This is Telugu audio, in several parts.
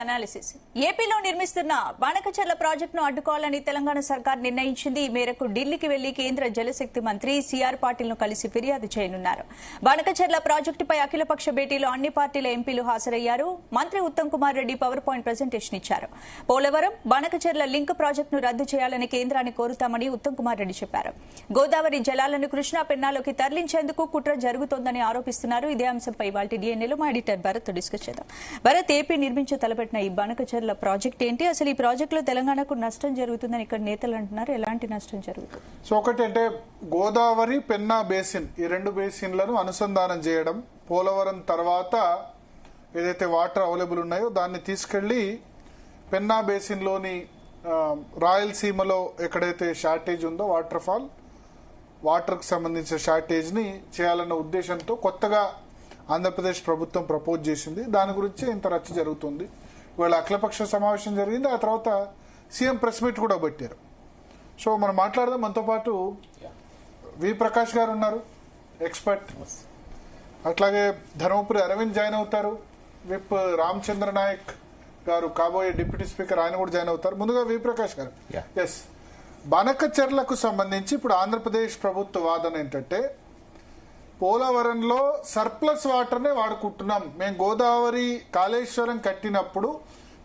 అనాలిసిస్ ఏపీలో నిర్మిస్తున్న బాణకచర్ల ప్రాజెక్టును అడ్డుకోవాలని తెలంగాణ సర్కార్ నిర్ణయించింది. ఈ మేరకు ఢిల్లీకి వెళ్లి కేంద్ర జలశక్తి మంత్రి సిఆర్ పాటిల్ను కలిసి ఫిర్యాదు చేయనున్నారు. బాణకచర్ల ప్రాజెక్టుపై అఖిలపక్ష భేటీలో అన్ని పార్టీల ఎంపీలు హాజరయ్యారు. మంత్రి Uttam Kumar Reddy power point presentation ఇచ్చారు. పోలవరం బాణకచర్ల లింక్ ప్రాజెక్టును రద్దు చేయాలని కేంద్రాన్ని కోరుతామని ఉత్తమ్ కుమార్ రెడ్డి చెప్పారు. గోదావరి జలాలను కృష్ణా పెన్నాలోకి తరలించేందుకు కుట్ర జరుగుతోందని ఆరోపిస్తున్నారు. ఇదే అంశంపై ఇవాళ డిఎన్ఏలో మా ఎడిటర్ భరత్ డిస్కస్ చేద్దాం. భరత్, ఏపీ నిర్మించే తలపెట్టిన ఈ బాణకచర్ల ప్రాజెక్ట్ ఏంటి? అసలు ఈ ప్రాజెక్టులో తెలంగాణకు నష్టం జరుగుతుందని ఇక్కడ నేతలు అంటున్నారు. ఎలాంటి నష్టం జరుగుతుంది? సో ఒకటి అంటే గోదావరి పెన్నా బేసిన్, ఈ రెండు బేసిన్లను అనుసంధానం చేయడం, పోలవరం తర్వాత ఏదైతే వాటర్ అవైలబుల్ ఉన్నాయో దాన్ని తీసుకెళ్లి పెన్నా బేసిన్ లోని రాయలసీమలో ఎక్కడైతే షార్టేజ్ ఉందో వాటర్ కు సంబంధించిన షార్టేజ్ ని చేయాలన్న ఉద్దేశంతో కొత్తగా ఆంధ్రప్రదేశ్ ప్రభుత్వం ప్రపోజ్ చేసింది. దాని గురించి ఇంత రచ్చ జరుగుతుంది. ఇవాళ అఖిలపక్ష సమావేశం జరిగింది. ఆ తర్వాత సీఎం ప్రెస్ మీట్ కూడా పెట్టారు. సో మనం మాట్లాడదాం. మనతో పాటు వి ప్రకాష్ గారు ఉన్నారు, ఎక్స్పర్ట్. అట్లాగే ధర్మపురి అరవింద్ జాయిన్ అవుతారు. విప్ రామచంద్ర నాయక్ గారు, కాబోయే డిప్యూటీ స్పీకర్, ఆయన కూడా జాయిన్ అవుతారు. ముందుగా వి ప్రకాష్ గారు, ఎస్, బాణకచర్లకు సంబంధించి ఇప్పుడు ఆంధ్రప్రదేశ్ ప్రభుత్వ వాదన ఏంటంటే పోలవరంలో సర్ప్లస్ వాటర్నే వాడుకుంటున్నాం. మేము గోదావరి కాళేశ్వరం కట్టినప్పుడు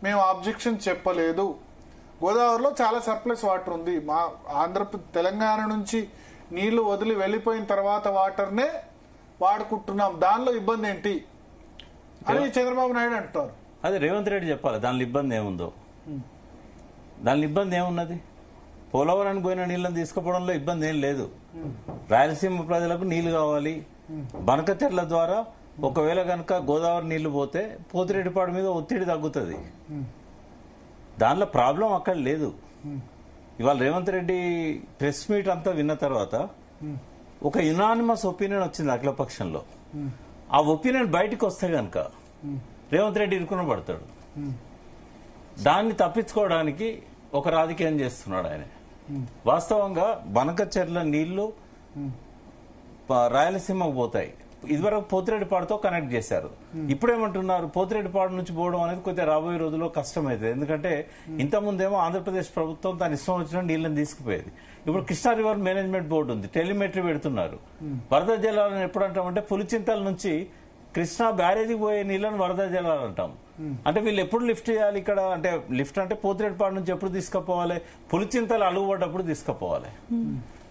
మేము ఆబ్జెక్షన్ చెప్పలేదు. గోదావరిలో చాలా సర్ప్లస్ వాటర్ ఉంది. మా తెలంగాణ నుంచి నీళ్లు వదిలి వెళ్లిపోయిన తర్వాత వాటర్నే వాడుకుంటున్నాం. దానిలో ఇబ్బంది ఏంటి అని చంద్రబాబు నాయుడు అంటారు. అదే రేవంత్ రెడ్డి చెప్పాలి దానిలో ఇబ్బంది ఏముందో. దానిలో ఇబ్బంది ఏమున్నది? పోలవరానికి పోయిన నీళ్ళని తీసుకుపోవడంలో ఇబ్బంది ఏం లేదు. రాయలసీమ ప్రజలకు నీళ్లు కావాలి. బనకచెర్ల ద్వారా ఒకవేళ కనుక గోదావరి నీళ్లు పోతే పోతిరెడ్డిపాడు మీద ఒత్తిడి తగ్గుతుంది. దానిలో ప్రాబ్లం అక్కడ లేదు. ఇవాళ రేవంత్ రెడ్డి ప్రెస్ మీట్ అంతా విన్న తర్వాత ఒక యునానిమస్ ఒపీనియన్ వచ్చింది అఖిలపక్షంలో. ఆ ఒపీనియన్ బయటకు వస్తే గనక రేవంత్ రెడ్డి ఇరుకున పడతాడు. దాన్ని తప్పించుకోవడానికి ఒక రాజకీయం చేస్తున్నాడు ఆయన. వాస్తవంగా బనకచెర్ల నీళ్లు రాయలసీమకు పోతాయి. ఇదివరకు పోతిరెడ్డిపాడుతో కనెక్ట్ చేశారు. ఇప్పుడేమంటున్నారు, పోతిరెడ్డిపాడు నుంచి పోవడం అనేది కొద్దిగా రాబోయే రోజుల్లో కష్టమైతుంది. ఎందుకంటే ఇంతకుముందేమో ఆంధ్రప్రదేశ్ ప్రభుత్వం తన ఇష్టం వచ్చిన నీళ్ళని తీసుకుపోయేది. ఇప్పుడు కృష్ణా రివర్ మేనేజ్మెంట్ బోర్డు ఉంది, టెలిమెట్రీ పెడుతున్నారు. వరద జలాలను ఎప్పుడంటామంటే పులిచింతల నుంచి కృష్ణా బ్యారేజీకి పోయే నీళ్లను వరద జలాలు అంటాం. అంటే వీళ్ళు ఎప్పుడు లిఫ్ట్ చేయాలి ఇక్కడ? అంటే లిఫ్ట్ అంటే పోతిరెడ్డిపాడు నుంచి ఎప్పుడు తీసుకుపోవాలి? పులిచింతలు అలుగుపడ్డప్పుడు తీసుకుపోవాలి.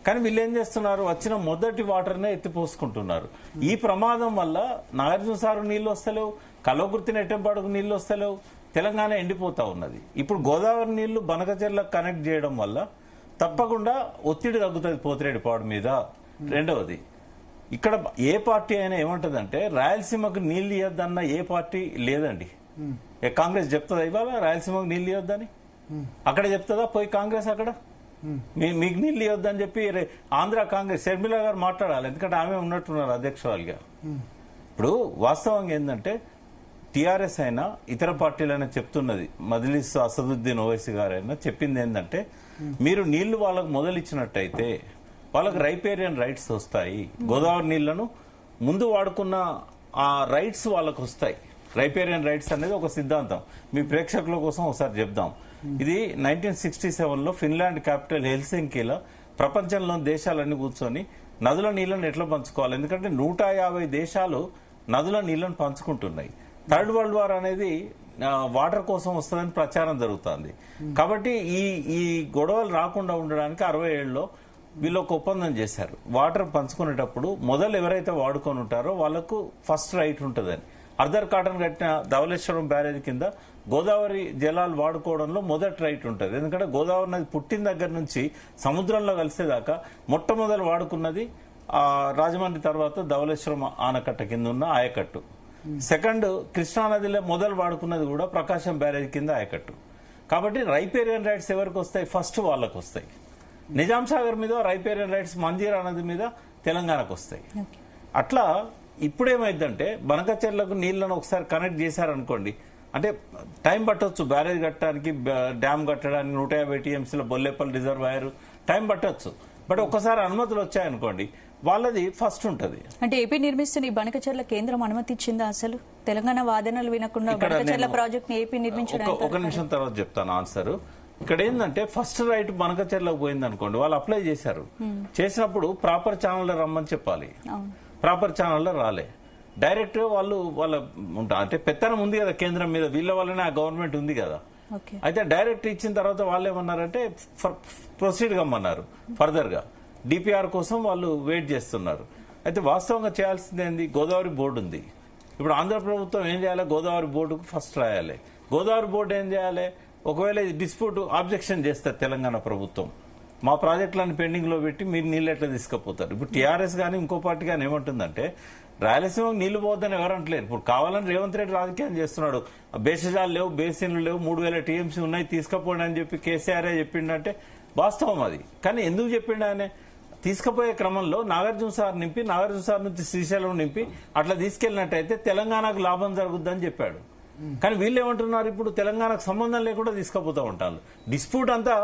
కానీ వీళ్ళు ఏం చేస్తున్నారు, వచ్చిన మొదటి వాటర్నే ఎత్తిపోసుకుంటున్నారు. ఈ ప్రమాదం వల్ల నాగార్జున సారు నీళ్లు వస్తలేవు, కల్వకుర్తి నెట్టెంపాడుకు నీళ్లు వస్తలేవు, తెలంగాణ ఎండిపోతా ఉన్నది. ఇప్పుడు గోదావరి నీళ్లు బనకచెర్లకు కనెక్ట్ చేయడం వల్ల తప్పకుండా ఒత్తిడి తగ్గుతుంది పోతిరెడ్డిపాడు మీద. రెండవది, ఇక్కడ ఏ పార్టీ అయినా ఏమంటదంటే రాయలసీమకు నీళ్లు ఇవ్వద్దన్న ఏ పార్టీ లేదండి. కాంగ్రెస్ చెప్తుందా ఇవాళ రాయలసీమకు నీళ్లు ఇవ్వద్దని? అక్కడ చెప్తుందా పోయి కాంగ్రెస్? అక్కడ మీకు నీళ్లు ఇవ్వద్దని చెప్పి ఆంధ్ర కాంగ్రెస్ షర్మిల గారు మాట్లాడాలి. ఎందుకంటే ఆమె ఉన్నట్టున్నారు అధ్యక్షురాలుగా. ఇప్పుడు వాస్తవంగా ఏంటంటే టీఆర్ఎస్ అయినా ఇతర పార్టీలైనా చెప్తున్నది, మజ్లిస్ అసదుద్దీన్ ఓవైసీ గారైనా చెప్పింది ఏంటంటే మీరు నీళ్లు వాళ్ళకు మొదలిచ్చినట్టయితే వాళ్ళకి రైపేరియన్ రైట్స్ వస్తాయి. గోదావరి నీళ్లను ముందు వాడుకున్న ఆ రైట్స్ వాళ్ళకు వస్తాయి. రైపేరియన్ రైట్స్ అనేది ఒక సిద్ధాంతం. మీ ప్రేక్షకుల కోసం ఒకసారి చెప్దాం. ఇది 1967లో ఫిన్లాండ్ క్యాపిటల్ హెల్సింకీలో ప్రపంచంలోని దేశాలన్నీ కూర్చొని నదుల నీళ్లను ఎట్లా పంచుకోవాలి. ఎందుకంటే 150 దేశాలు నదుల నీళ్లను పంచుకుంటున్నాయి. థర్డ్ వరల్డ్ వార్ అనేది వాటర్ కోసం వస్తుందని ప్రచారం జరుగుతుంది. కాబట్టి ఈ గొడవలు రాకుండా ఉండడానికి 67లో వీళ్ళు ఒక ఒప్పందం చేశారు. వాటర్ పంచుకునేటప్పుడు మొదలు ఎవరైతే వాడుకొని ఉంటారో వాళ్లకు ఫస్ట్ రైట్ ఉంటుందని. అర్ధర్ కాటన్ కట్టిన ధవళేశ్వరం బ్యారేజ్ కింద గోదావరి జలాలు వాడుకోవడంలో మొదటి రైట్ ఉంటుంది. ఎందుకంటే గోదావరి నది పుట్టిన దగ్గర నుంచి సముద్రంలో కలిసేదాకా మొట్టమొదలు వాడుకున్నది రాజమండ్రి తర్వాత ధవళేశ్వరం ఆనకట్ట కింద ఉన్న ఆయకట్టు. సెకండ్ కృష్ణానదిలో మొదలు వాడుకున్నది కూడా ప్రకాశం బ్యారేజ్ కింద ఆయకట్టు. కాబట్టి రైపేరియన్ రైట్స్ ఎవరికి వస్తాయి? ఫస్ట్ వాళ్ళకు వస్తాయి. నిజాం సాగర్ మీద రైపేరియన్ రైట్స్ మంజీరా నది మీద తెలంగాణకు వస్తాయి. అట్లా ఇప్పుడేమైందంటే బనకచెర్లకు నీళ్లను ఒకసారి కనెక్ట్ చేశారనుకోండి, అంటే టైం పట్టొచ్చు బ్యారేజ్ కట్టడానికి, డ్యామ్ కట్టడానికి, 150 టీఎంసీల బొల్లేపల్లి రిజర్వాయర్ టైం పట్టొచ్చు. బట్ ఒక్కసారి అనుమతులు వచ్చాయనుకోండి వాళ్ళది ఫస్ట్ ఉంటది. అంటే ఏపీ నిర్మిస్తున్న ఈ బనకచెర్ల కేంద్రం అనుమతి ఇచ్చిందా అసలు? తెలంగాణ వాదనలు వినకుండా బనకచెర్ల ప్రాజెక్ట్ ని ఏపీ నిర్మించడానికి ఒక నిమిషం తర్వాత చెప్తాను ఆన్సర్. ఇక్కడ ఏంటంటే ఫస్ట్ రైట్ బనకచెర్లకు పోయింది అనుకోండి, వాళ్ళు అప్లై చేశారు. చేసినప్పుడు ప్రాపర్ ఛానల్లో రమ్మని చెప్పాలి. ప్రాపర్ ఛానల్లో రాలే, డైరెక్ట్ వాళ్ళ అంటే పెత్తనం ఉంది కదా కేంద్రం మీద, వీళ్ళ వల్లనే ఆ గవర్నమెంట్ ఉంది కదా. అయితే డైరెక్ట్ ఇచ్చిన తర్వాత వాళ్ళు ఏమన్నారంటే ప్రొసీడ్ కమ్మన్నారు ఫర్దర్ గా. డిపిఆర్ కోసం వాళ్ళు వెయిట్ చేస్తున్నారు. అయితే వాస్తవంగా చేయాల్సింది ఏంది, గోదావరి బోర్డు ఉంది. ఇప్పుడు ఆంధ్ర ప్రభుత్వం ఏం చేయాలి, గోదావరి బోర్డుకు ఫస్ట్ రాయాలి. గోదావరి బోర్డు ఏం చేయాలి, ఒకవేళ డిస్ప్యూట్ ఆబ్జెక్షన్ చేస్తారు తెలంగాణ ప్రభుత్వం, మా ప్రాజెక్టులను పెండింగ్ లో పెట్టి మీరు నీళ్ళు ఎట్లా తీసుకుపోతారు. ఇప్పుడు టీఆర్ఎస్ కానీ ఇంకో పార్టీ కానీ ఏమంటుందంటే రాయలసీమకు నీళ్లు పోద్దని ఎవరంటలేరు. ఇప్పుడు కావాలని రేవంత్ రెడ్డి రాజకీయం చేస్తున్నాడు. బేసిజాలు లేవు, బేసిన్లు లేవు, 3000 టీఎంసీ ఉన్నాయి తీసుకపోండి అని చెప్పి కేసీఆర్ చెప్పిండంటే వాస్తవం అది. కానీ ఎందుకు చెప్పిండు ఆయన, తీసుకుపోయే క్రమంలో నాగార్జున సార్ నింపి, నాగార్జున సార్ నుంచి శ్రీశైలం నింపి అట్లా తీసుకెళ్లినట్టయితే తెలంగాణకు లాభం జరుగుద్దని చెప్పాడు. కానీ వీళ్ళు ఏమంటున్నారు, ఇప్పుడు తెలంగాణకు సంబంధం లేకుండా తీసుకుపోతా ఉంటారు. డిస్ప్యూట్ అంతా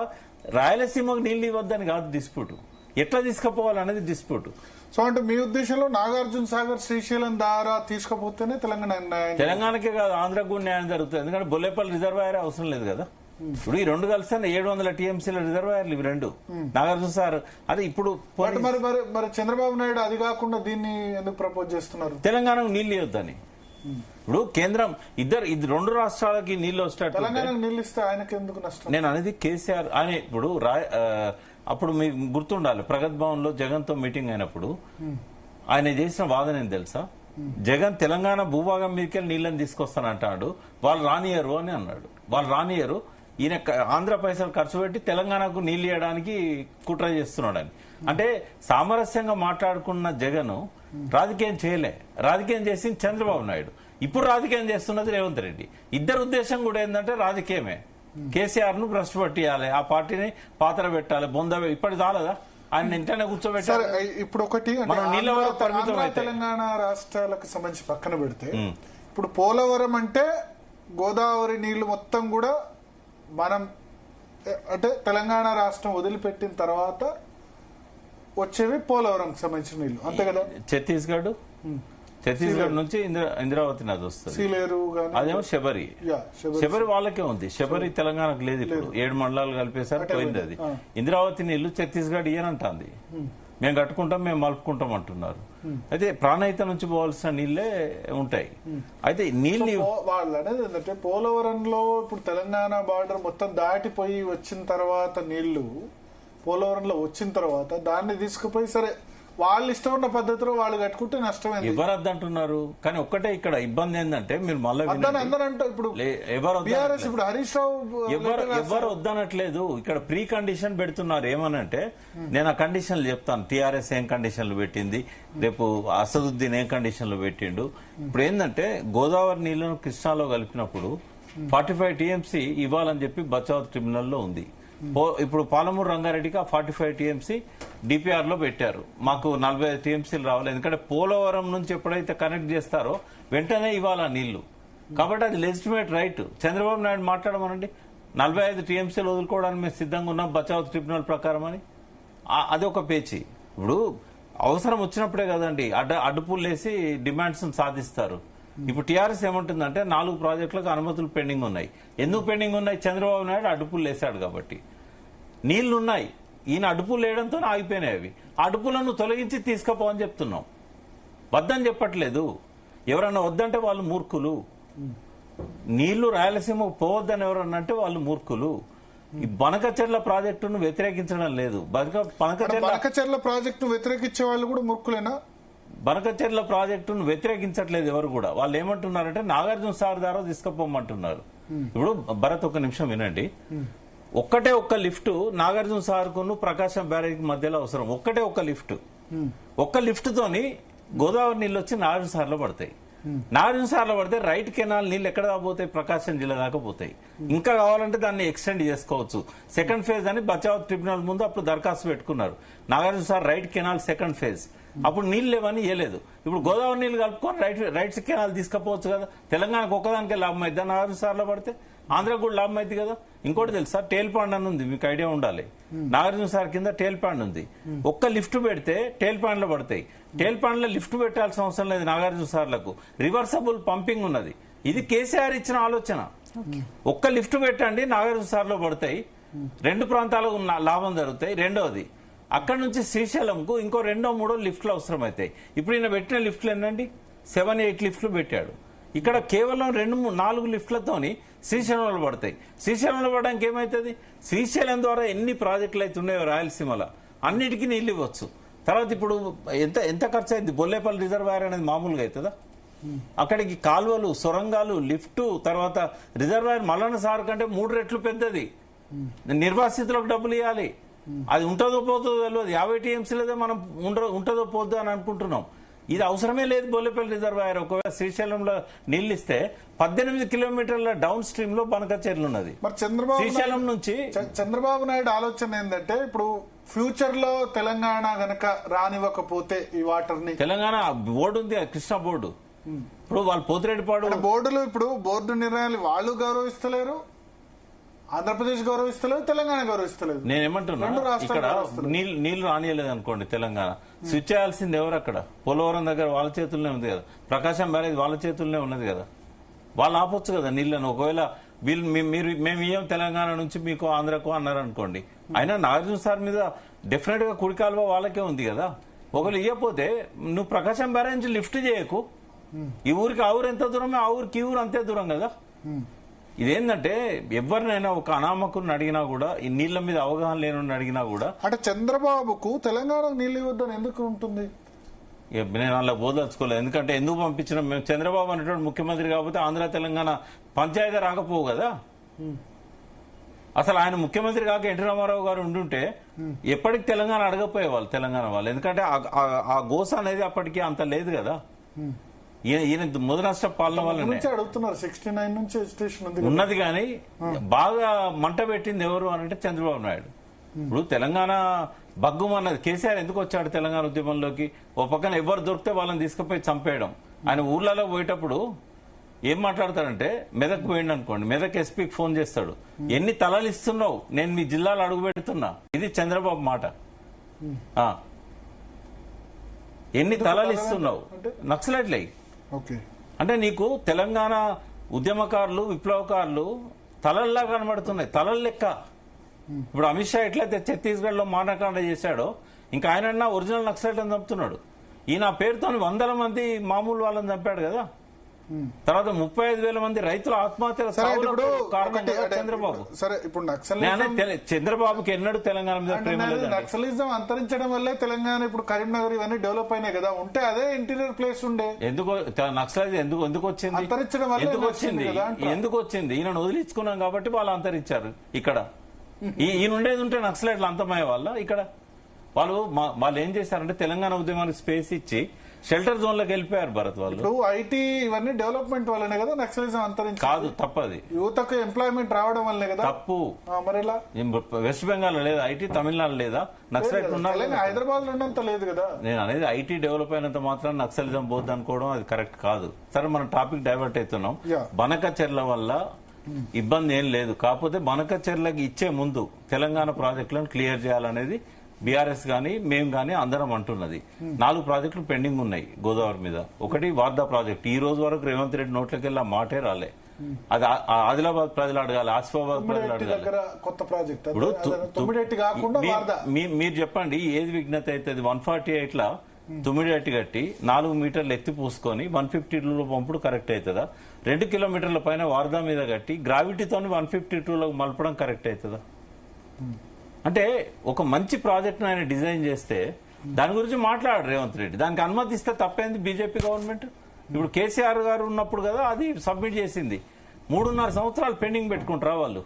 రాయలసీమకు నీళ్లు ఇవ్వద్దని కాదు, డిస్ప్యూట్ ఎట్లా తీసుకుపోవాలనేది డిస్ప్యూట్. సో అంటే మీ ఉద్దేశంలో నాగార్జున సాగర్ శ్రీశైలం ద్వారా తీసుకుపోతేనే తెలంగాణకే కాదు ఆంధ్రకు కూడా న్యాయం జరుగుతుంది. ఎందుకంటే బొల్లేపల్లి రిజర్వాయర్ అవసరం లేదు కదా. ఇప్పుడు ఈ రెండు కలిసి 700 టీఎంసీల రిజర్వాయర్లు ఇవి రెండు. నాగార్జున సార్ అది ఇప్పుడు మరి చంద్రబాబు నాయుడు అది కాకుండా దీన్ని ఎందుకు ప్రపోజ్ చేస్తున్నారు, తెలంగాణకు నీళ్లు ఇవ్వద్దని. ఇప్పుడు కేంద్రం ఇది రెండు రాష్ట్రాలకి నీళ్లు వచ్చేటట్టు తెలంగాణకు నీళ్లు ఇస్తే ఆయనకి ఎందుకు నష్టం? నేను అనేది కేసీఆర్ ఆయన ఇప్పుడు అప్పుడు మీకు గుర్తుండాలి, ప్రగతి భవన్ లో జగన్ తో మీటింగ్ అయినప్పుడు ఆయన చేసిన వాదన ఏం తెలుసా, జగన్ తెలంగాణ భూభాగం మీదకెళ్ళి నీళ్ళని తీసుకొస్తానంటాడు, వాళ్ళు రానియరు అని అన్నాడు. వాళ్ళు రానియరు, ఈయన ఆంధ్ర పైసలు ఖర్చు పెట్టి తెలంగాణకు నీళ్లు ఇవ్వడానికి కుట్ర చేస్తున్నాడని. అంటే సామరస్యంగా మాట్లాడుకున్న జగన్ రాజకీయం చేయలే, రాజకీయం చేసింది చంద్రబాబు నాయుడు. ఇప్పుడు రాజకీయం చేస్తున్నది రేవంత్ రెడ్డి. ఇద్దరు ఉద్దేశం కూడా ఏంటంటే రాజకీయమే. కేసీఆర్ ను భ్రష్టు పట్టియాలి, ఆ పార్టీని పాత్ర పెట్టాలి, బొంద ఇప్పటి చాలదా ఆయన ఇంటనే కూర్చోబెట్టారు. ఇప్పుడు ఒకటి తెలంగాణ రాష్ట్రాలకు సంబంధించి పక్కన పెడితే, ఇప్పుడు పోలవరం అంటే గోదావరి నీళ్లు మొత్తం కూడా మనం అంటే తెలంగాణ రాష్ట్రం వదిలిపెట్టిన తర్వాత వచ్చేవి పోలవరం సంబంధించిన నీళ్లు అంతే కదా. ఛత్తీస్గఢ్ నుంచి ఇంద్రావతి నది వస్తుంది, అదేమో శబరి వాళ్ళకే ఉంది. శబరి తెలంగాణకు లేదు. ఇప్పుడు 7 మండలాలు కలిపేసారి పోయింది అది. ఇంద్రావతి నీళ్లు ఛత్తీస్గఢ్ ఇయ్యనంటుంది, మేము కట్టుకుంటాం, మేము మలుపుకుంటాం అంటున్నారు. అయితే ప్రాణహిత నుంచి పోవాల్సిన నీళ్లే ఉంటాయి. అయితే నీళ్లు వాళ్ళు అనేది ఏంటంటే పోలవరంలో ఇప్పుడు తెలంగాణ బార్డర్ మొత్తం దాటిపోయి వచ్చిన తర్వాత నీళ్లు పోలవరంలో వచ్చిన తర్వాత దాన్ని తీసుకుపోయి సరే వాళ్ళు ఇష్టం ఉన్న పద్ధతిలో వాళ్ళు కట్టుకుంటే నష్టమైంది. ఎవరు వద్దంటున్నారు? కానీ ఒక్కటే ఇక్కడ ఇబ్బంది ఏంటంటే మీరు మళ్ళీ ఇప్పుడు హరీష్ రావు ఎవరు వద్దనట్లేదు, ఇక్కడ ప్రీ కండిషన్ పెడుతున్నారు. ఏమనంటే నేను ఆ కండిషన్లు చెప్తాను, టీఆర్ఎస్ ఏం కండిషన్లు పెట్టింది, రేపు అసదుద్దీన్ ఏం కండిషన్లు పెట్టిండు. ఇప్పుడు ఏంటంటే గోదావరి నీళ్లను కృష్ణాలో కలిపినప్పుడు 45 టీఎంసీ ఇవ్వాలని చెప్పి బచావ్ ట్రిబ్యునల్లో ఉంది. ఇప్పుడు పాలమూరు రంగారెడ్డికి ఆ 45 టీఎంసీ డిపిఆర్ లో పెట్టారు. మాకు 45 టీఎంసీలు రావాలి, ఎందుకంటే పోలవరం నుంచి ఎప్పుడైతే కనెక్ట్ చేస్తారో వెంటనే ఇవ్వాలి నీళ్లు. కాబట్టి అది లెజిటిమేట్ రైట్. చంద్రబాబు నాయుడు మాట్లాడమనండి, 45 టీఎంసీలు వదులుకోవడానికి మేము సిద్ధంగా ఉన్నాం బచావ్ ట్రిబ్యునల్ ప్రకారం అని. అది ఒక పేచి. ఇప్పుడు అవసరం వచ్చినప్పుడే కదండి అడ్డుపుల్లు వేసి డిమాండ్స్ సాధిస్తారు. ఇప్పుడు టీఆర్ఎస్ ఏమంటుందంటే 4 ప్రాజెక్టులకు అనుమతులు పెండింగ్ ఉన్నాయి. ఎందుకు పెండింగ్ ఉన్నాయి? చంద్రబాబు నాయుడు అడ్డుపుల్లు వేశాడు కాబట్టి. నీళ్లున్నాయి, ఈయన అడ్డుపులు వేయడంతో ఆగిపోయినాయి. అవి అడ్డుపులను తొలగించి తీసుకుపోవని చెప్తున్నాం, వద్దని చెప్పట్లేదు. ఎవరన్నా వద్దంటే వాళ్ళు మూర్ఖులు. నీళ్లు రాయలసీమకు పోవద్దని ఎవరన్నా అంటే వాళ్ళు మూర్ఖులు. ఈ బనకచెర్ల ప్రాజెక్టును వ్యతిరేకించడం లేదు. బనకచెర్ల ప్రాజెక్టును వ్యతిరేకించే వాళ్ళు కూడా మూర్ఖులేనా? బనకచెర్ల ప్రాజెక్టును వ్యతిరేకించట్లేదు ఎవరు కూడా. వాళ్ళు ఏమంటున్నారంటే నాగార్జున సార్ ద్వారా తీసుకుపోమంటున్నారు. ఇప్పుడు భరత్ ఒక నిమిషం వినండి. ఒక్కటే ఒక్క లిఫ్ట్ నాగార్జున సార్కును ప్రకాశం బ్యారేజ్ మధ్యలో అవసరం. ఒక్కటే ఒక్క లిఫ్ట్. ఒక్క లిఫ్ట్ తోని గోదావరి నీళ్ళు వచ్చి నాగార్జున సార్లో పడతాయి. నాగార్జున సార్లో పడితే రైట్ కెనాల్ నీళ్ళు ఎక్కడ పోతాయి? ప్రకాశం జిల్లా దాకా పోతాయి. ఇంకా కావాలంటే దాన్ని ఎక్స్టెండ్ చేసుకోవచ్చు. సెకండ్ ఫేజ్ అని బచావ్ ట్రిబ్యునల్ ముందు అప్పుడు దరఖాస్తు పెట్టుకున్నారు. Nagarjuna sir right canal second phase. అప్పుడు నీళ్లు లేవని ఇవ్వలేదు. ఇప్పుడు గోదావరి నీళ్లు కలుపుకొని రైట్ కెనాల్ తీసుకపోవచ్చు కదా. తెలంగాణకు ఒక్కదానికే లాభం అవుతుందా నాగార్జున సార్లో పడితే? ఆంధ్రకు కూడా లాభం అవుతుంది కదా. ఇంకోటి తెలుసా, టేల్ పాండ్ అని ఉంది, మీకు ఐడియా ఉండాలి. నాగార్జున సార్ కింద టేల్ పాండ్ ఉంది. ఒక్క లిఫ్ట్ పెడితే టేల్ పాండ్ లో పడతాయి. టేల్ పాండ్ లో లిఫ్ట్ పెట్టాల్సిన అవసరం లేదు నాగార్జున సార్లకు. రివర్సబుల్ పంపింగ్ ఉన్నది. ఇది కేసీఆర్ ఇచ్చిన ఆలోచన. ఒక్క లిఫ్ట్ పెట్టండి, నాగార్జున సార్లో పడతాయి, రెండు ప్రాంతాలకు లాభం జరుగుతాయి. రెండవది, అక్కడ నుంచి శ్రీశైలంకు ఇంకో 2-3 లిఫ్ట్లు అవసరం అవుతాయి. ఇప్పుడు ఈయన పెట్టిన లిఫ్ట్లు ఏంటండి, 7-8 లిఫ్ట్లు పెట్టాడు. ఇక్కడ కేవలం 2-4 లిఫ్ట్లతోని శ్రీశైలంలో పడతాయి. శ్రీశైలంలో పడడానికి ఏమవుతుంది, శ్రీశైలం ద్వారా ఎన్ని ప్రాజెక్టులు అయితే ఉన్నాయో రాయలసీమలో అన్నిటికీ నీళ్ళు ఇవ్వచ్చు. తర్వాత ఇప్పుడు ఎంత ఖర్చు అయింది, బొల్లేపల్లి రిజర్వాయర్ అనేది మామూలుగా అవుతుందా? అక్కడికి కాలువలు, సొరంగాలు, లిఫ్ట్, తర్వాత రిజర్వాయర్ మల్లన్న సార్ కంటే 3 రెట్లు పెద్దది. నిర్వాసితులకు డబ్బులు ఇవ్వాలి. అది ఉంటుందో పోతుందో తెలియదు. 50 టీఎంసీలదే మనం ఉంటుందో పోద్దో అని అనుకుంటున్నాం. ఇది అవసరమే లేదు బొల్లేపల్లి రిజర్వాయర్. ఒకవేళ శ్రీశైలంలో నీళ్లు ఇస్తే 18 కిలోమీటర్ల డౌన్ స్ట్రీమ్ లో బనకచెర్లు ఉన్నది. మరి శ్రీశైలం నుంచి చంద్రబాబు నాయుడు ఆలోచన ఏంటంటే, ఇప్పుడు ఫ్యూచర్ లో తెలంగాణ గనక రానివ్వకపోతే ఈ వాటర్ ని, తెలంగాణ బోర్డు ఉంది, కృష్ణా బోర్డు. ఇప్పుడు వాళ్ళు పోతిరెడ్డిపాడు బోర్డులు, ఇప్పుడు బోర్డు నిర్ణయాలు వాళ్ళు గౌరవిస్తలేరు, ఆంధ్రప్రదేశ్ గౌరవిస్తలేదు, తెలంగాణ గౌరవిస్తలేదు. నేనేమంటున్నా, ఇక్కడ నీళ్లు రానియలేదు అనుకోండి, తెలంగాణ స్విచ్ చేయాల్సింది ఎవరు? అక్కడ పోలవరం దగ్గర వాళ్ళ చేతుల్లోనే ఉంది కదా, ప్రకాశం బ్యారేజ్ వాళ్ళ చేతుల్లోనే ఉన్నది కదా. వాళ్ళు ఆపొచ్చు కదా నీళ్లను. ఒకవేళ వీళ్ళు మేము ఇయ్యం తెలంగాణ నుంచి మీకు ఆంధ్రకు అన్నారనుకోండి, అయినా నాగార్జున సార్ మీద డెఫినెట్ గా కుడి కాలువ వాళ్ళకే ఉంది కదా. ఒకవేళ ఇయ్యపోతే నువ్వు ప్రకాశం బ్యారేజ్ నుంచి లిఫ్ట్ చేయకు. ఈ ఊరికి ఆ ఊరు ఎంత దూరమే, ఆ ఊరికి ఈ ఊరు అంతే దూరం కదా. ఇదేంటంటే ఎవరినైనా ఒక అనామకుని అడిగినా కూడా, ఈ నీళ్ల మీద అవగాహన లేని అడిగినా కూడా, అంటే చంద్రబాబుకు తెలంగాణ నీళ్లు ఇవ్వద్దని ఎందుకు ఉంటుంది? నేను అలా బోదలుచుకోలేదు. ఎందుకంటే ఎందుకు పంపించినాం మేము, చంద్రబాబు అనేటువంటి ముఖ్యమంత్రి కాకపోతే ఆంధ్ర తెలంగాణ పంచాయతీ రాకపోవు కదా. అసలు ఆయన ముఖ్యమంత్రి కాక ఎన్టీ రామారావు గారు ఉండుంటే ఎప్పటికి తెలంగాణ అడగపోయేవాళ్ళు తెలంగాణ వాళ్ళు. ఎందుకంటే ఆ గోస అనేది అప్పటికి అంత లేదు కదా. ఈయన ముదనష్ట పాలన వల్లనే అడుగుతున్నారు. 69 నుంచి రిజిస్ట్రేషన్ ఉన్నది, కానీ బాగా మంట పెట్టింది ఎవరు అని అంటే చంద్రబాబు నాయుడు. ఇప్పుడు తెలంగాణ బగ్గుమన్నది. కేసీఆర్ ఎందుకు వచ్చాడు తెలంగాణ ఉద్యమంలోకి? ఓ పక్కన ఎవరు దొరికితే వాళ్ళని తీసుకుపోయి చంపేయడం. ఆయన ఊర్లలో పోయేటప్పుడు ఏం మాట్లాడతాడంటే, మెదక్ పోయిండు అనుకోండి, మెదక్ ఎస్పీకి ఫోన్ చేస్తాడు, ఎన్ని తలలు ఇస్తున్నావు, నేను మీ జిల్లాలో అడుగు పెడుతున్నా. ఇది చంద్రబాబు మాట. ఎన్ని తలలు ఇస్తున్నావు, నక్సలైట్లే. అంటే నీకు తెలంగాణ ఉద్యమకారులు, విప్లవకారులు తలల్లా కనబడుతున్నాయి, తలల లెక్క. ఇప్పుడు అమిత్ షా ఎట్లయితే ఛత్తీస్గఢ్ లో మానకాండ చేశాడో, ఇంకా ఆయన ఒరిజినల్ నక్సలైట్ అని చంపుతున్నాడు. ఈయన పేరుతో 100 మంది మామూలు వాళ్ళని చంపాడు కదా. తర్వాత 35,000 మంది రైతుల ఆత్మహత్యల కారణం చంద్రబాబు. సరే, ఇప్పుడు చంద్రబాబుకి ఎన్నడూ తెలంగాణ మీద ప్రేమ లేదు. నక్సలిజం అంతరించడం వల్లే తెలంగాణ ఇప్పుడు కరీంనగర్ ఇవన్నీ డెవలప్ అయినాయి కదా. ఉంటే అదే ఇంటీరియర్ ప్లేస్ ఉండే. ఎందుకు నక్సలైజ్ ఎందుకు వచ్చింది? ఎందుకు వచ్చింది? ఈయనను వదిలించుకున్నాం కాబట్టి వాళ్ళు అంతరించారు. ఇక్కడ ఈయన ఉండేది ఉంటే నక్సలైట్లు అంతమయ్యే వాళ్ళ. ఇక్కడ వాళ్ళు ఏం చేశారంటే తెలంగాణ ఉద్యమానికి స్పేస్ ఇచ్చి షెల్టర్ జోన్ లోకి వెళ్ళిపోయారు భరత్ వాళ్ళు. ఇప్పుడు ఐటీ ఇవన్నీ డెవలప్మెంట్ వల్లనే కదా నక్సలిజం అంతరించి. కాదు, తప్పది. యువతకు ఎంప్లాయ్మెంట్ రావడం వల్లనే కదా. తప్పు. మరి వెస్ట్ బెంగాల్ లేదా ఐటీ, తమిళనాడు లేదా నక్సలైట్ ఉన్నారు, హైదరాబాద్ లో ఉన్నంత లేదు కదా. నేను అనేది ఐటీ డెవలప్ అయినంత మాత్రం నక్సలిజం పోద్ది అనుకోవడం అది కరెక్ట్ కాదు. సరే, మనం టాపిక్ డైవర్ట్ అవుతున్నాం. బనకచెర్ల వల్ల ఇబ్బంది ఏం లేదు. కాకపోతే బనకచెర్లకి ఇచ్చే ముందు తెలంగాణ ప్రాజెక్టులను క్లియర్ చేయాలనేది బీఆర్ఎస్ గానీ మేము గానీ అందరం అంటున్నది. 4 ప్రాజెక్టులు పెండింగ్ ఉన్నాయి గోదావరి మీద. ఒకటి వార్దా ప్రాజెక్ట్. ఈ రోజు వరకు రేవంత్ రెడ్డి నోట్లకి వెళ్ళి మాటే రాలే. అది ఆదిలాబాద్ ప్రజలు అడగాలి, ఆసిఫాబాద్ ప్రజలు అడగాలి. మీరు చెప్పండి, ఏది విఘ్నత అవుతుంది? 148 లా 9 కట్టి 4 మీటర్లు ఎత్తి పూసుకొని 152లో పంపుడు కరెక్ట్ అవుతుందా? 2 కిలోమీటర్ల పైన వార్దా మీద కట్టి గ్రావిటీతో 152లో మలపడం కరెక్ట్ అవుతుందా? అంటే ఒక మంచి ప్రాజెక్ట్ ఆయన డిజైన్ చేస్తే దాని గురించి మాట్లాడారు రేవంత్ రెడ్డి. దానికి అనుమతి ఇస్తే తప్పైంది బీజేపీ గవర్నమెంట్. ఇప్పుడు కేసీఆర్ గారు ఉన్నప్పుడు కదా అది సబ్మిట్ చేసింది. 3.5 సంవత్సరాలు పెండింగ్ పెట్టుకుంటారా వాళ్ళు?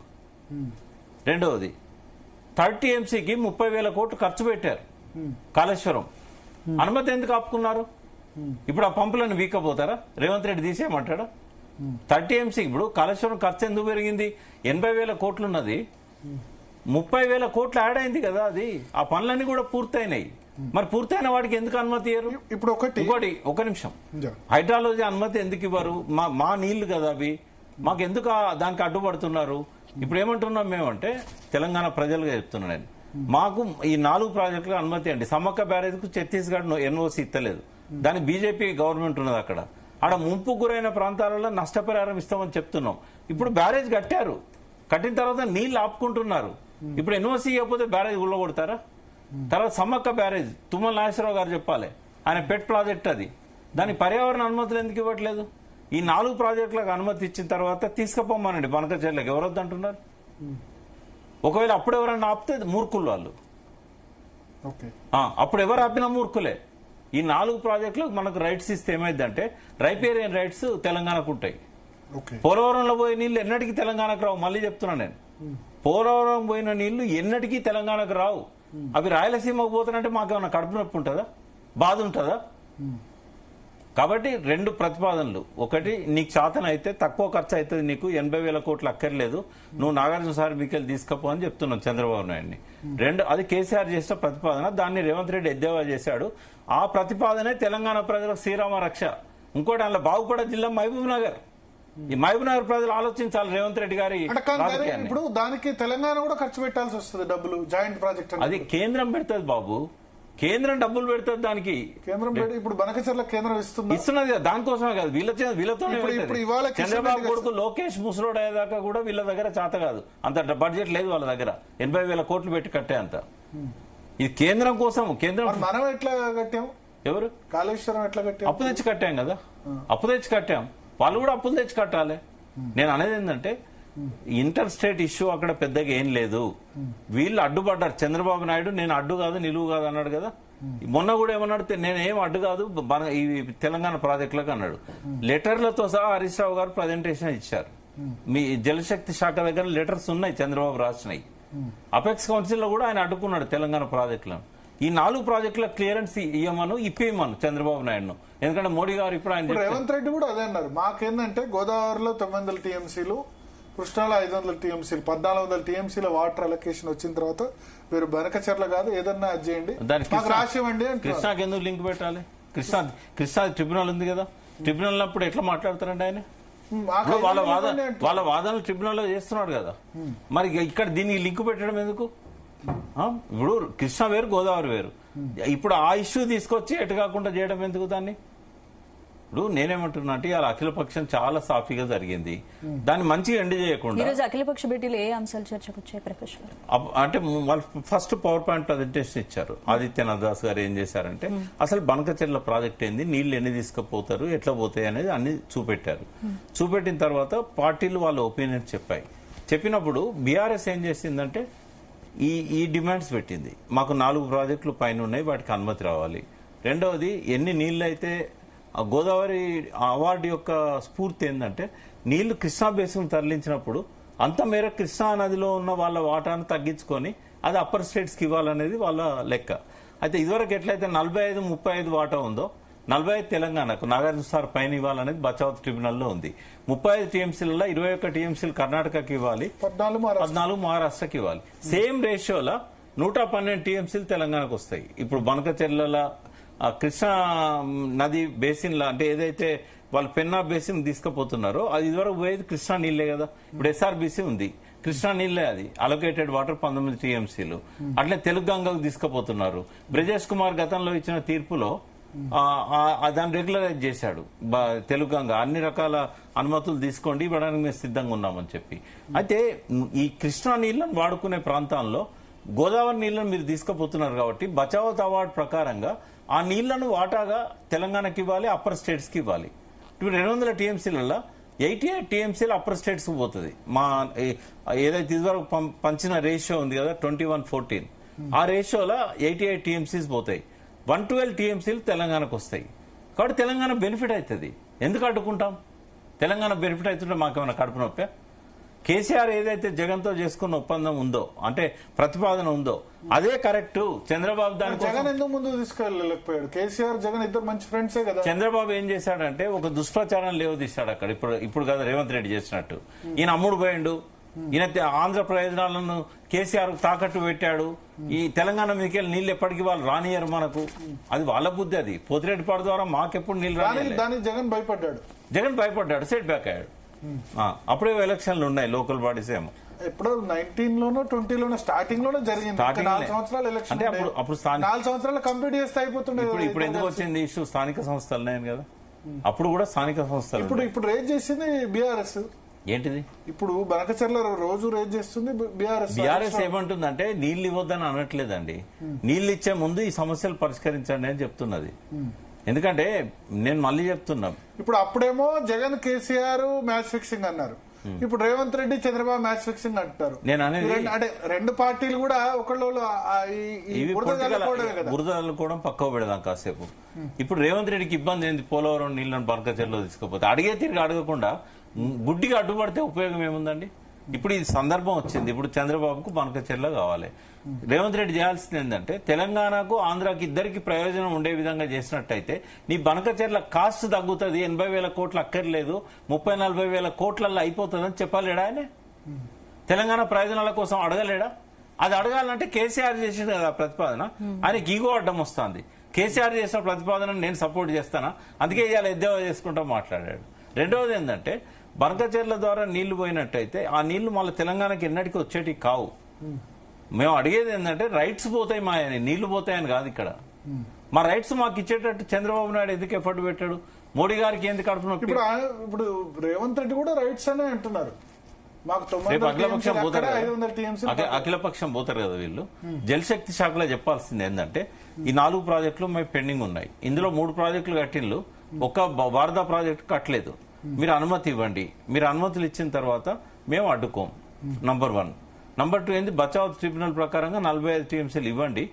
రెండవది, 30 TMCకి 30,000 కోట్లు ఖర్చు పెట్టారు కాళేశ్వరం. అనుమతి ఎందుకు ఆపుకున్నారు? ఇప్పుడు ఆ పంపులను వీకపోతారా? రేవంత్ రెడ్డి తీసేయమంటాడా? 30 TMC ఇప్పుడు కాళేశ్వరం ఖర్చు ఎందుకు పెరిగింది? 80,000 కోట్లు ఉన్నది, 30,000 కోట్లు యాడ్ అయింది కదా. అది ఆ పనులన్నీ కూడా పూర్తయినాయి. మరి పూర్తయిన వాడికి ఎందుకు అనుమతి ఇవ్వరు? ఇప్పుడు ఇంకోటి, ఒక నిమిషం, హైడ్రాలజీ అనుమతి ఎందుకు ఇవ్వరు? మా నీళ్లు కదా అవి. మాకు ఎందుకు దానికి అడ్డుపడుతున్నారు? ఇప్పుడు ఏమంటున్నాం మేమంటే తెలంగాణ ప్రజలుగా చెప్తున్నా నేను, మాకు ఈ 4 ప్రాజెక్టులకు అనుమతి అండి. సమ్మక్క బ్యారేజ్ కు ఛత్తీస్గఢ్ ఎన్ఓసి ఇస్తలేదు, దాని బీజేపీ గవర్నమెంట్ ఉన్నది అక్కడ. ఆడ ముంపు గురైన ప్రాంతాలలో నష్టపరిహారం ఇస్తామని చెప్తున్నాం. ఇప్పుడు బ్యారేజ్ కట్టారు, కట్టిన తర్వాత నీళ్లు ఆపుకుంటున్నారు. ఇప్పుడు ఎన్ఓసి ఇవ్వకపోతే బ్యారేజ్ ఉల్లగొడతారా? తర్వాత సమ్మక్క బ్యారేజ్ తుమ్మల నాగేశ్వరరావు గారు చెప్పాలి, ఆయన పెట్ ప్రాజెక్ట్ అది, దాని పర్యావరణ అనుమతులు ఎందుకు ఇవ్వట్లేదు? ఈ 4 ప్రాజెక్టులకు అనుమతి ఇచ్చిన తర్వాత తీసుకుపోమానండి బనకచెర్లకు. ఎవరొద్దు అంటున్నారు? ఒకవేళ అప్పుడు ఎవరన్నా ఆపితే మూర్ఖులు వాళ్ళు. అప్పుడు ఎవరు ఆపినా మూర్ఖులే. ఈ 4 ప్రాజెక్టులకు మనకు రైట్స్ ఇస్తే ఏమైందంటే రైపేరియన్ రైట్స్ తెలంగాణకు ఉంటాయి. పోలవరంలో పోయే నీళ్లు ఎన్నటికీ తెలంగాణకు రావు. మళ్ళీ చెప్తున్నా నేను, పోలవరం పోయిన నీళ్లు ఎన్నటికీ తెలంగాణకు రావు. అవి రాయలసీమకు పోతానంటే మాకేమన్నా కడుపు నొప్పి ఉంటుందా, బాధ ఉంటుందా? కాబట్టి 2 ప్రతిపాదనలు. ఒకటి, నీకు శాతం అయితే తక్కువ ఖర్చు అవుతుంది, నీకు 80,000 కోట్లు అక్కర్లేదు, నువ్వు నాగార్జున సార్ మీకెళ్ళి తీసుకపో అని చెప్తున్నాం చంద్రబాబు నాయుడిని. 2, అది కేసీఆర్ చేసిన ప్రతిపాదన, దాన్ని రేవంత్ రెడ్డి ఎద్దేవా చేశాడు. ఆ ప్రతిపాదనే తెలంగాణ ప్రజలకు శ్రీరామ రక్ష. ఇంకోటి, అందులో బాగుపడే జిల్లా మహబూబ్ నగర్. ఈ మహబూబ్ నగర్ ప్రజలు ఆలోచించాలి రేవంత్ రెడ్డి గారి. ఇప్పుడు దానికి తెలంగాణ కూడా ఖర్చు పెట్టాల్సి వస్తుంది డబ్బులు, జాయింట్ ప్రాజెక్ట్. అది కేంద్రం పెడుతుంది బాబు, కేంద్రం డబ్బులు పెడుతుంది దానికి. కేంద్రం ఇప్పుడు బనకచెర్ల కేంద్రం ఇస్తున్నది దానికోసమే కాదు, వీళ్ళతో. చంద్రబాబు కొడుకు లోకేష్ ముసలోడు అయ్యేదాకా కూడా వీళ్ళ దగ్గర చేత కాదు, అంత బడ్జెట్ లేదు వాళ్ళ దగ్గర. 80,000 కోట్లు పెట్టి కట్టే అంత. ఇది కేంద్రం కోసం. కేంద్రం మనం ఎట్లా కట్టాం? ఎవరు? కాళేశ్వరం ఎట్లా కట్టాం? అప్పు తెచ్చి కట్టాం కదా, అప్పు తెచ్చి కట్టాం. వాళ్ళు కూడా అప్పులు తెచ్చి కట్టాలి. నేను అనేది ఏంటంటే, ఇంటర్ స్టేట్ ఇష్యూ అక్కడ పెద్దగా ఏం లేదు. వీళ్ళు అడ్డుపడ్డారు. చంద్రబాబు నాయుడు నేను అడ్డు కాదు, నిలువు కాదు అన్నాడు కదా. మొన్న కూడా ఏమన్నాడు, నేనేం అడ్డు కాదు ఈ తెలంగాణ ప్రాజెక్టులకు అన్నాడు. లెటర్లతో సహా హరీష్ రావు గారు ప్రజెంటేషన్ ఇచ్చారు. మీ జలశక్తి శాఖ దగ్గర లెటర్స్ ఉన్నాయి, చంద్రబాబు రాసినాయి. అపెక్స్ కౌన్సిల్ లో కూడా ఆయన అడ్డుకున్నాడు తెలంగాణ ప్రాజెక్టులను. ఈ 4 ప్రాజెక్టుల క్లియరెన్స్ ఇవ్వమను, ఇప్పేయమను చంద్రబాబు నాయుడును. ఎందుకంటే మోడీ గారు ఇప్పుడు ఆయన రేవంత్ రెడ్డి కూడా అదే అన్నారు. మాకేందంటే గోదావరిలో 900 టీఎంసీలు, కృష్ణాలో 500 టీఎంసీలు, 1400 టీఎంసీల వాటర్ అలొకేషన్ వచ్చిన తర్వాత మీరు బనకచెర్ల కాదు ఏదన్నా అది చేయండి, మాకు రాసివ్వండి. కృష్ణాకి ఎందుకు లింక్ పెట్టాలి? కృష్ణా ట్రిబ్యునల్ ఉంది కదా, ట్రిబ్యునల్ అప్పుడు ఎట్లా మాట్లాడతారండి ఆయన? వాళ్ళ వాదనలు ట్రిబ్యునల్ లో చేస్తున్నాడు కదా, మరి ఇక్కడ దీనికి లింక్ పెట్టడం ఎందుకు? ఇప్పుడు కృష్ణా వేరు, గోదావరి వేరు. ఇప్పుడు ఆ ఇష్యూ తీసుకొచ్చి ఎటు కాకుండా చేయడం ఎందుకు దాన్ని? ఇప్పుడు నేనేమంటున్నా అంటే, ఇవాళ అఖిలపక్షం చాలా సాఫీగా జరిగింది, దాన్ని మంచిగా ఎండ్ చేయకుండా. అఖిలపక్ష భేటీలో ఏ అంశాలు చర్చకు వచ్చాయి ప్రకాష్ గారు? అంటే వాళ్ళు ఫస్ట్ పవర్ పాయింట్ ప్రజెంటేషన్ ఇచ్చారు. ఆదిత్యనాథ్ దాస్ గారు ఏం చేశారంటే, అసలు బనకచెర్ల ప్రాజెక్ట్ ఏంది, నీళ్లు ఎన్ని తీసుకుపోతారు, ఎట్లా పోతాయి అనేది అన్ని చూపెట్టారు. చూపెట్టిన తర్వాత పార్టీలు వాళ్ళ ఒపీనియన్ చెప్పినప్పుడు బీఆర్ఎస్ ఏం చేసిందంటే, ఈ డిమాండ్స్ పెట్టింది. మాకు 4 ప్రాజెక్టులు పైన ఉన్నాయి, వాటికి అనుమతి రావాలి. రెండవది, ఎన్ని నీళ్లు అయితే గోదావరి అవార్డు యొక్క స్ఫూర్తి ఏంటంటే, నీళ్లు కృష్ణా బేసిన్ తరలించినప్పుడు అంత మేర కృష్ణా నదిలో ఉన్న వాళ్ళ వాటాను తగ్గించుకొని అది అప్పర్ స్టేట్స్ కి ఇవ్వాలనేది వాళ్ళ లెక్క. అయితే ఇదివరకు ఎట్లయితే 45-35 వాటా ఉందో, 45 తెలంగాణకు, నాగార్జున సార్ పైన ఇవ్వాలనేది బచావత్ ట్రిబ్యునల్లో ఉంది. 35 టీఎంసీలలో 21 టీఎంసీలు కర్ణాటకకి ఇవ్వాలి, 14 మహారాష్ట్రకి ఇవ్వాలి. సేమ్ రేషియోలో 112 టీఎంసీలు తెలంగాణకు వస్తాయి. ఇప్పుడు బనకచెర్ల కృష్ణా నది బేసిన్ లా, అంటే ఏదైతే వాళ్ళు పెన్నా బేసిన్ తీసుకుపోతున్నారో అది ఇదివరకు పోయేది కృష్ణా నీళ్లే కదా. ఇప్పుడు ఎస్ఆర్బీసీ ఉంది, కృష్ణా నీళ్లే, అది అలొకేటెడ్ వాటర్ 19 టీఎంసీలు. అట్లే తెలుగు గంగకు తీసుకుపోతున్నారు. బ్రజేష్ కుమార్ గతంలో ఇచ్చిన తీర్పులో దాన్ని రెగ్యులరైజ్ చేశాడు. తెలుగు గంగ అన్ని రకాల అనుమతులు తీసుకోండి, ఇవ్వడానికి మేము సిద్ధంగా ఉన్నామని చెప్పి. అయితే ఈ కృష్ణా నీళ్లను వాడుకునే ప్రాంతాల్లో గోదావరి నీళ్లను మీరు తీసుకుపోతున్నారు కాబట్టి బచావత్ అవార్డు ప్రకారంగా ఆ నీళ్లను వాటాగా తెలంగాణకి ఇవ్వాలి, అప్పర్ స్టేట్స్ కి ఇవ్వాలి. ఇప్పుడు 200 టీఎంసీలలో 88 టీఎంసీలు అప్పర్ స్టేట్స్ కు పోతుంది. మా ఏదైతే ఇదివరకు పంచిన రేషియో ఉంది కదా 21-14, ఆ రేషియోలో 88 టీఎంసీస్ పోతాయి. 112 టీఎంసీలు తెలంగాణకు వస్తాయి. కాబట్టి తెలంగాణ బెనిఫిట్ అవుతుంది. ఎందుకు అడ్డుకుంటాం? తెలంగాణ బెనిఫిట్ అవుతుంటే మాకేమైనా కడుపు నొప్పే? కేసీఆర్ ఏదైతే జగన్తో చేసుకున్న ఒప్పందం ఉందో, అంటే ప్రతిపాదన ఉందో, అదే కరెక్ట్. చంద్రబాబు దాని జగన్ ఎందుకు ముందు తీసుకెళ్ళలేకపోయాడు? కేసీఆర్ జగన్ ఇద్దరు మంచి ఫ్రెండ్సే కదా. చంద్రబాబు ఏం చేశాడంటే ఒక దుష్ప్రచారం లేవదీశాడు అక్కడ. ఇప్పుడు కదా రేవంత్ రెడ్డి చేసినట్టు. ఈయన అమ్ముడు పోయిండు, ఈయన ఆంధ్ర ప్రయోజనాలను కేసీఆర్ తాకట్టు పెట్టాడు. ఈ తెలంగాణ మీకెళ్ళి నీళ్లు ఎప్పటికీ వాళ్ళు రానియరు మనకు, అది వాళ్ళ బుద్ధి. అది పోతిరెడ్డిపాడు ద్వారా మాకెప్పుడు నీళ్లు రాని. దానికి జగన్ భయపడ్డాడు, సెట్ బ్యాక్ అయ్యాడు. అప్పుడే ఎలక్షన్లు ఉన్నాయి లోకల్ బాడీస్ ఏమో. ఎప్పుడో 19 లోనో 20 లోనో స్టార్టింగ్ లోనే జరిగింది. Starting 4 లే. సంవత్సరాలు ఎలక్షన్ అంటే అప్పుడు స్థానిక 4 సంవత్సరాలు కంప్లీట్ చేస్తే అయిపోతుండే. ఇప్పుడు ఎందుకు వచ్చింది ఇష్యూ? స్థానిక సంస్థలు ఉన్నాయని కదా, అప్పుడు కూడా స్థానిక సంస్థలు ఇప్పుడు రేజ్ చేసింది బీఆర్ఎస్. ఏంటిది? ఇప్పుడు బనకచర్ల రోజు రేజ్ చేస్తుంది బీఆర్ఎస్. బీఆర్ఎస్ ఏమంటుందంటే నీళ్లు ఇవ్వద్దని అనట్లేదండి, నీళ్లు ఇచ్చే ముందు ఈ సమస్యలు పరిష్కరించండి అని చెప్తున్నది. ఎందుకంటే నేను మళ్ళీ చెప్తున్నా, ఇప్పుడు అప్పుడేమో జగన్ కేసీఆర్ మ్యాచ్ ఫిక్సింగ్ అన్నారు, ఇప్పుడు రేవంత్ రెడ్డి చంద్రబాబు మ్యాచ్ ఫిక్సింగ్ అంటారు. నేను అనేది అంటే రెండు పార్టీలు కూడా ఒకళ్ళు బురద అల్లుకోవడం పక్కకు పెడదాం కాసేపు. ఇప్పుడు రేవంత్ రెడ్డికి ఇబ్బంది ఏంది? పోలవరం నీళ్లను బనకచెర్లో తీసుకుపోతే అడిగే తిరిగి అడగకుండా గుడ్డిగా అడ్డుపడితే ఉపయోగం ఏముందండి? ఇప్పుడు ఈ సందర్భం వచ్చింది, ఇప్పుడు చంద్రబాబుకు బనకచెర్ల కావాలి. రేవంత్ రెడ్డి చేయాల్సింది ఏంటంటే తెలంగాణకు ఆంధ్రాకి ఇద్దరికి ప్రయోజనం ఉండే విధంగా చేసినట్టయితే నీ బనకచెర్ల కాస్ట్ తగ్గుతుంది, 80,000 కోట్లు అక్కర్లేదు, 30-40 కోట్లల్లో అయిపోతుందని చెప్పలేడా ఆయన? తెలంగాణ ప్రయోజనాల కోసం అడగలేడా? అది అడగాలంటే కేసీఆర్ చేసింది కదా ప్రతిపాదన, ఆయనకి ఈగో అడ్డం వస్తుంది. కేసీఆర్ చేసిన ప్రతిపాదనను నేను సపోర్ట్ చేస్తానా, అందుకే ఇవాళ ఎద్దేవా చేసుకుంటా మాట్లాడాడు. రెండవది ఏంటంటే బనకచెర్ల ద్వారా నీళ్లు పోయినట్టయితే ఆ నీళ్లు మళ్ళీ తెలంగాణకి ఎన్నటికీ వచ్చేటి కావు. మేము అడిగేది ఏంటంటే రైట్స్ పోతాయి మా నీళ్లు పోతాయని కాదు. ఇక్కడ మా రైట్స్ మాకు ఇచ్చేటట్టు చంద్రబాబు నాయుడు ఎందుకు ఎఫర్ట్ పెట్టాడు? మోడీ గారికి ఎందుకు కడుపు? ఇప్పుడు రేవంత్ రెడ్డి కూడా రైట్స్ అనే అంటున్నారు. మాకు అఖిలపక్షం పోతారు కదా, అఖిలపక్షం పోతారు కదా వీళ్ళు. జలశక్తి శాఖలో చెప్పాల్సింది ఏంటంటే ఈ 4 ప్రాజెక్టులు మేము పెండింగ్ ఉన్నాయి, ఇందులో 3 ప్రాజెక్టులు కట్టిండ్లు, ఒక వారదా ప్రాజెక్టు కట్టలేదు. మీరు అనుమతి ఇవ్వండి, మీరు అనుమతులు ఇచ్చిన తర్వాత మేము అడ్డుకోం. నంబర్ 1. నంబర్ 2 ఏంది, బచావ్ ట్రిబ్యునల్ ప్రకారంగా 45 టీఎంసీలు ఇవ్వండి.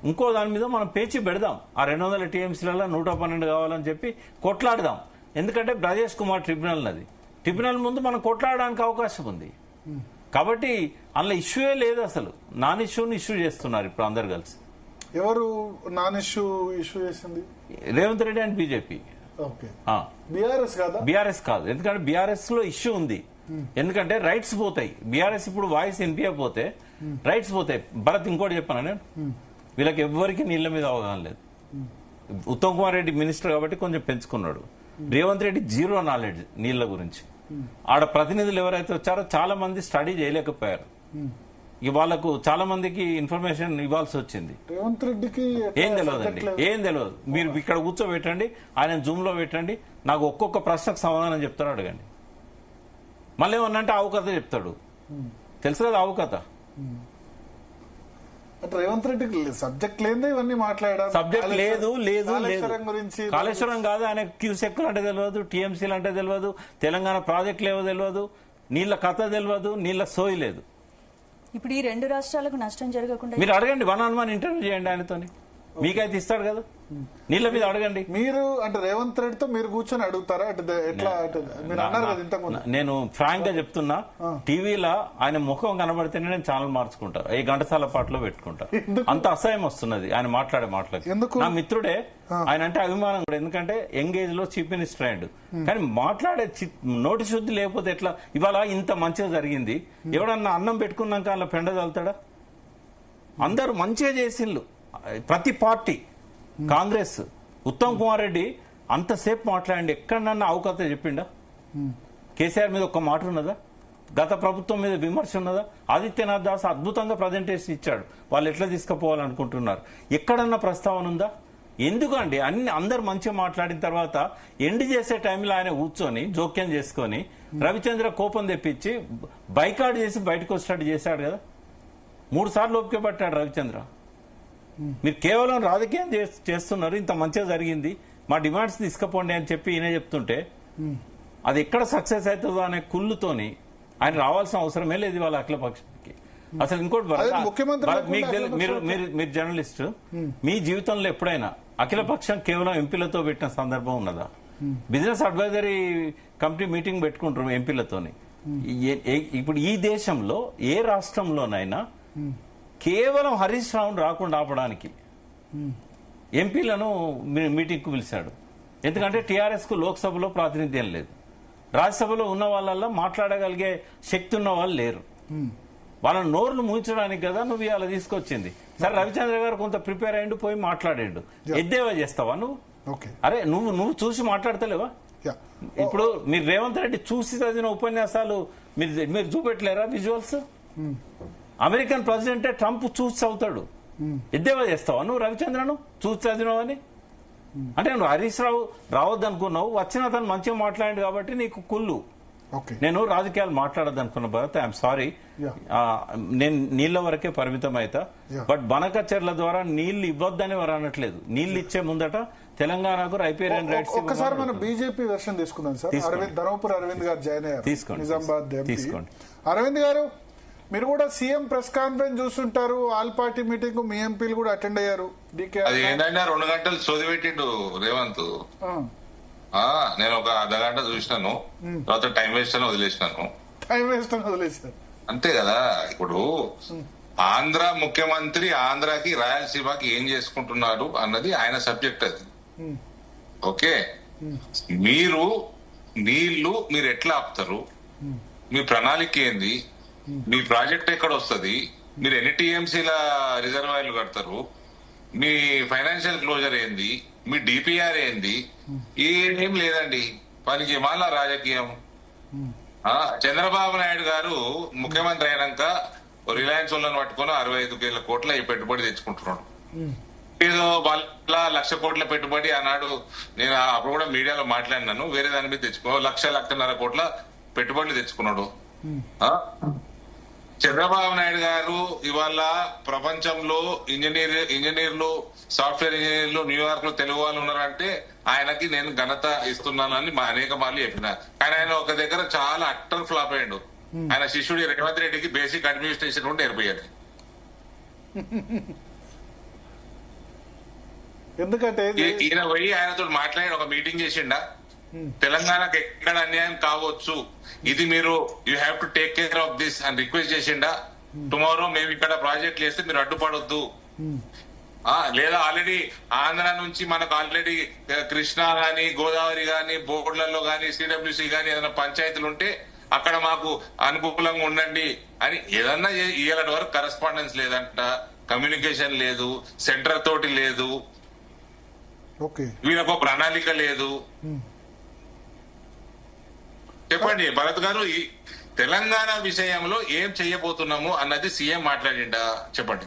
ఇంకో దాని మీద మనం పేచి పెడదాం, ఆ 200 టీఎంసీలలో 112 కావాలని చెప్పి కొట్లాడదాం. ఎందుకంటే బ్రజేష్ కుమార్ ట్రిబ్యునల్ అది, ట్రిబ్యునల్ ముందు మనం కొట్లాడడానికి అవకాశం ఉంది. కాబట్టి అందులో ఇష్యూయే లేదు అసలు. నాన్ ఇష్యూని ఇష్యూ చేస్తున్నారు ఇప్పుడు అందరు కలిసి. ఎవరు నాన్ ఇష్యూ చేసింది? Revanth Reddy and BJP. BRS కాదు, ఎందుకంటే బీఆర్ఎస్ లో ఇష్యూ ఉంది. ఎందుకంటే రైట్స్ పోతాయి. బీఆర్ఎస్ ఇప్పుడు వాయిస్ వినిపించకపోతే రైట్స్ పోతాయి. భరత్ ఇంకోటి చెప్పాను నేను, వీళ్ళకి ఎవ్వరికి నీళ్ల మీద అవగాహన లేదు. ఉత్తమ్ కుమార్ రెడ్డి మినిస్టర్ కాబట్టి కొంచెం పెంచుకున్నాడు. రేవంత్ రెడ్డి జీరో నాలెడ్జ్ నీళ్ల గురించి. ఆడ ప్రతినిధులు ఎవరైతే వచ్చారో చాలా మంది స్టడీ చేయలేకపోయారు. వాళ్ళకు చాలా మందికి ఇన్ఫర్మేషన్ ఇవ్వాల్సి వచ్చింది. రేవంత్ రెడ్డికి ఏం తెలియదండి, ఏం తెలియదు. మీరు ఇక్కడ కూర్చోబెట్టండి, ఆయన జూమ్ లో పెట్టండి, నాకు ఒక్కొక్క ప్రశ్నకు సమాధానం చెప్తాడు, అడగండి. మళ్ళీ ఏమన్నంటే ఆవు కథ చెప్తాడు, తెలుసు కదా ఆవు కథ. రేవంత్ రెడ్డికి సబ్జెక్ట్ లేదు, ఇవన్నీ మాట్లాడారు. సబ్జెక్ట్ లేదు లేదు లేదు. గురించి కాళేశ్వరం కాదు, ఆయన క్యూసెక్లు అంటే తెలియదు, టీఎంసీలు అంటే తెలియదు, తెలంగాణ ప్రాజెక్టులు ఏవో తెలియదు, నీళ్ల కథ తెలియదు, నీళ్ల సోయి లేదు. ఇప్పుడు ఈ 2 రాష్ట్రాలకు నష్టం జరగకుండా మీరు అడగండి, 1-on-1 ఇంటర్వ్యూ చేయండి ఆయనతోని, మీకైతే ఇస్తాడు కదా. నీళ్ల మీద అడగండి. మీరు అంటే రేవంత్ రెడ్డితో మీరు కూర్చొని అడుగుతారా? ఎట్లా మీరు అన్నారు కదా ఇంతకుముందు. నేను ఫ్రాంక్ గా చెప్తున్నా, టీవీలో ఆయన ముఖం కనబడితేనే నేను ఛానల్ మార్చుకుంటా, ఈ గంటసాల పాటలో పెట్టుకుంటా. అంత అసహ్యం వస్తున్నది ఆయన మాట్లాడే మాటలకి. నా మిత్రుడే ఆయన అంటే అభిమానం కూడా, ఎందుకంటే యంగేజ్ లో చీఫ్ మినిస్టర్ అయ్యాడు. కానీ మాట్లాడే నోటి శుద్ధి లేకపోతే ఎట్లా? ఇవాళ ఇంత మంచిగా జరిగింది, ఎవడన్నా అన్నం పెట్టుకున్నాక అలా పెండ చల్లుతాడా? అందరూ మంచిగా చేసిండ్రు ప్రతి పార్టీ. కాంగ్రెస్ ఉత్తమ్ కుమార్ రెడ్డి అంతసేపు మాట్లాడండి, ఎక్కడన్నా అవకాశ చెప్పిండా? కేసీఆర్ మీద ఒక్క మాట ఉన్నదా? గత ప్రభుత్వం మీద విమర్శ ఉన్నదా? ఆదిత్యనాథ్ దాస్ అద్భుతంగా ప్రజెంటేషన్ ఇచ్చాడు, వాళ్ళు ఎట్లా తీసుకుపోవాలనుకుంటున్నారు, ఎక్కడన్నా ప్రస్తావన ఉందా? ఎందుకండి అందరు మంచిగా మాట్లాడిన తర్వాత ఎండ్ చేసే టైంలో ఆయన కూర్చొని జోక్యం చేసుకొని రవిచంద్ర కోపం తెప్పించి బైకాట్ చేసి బయటకు వచ్చేటట్టు చేశాడు కదా. 3 సార్లు ఓపిక పట్టాడు రవిచంద్ర. మీరు కేవలం రాజకీయం చేస్తున్నారు, ఇంత మంచిగా జరిగింది, మా డిమాండ్స్ తీసుకుపోండి అని చెప్పి ఈయన చెప్తుంటే అది ఎక్కడ సక్సెస్ అవుతుందో అనే కుళ్ళుతోని ఆయన రావాల్సిన అవసరమే లేదు వాళ్ళ అఖిలపక్షానికి. అసలు ఇంకోటి మీరు జర్నలిస్ట్, మీ జీవితంలో ఎప్పుడైనా అఖిలపక్షం కేవలం ఎంపీలతో పెట్టిన సందర్భం ఉన్నదా? బిజినెస్ అడ్వైజరీ కమిటీ మీటింగ్ పెట్టుకుంటారు ఎంపీలతోని. ఇప్పుడు ఈ దేశంలో ఏ రాష్ట్రంలోనైనా కేవలం హరీష్ రావును రాకుండా ఆపడానికి ఎంపీలను మీటింగ్ కు పిలిచాడు. ఎందుకంటే టీఆర్ఎస్ కు లోక్సభలో ప్రాతినిధ్యం లేదు, రాజ్యసభలో ఉన్న వాళ్ళల్లో మాట్లాడగలిగే శక్తి ఉన్న వాళ్ళు లేరు. వాళ్ళ నోర్లు మూయించడానికి కదా నువ్వు ఇవాళ తీసుకొచ్చింది. సరే రవిచంద్ర గారు కొంత ప్రిపేర్ అయ్యిండు, పోయి మాట్లాడాడు, ఎద్దేవా చేస్తావా నువ్వు? అరే నువ్వు చూసి మాట్లాడతలేవా? యా. ఇప్పుడు మీరు రేవంత్ రెడ్డి చూసి చదివిన ఉపన్యాసాలు మీరు చూపెట్టలేరా విజువల్స్? అమెరికన్ ప్రెసిడెంటే ట్రంప్ చూసి చదువుతాడు. ఎద్దేవా చేస్తావా నువ్వు రవిచంద్రను చూసి చదివినావని? అంటే నువ్వు హరీష్ రావు రావద్దు అనుకున్నావు, వచ్చిన అతను మంచిగా మాట్లాడాడు కాబట్టి నీకు కుళ్ళు. ఓకే, నేను రాజకీయాలు మాట్లాడద్దు అనుకున్న భరత్, ఐఎమ్ సారీ. Yeah. నేను నీళ్ల వరకే పరిమితం అవుతా. Yeah. బట్ బనకచెర్ల ద్వారా నీళ్లు ఇవ్వద్దని వారు అనట్లేదు. నీళ్లు ఇచ్చే ముందట తెలంగాణకు రైపేరియన్ రైట్స్ ఒక్కసారి మనం బీజేపీ వెర్షన్ తీసుకుందాం సార్. తీసుకోండి. ధర్మపురి అరవింద్ గారు జాయిన్ అయ్యారు, తీసుకోండి. నిజామాబాద్ ఎంపీ. తీసుకోండి. అరవింద్ గారు, మీరు కూడా సీఎం ప్రెస్ కాన్ఫరెన్స్ చూస్తుంటారు, ఆల్ పార్టీ మీటింగ్ మీ ఎంపీలు కూడా అటెండ్ అయ్యారు. అది ఏంటంటే 2 గంటలు సోది పెట్టిండు రేవంత్. నేను ఒక అర్ధగంట చూసినాను, తర్వాత టైం వేస్ట్ అని వదిలేసినాను. టైం వేస్ట్ అని వదిలేసారు, అంతే కదా. ఇప్పుడు ఆంధ్ర ముఖ్యమంత్రి ఆంధ్రాకి రాయలసీమకి ఏం చేసుకుంటున్నాడు అన్నది ఆయన సబ్జెక్ట్. అది ఓకే. మీరు నీళ్లు మీరు ఎట్లా ఆపుతారు, మీ ప్రణాళిక ఏంది, మీ ప్రాజెక్ట్ ఎక్కడ వస్తుంది, మీరు ఎన్ని టీఎంసీల రిజర్వాయర్లు కడతారు, మీ ఫైనాన్షియల్ క్లోజర్ ఏంది, మీ డిపిఆర్ ఏంది, ఏం లేదండి. పనికి మాల రాజకీయం. చంద్రబాబు నాయుడు గారు ముఖ్యమంత్రి అయినాక రిలయన్స్ వాళ్ళని పట్టుకుని 65,000 కోట్ల ఈ పెట్టుబడి తెచ్చుకుంటున్నాడు. ఏదో వాళ్ళ 1,00,000 కోట్ల పెట్టుబడి అన్నాడు. నేను అప్పుడు కూడా మీడియాలో మాట్లాడినాను, వేరే దాని మీద తెచ్చుకో 1,00,000-1,50,000 కోట్ల పెట్టుబడులు తెచ్చుకున్నాడు. చంద్రబాబు నాయుడు గారు ఇవాళ ప్రపంచంలో ఇంజనీర్లు సాఫ్ట్వేర్ ఇంజనీర్లు న్యూయార్క్ లో తెలుగు వాళ్ళు ఉన్నారంటే ఆయనకి నేను ఘనత ఇస్తున్నానని అనేక మార్లు చెప్పిన. కానీ ఆయన ఒక దగ్గర చాలా అట్టర్ ఫ్లాప్ అయ్యాడు. ఆయన శిష్యుడి రేవంత్ రెడ్డికి బేసిక్ అడ్మినిస్ట్రేషన్ కూడా నేర్పోయాడు. ఎందుకంటే ఈయన పోయి ఆయనతో మాట్లాడి ఒక మీటింగ్ చేసిండా, తెలంగాణకు ఎక్కడ అన్యాయం కావచ్చు, ఇది మీరు you have to take care of this అని రిక్వెస్ట్ చేసిండా. టుమారో మేము ఇక్కడ ప్రాజెక్ట్ చేస్తే మీరు అడ్డుపడొద్దు. లేదా ఆల్రెడీ ఆంధ్ర నుంచి మనకు ఆల్రెడీ కృష్ణా గాని గోదావరి గాని బోర్డులలో గాని సిడబ్ల్యూసి గాని ఏదైనా పంచాయతీలు ఉంటే అక్కడ మాకు అనుకూలంగా ఉండండి అని ఏదన్నా ఇయ్యాలటి వరకు కరెస్పాండెన్స్ లేదంట, కమ్యూనికేషన్ లేదు, సెంటర్ తోటి లేదు, వీళ్ళకు ప్రణాళిక లేదు. చెప్పండి భరత్ గారు, ఈ తెలంగాణ విషయంలో ఏం చెయ్యబోతున్నాము అన్నది సీఎం మాట్లాడిండా? చెప్పండి.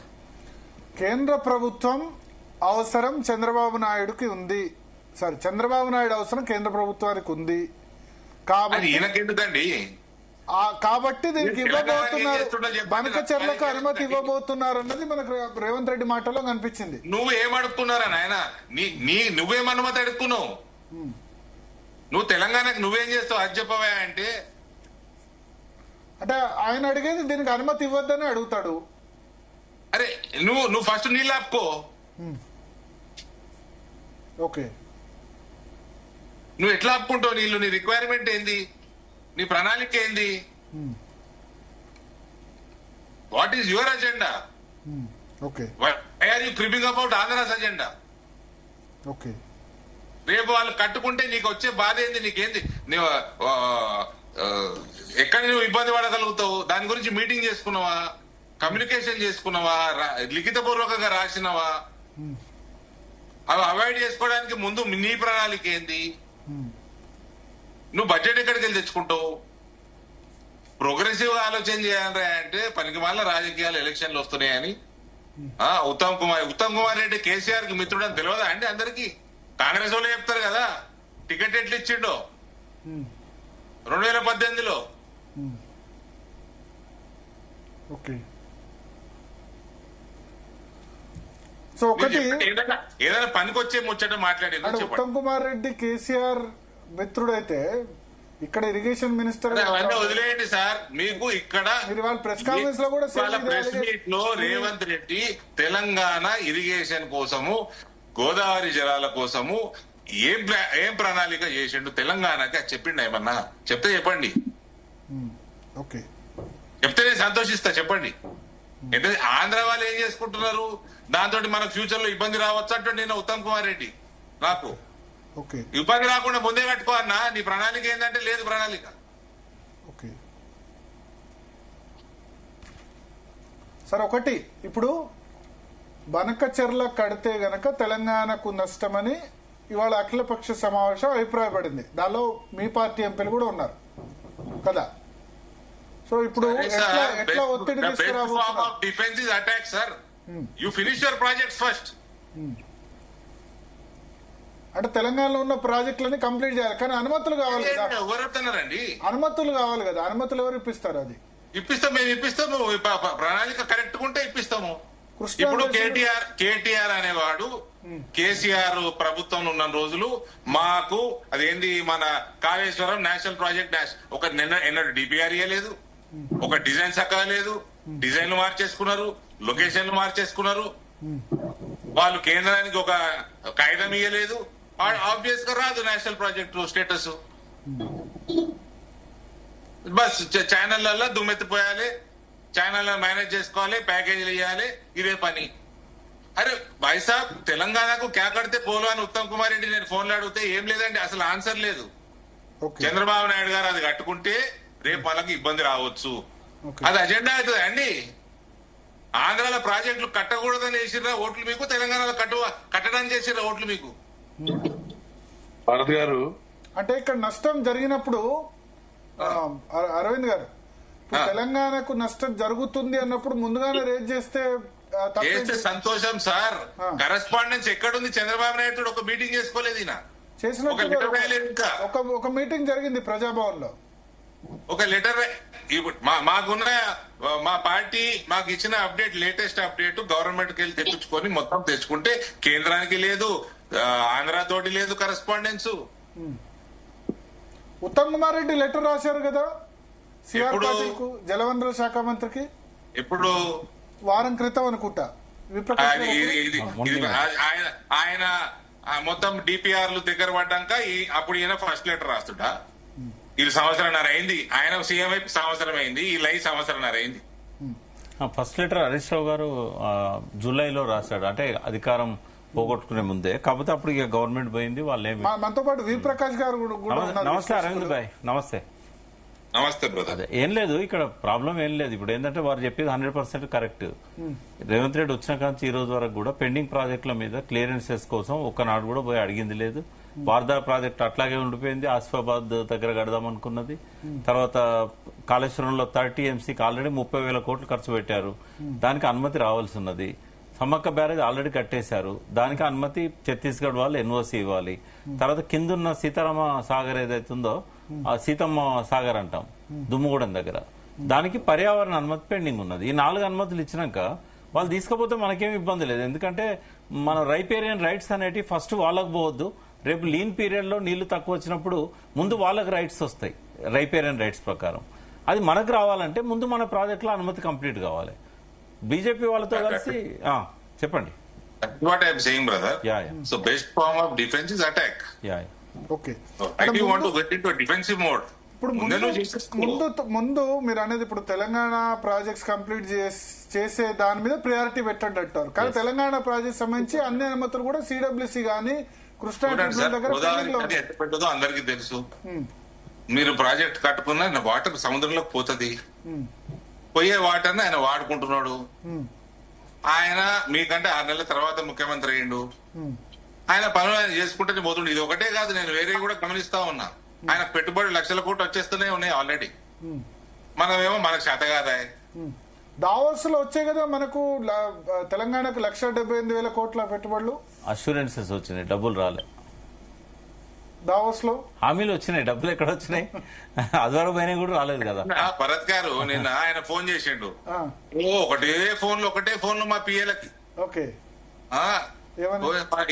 కేంద్ర ప్రభుత్వం అవసరం చంద్రబాబు నాయుడుకి ఉంది, సారీ చంద్రబాబు నాయుడు అవసరం కేంద్ర ప్రభుత్వానికి ఉంది కాబట్టి ఈయనకెందుకండి, కాబట్టి దీనికి ఇవ్వబోతున్నారు, బనకచెర్లకు అనుమతి ఇవ్వబోతున్నారు అన్నది మనకు రేవంత్ రెడ్డి మాటలో కనిపించింది. నువ్వు ఏమడుగుతున్నారా నాయన, నువ్వేం అనుమతి అడుగుతున్నావు? నువ్వు తెలంగాణకు నువ్వేం చేస్తావు అది చెప్పవా అంటే ఆయన అడిగేది దీనికి అనుమతి ఇవ్వద్దని అడుగుతాడు. అరే నువ్వు ఫస్ట్ నీళ్ళు ఆపుకో. ఓకే, నువ్వు ఎట్లా ఆపుకుంటావు నీళ్లు? నీ రిక్వైర్మెంట్ ఏంది, నీ ప్రణాళిక ఏంది, what is your agenda? Okay, why are you creeping about Andhra's agenda? Okay, రేపు వాళ్ళు కట్టుకుంటే నీకు వచ్చే బాధ ఏంది, నీకేంది, నువ్వు ఎక్కడ నువ్వు ఇబ్బంది పడగలుగుతావు? దాని గురించి మీటింగ్ చేసుకున్నావా, కమ్యూనికేషన్ చేసుకున్నావా, లిఖిత పూర్వకంగా రాసినవా? అవి అవాయిడ్ చేసుకోవడానికి ముందు నీ ప్రణాళిక ఏంది? నువ్వు బడ్జెట్ ఎక్కడికి వెళ్ళి తెచ్చుకుంటావు? ప్రోగ్రెసివ్ గా ఆలోచన చేయాలి అంటే పనికి మాల రాజకీయాలు ఎలక్షన్లు వస్తున్నాయని. ఉత్తమ్ కుమార్ రెడ్డి కేసీఆర్ కి మిత్రుడు అని తెలియదా అంటే అందరికి? కాంగ్రెస్ వాళ్ళు చెప్తారు కదా టికెట్ ఎట్లు ఇచ్చిండో 2018లో. ఓకే, సో ఒకటి ఏదైనా పనికొచ్చే ముచ్చట మాట్లాడి ఉత్తమ్ కుమార్ రెడ్డి కేసీఆర్ మిత్రుడైతే ఇక్కడ ఇరిగేషన్ మినిస్టర్ అవన్నీ వదిలేయండి సార్. మీకు ఇక్కడ ప్రెస్ కాన్ఫరెన్స్ లో కూడా ప్రెస్ మీట్ లో రేవంత్ రెడ్డి తెలంగాణ ఇరిగేషన్ కోసము గోదావరి జలాల కోసము ఏం ప్రణాళిక చేసిండు తెలంగాణకి అది చెప్పిండు? ఏమన్నా చెప్తే చెప్పండి, ఓకే చెప్తే నేను సంతోషిస్తా. చెప్పండి. అంటే ఆంధ్ర వాళ్ళు ఏం చేసుకుంటున్నారు, దాంతో మనకు ఫ్యూచర్ లో ఇబ్బంది రావచ్చు అంటే నేను ఉత్తమ్ కుమార్ రెడ్డి నాకు ఇబ్బంది రాకుండా ముందే కట్టుకో అన్నా. నీ ప్రణాళిక ఏంటంటే లేదు ప్రణాళిక. ఓకే సార్, ఒకటి ఇప్పుడు బనకచెర్ల కడితే గనక తెలంగాణకు నష్టమని ఇవాళ అఖిలపక్ష సమావేశం అభిప్రాయపడింది. దానిలో మీ పార్టీ ఎంపీలు కూడా ఉన్నారు కదా. సో ఇప్పుడు ఎట్లా ఒత్తిడి తీసుకురాబోతున్నారు? Defence is attack sir. You finish your projects first. అంటే తెలంగాణలో ఉన్న ప్రాజెక్టులని కంప్లీట్ చేయాలి, కానీ అనుమతులు కావాలి కదా. ఎవరు చెప్తున్నారండి? అనుమతులు కావాలి కదా. అనుమతులు ఎవరు ఇప్పిస్తారు? అది ఇప్పిస్తాం, మేము ఇప్పిస్తాము. ప్రణాళిక కరెక్ట్ ఉంటే ఇప్పిస్తాము. కృష్ణా ఇప్పుడు బేసిన్ కేటీఆర్ అనేవాడు కేసీఆర్ ప్రభుత్వం ఉన్న రోజులు మాకు అదేంది మన కాళేశ్వరం నేషనల్ ప్రాజెక్ట్ ఒక ఎన్నడూ డిపిఆర్ ఇవ్వలేదు, ఒక డిజైన్ చక్కగా లేదు, డిజైన్లు మార్చేసుకున్నారు, లొకేషన్లు మార్చేసుకున్నారు. వాళ్ళు కేంద్రానికి ఒక కాగితం ఇవ్వలేదు. ఆబ్వియస్ గా రాదు నేషనల్ ప్రాజెక్టు స్టేటస్. బస్ ఛానళ్లలో దుమ్మెత్తిపోయాలి, ఛానల్ మేనేజ్ చేసుకోవాలి, ప్యాకేజీలు ఇవ్వాలి, ఇదే పని. అరే భాయ్ సాబ్, తెలంగాణకు క్యా కడితే పోలు అని ఉత్తమ్ కుమార్ రెడ్డి నేను ఫోన్లో అడిగితే ఏం లేదండి, అసలు ఆన్సర్ లేదు. చంద్రబాబు నాయుడు గారు అది కట్టుకుంటే రేపు వాళ్ళకి ఇబ్బంది రావచ్చు. అది అజెండా అవుతుంది అండి. ఆంధ్రాలో ప్రాజెక్టులు కట్టకూడదని వేసిర్రా ఓట్లు మీకు, తెలంగాణలో కట్టడానికి చేసిర్రా ఓట్లు మీకు. భారత్ గారు అంటే ఇక్కడ నష్టం జరిగినప్పుడు అరవింద్ గారు, తెలంగాణకు నష్టం జరుగుతుంది అన్నప్పుడు ముందుగానే రేజ్ చేస్తే సంతోషం సార్. కరెస్పాండెన్స్ ఎక్కడుంది? చంద్రబాబు నాయుడు ఒక మీటింగ్ చేసుకోలేదు. ఈయన ఒక మీటింగ్ జరిగింది ప్రజాభవన్ లో. ఒక లెటర్ మాకున్న మా పార్టీ మాకు ఇచ్చిన అప్డేట్, లేటెస్ట్ అప్డేట్ గవర్నమెంట్ కి వెళ్ళి తెప్పించుకొని మొత్తం తెచ్చుకుంటే కేంద్రానికి లేదు, ఆంధ్ర తోటి లేదు కరెస్పాండెన్స్. ఉత్తమ్ కుమార్ రెడ్డి లెటర్ రాశారు కదా సిఆర్ పాటిల్ కు, జలవనరుల శాఖ మంత్రికి. ఇప్పుడు వారం క్రితం అనుకుంటా. ఆయన మొత్తం డిపిఆర్లు దగ్గర పడ్డాక అప్పుడు ఈయన ఫస్ట్ లెటర్ రాస్తుడా. ఇది సంవత్సరంన్నర అయింది. ఆయన సీఎం అయిపోయి సంవత్సరం అయింది, ఈ లై సంవత్సరంన్నర అయింది. ఫస్ట్ లెటర్ హరీష్ రావు గారు జూలైలో రాశాడు, అంటే అధికారం పోగొట్టుకునే ముందే. కాకపోతే అప్పుడు ఇక గవర్నమెంట్ పోయింది, వాళ్ళు ఏమి. మనతో పాటు వి ప్రకాష్ గారు కూడా. నమస్తే అరవింద్ భాయ్. నమస్తే. నమస్తే బ్రదర్. ఏం లేదు, ఇక్కడ ప్రాబ్లం ఏం లేదు. ఇప్పుడు ఏంటంటే వారు చెప్పేది 100% కరెక్ట్. రేవంత్ రెడ్డి వచ్చిన కాంచి ఈ రోజు వరకు కూడా పెండింగ్ ప్రాజెక్టుల మీద క్లియరెన్సెస్ కోసం ఒక్కనాడు కూడా పోయి అడిగింది లేదు. వార్దా ప్రాజెక్ట్ అట్లాగే ఉండిపోయింది. ఆసిఫాబాద్ దగ్గర కడదాం అనుకున్నది. తర్వాత కాళేశ్వరంలో 30 MCకి ఆల్రెడీ 30,000 కోట్లు ఖర్చు పెట్టారు. దానికి అనుమతి రావాల్సి ఉన్నది. సమ్మక్క బ్యారేజ్ ఆల్రెడీ కట్టేశారు, దానికి అనుమతి ఛత్తీస్గఢ్ వాళ్ళు ఎన్ఓసి ఇవ్వాలి. తర్వాత కిందున్న సీతారామ సాగర్ ఏదైతుందో ఆ సీతమ్మ సాగర్ అంటాం దుమ్ముగూడెం దగ్గర, దానికి పర్యావరణ అనుమతి పెండింగ్ ఉన్నది. ఈ 4 అనుమతులు ఇచ్చినాక వాళ్ళు తీసుకపోతే మనకేం ఇబ్బంది లేదు. ఎందుకంటే మన రైపేరియన్ రైట్స్ అనేటివి ఫస్ట్ వాళ్ళకు పోవద్దు. రేపు లీన్ పీరియడ్ లో నీళ్లు తక్కువ వచ్చినప్పుడు ముందు వాళ్ళకి రైట్స్ వస్తాయి రైపేరియన్ రైట్స్ ప్రకారం. అది మనకు రావాలంటే ముందు మన ప్రాజెక్టులో అనుమతి కంప్లీట్ కావాలి. బీజేపీ వాళ్ళతో కలిసి చెప్పండి. What I am saying, brother. So best form of defense is attack. Okay. I do want to get into a defensive mode. ఇప్పుడు ముందు మీరు అనేది ఇప్పుడు తెలంగాణ ప్రాజెక్ట్స్ కంప్లీట్ చేసే దాని మీద ప్రయారిటీ పెట్టండి అంటారు. కానీ తెలంగాణ ప్రాజెక్ట్ సంబంధించి అన్ని అనుమతులు కూడా సిడబ్ల్యూసీ గానీ కృష్ణా దగ్గర అందరికి తెలుసు. మీరు ప్రాజెక్ట్ కట్టుకున్న వాటర్ సముద్రంలోకి పోతుంది. పోయే వాటర్ ని ఆయన వాడుకుంటున్నాడు. ఆయన మీకంటే 6 నెలల తర్వాత ముఖ్యమంత్రి అయ్యిండు. ఆయన పనులు ఆయన చేసుకుంటే పోతుండే. ఇది ఒకటే కాదు, నేను వేరే కూడా గమనిస్తా ఉన్నా. ఆయన పెట్టుబడి లక్షల కోట్లు వచ్చేస్తూనే ఉన్నాయి ఆల్రెడీ. మనమేమో మనకు చేత కాదా. దావోస్ లో వచ్చాయి కదా మనకు తెలంగాణకు 1,78,000 కోట్ల పెట్టుబడులు. అష్యూరెన్సెస్ వచ్చినాయి, డబ్బులు రాలే. దావోస్ లో హామీలు వచ్చినాయి, డబ్బులు ఎక్కడ వచ్చినాయి? అదివరకు పోయినా కూడా రాలేదు కదా. భరత్ గారు నిన్న ఆయన ఫోన్ చేసిండు. ఒకటే ఫోన్లు మా పిఏలకి. ఓకే.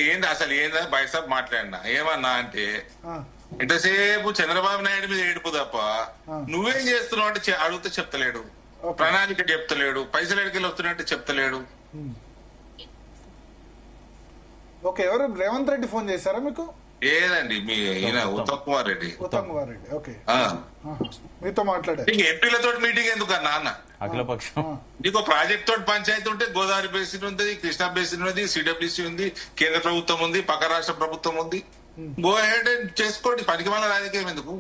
ఏంది అసలు ఏందా బైసాబ్ మాట్లాడినా ఏమన్నా అంటే ఇంతసేపు చంద్రబాబు నాయుడు మీద ఏడుపు తప్ప నువ్వేం చేస్తున్నావు అంటే అడిగితే చెప్తలేడు, ప్రణాళిక చెప్తలేడు, పైసలు ఎడికెళ్ళి వస్తున్నట్టు చెప్తలేడు. ఓకే. ఎవరు రేవంత్ రెడ్డి ఫోన్ చేశారా మీకు? ఏదండి మీ ఈయన ఉత్తమ్ కుమార్ రెడ్డి. ఓకే. మీతో మాట్లాడారు. ఎంపీలతో మీటింగ్ ఎందుకు నాన్న? అఖిలపక్షం నీకు ప్రాజెక్ట్ తోటి పంచాయతీ ఉంటే గోదావరి బేసిన్ ఉంది, కృష్ణా బేసిన్ ఉంది, సిడబ్ల్యూసీ ఉంది, కేంద్ర ప్రభుత్వం ఉంది, పక్క రాష్ట్ర ప్రభుత్వం ఉంది. గో హెడ్ చేసుకోండి. పనికి మన రాజకీయం ఎందుకు?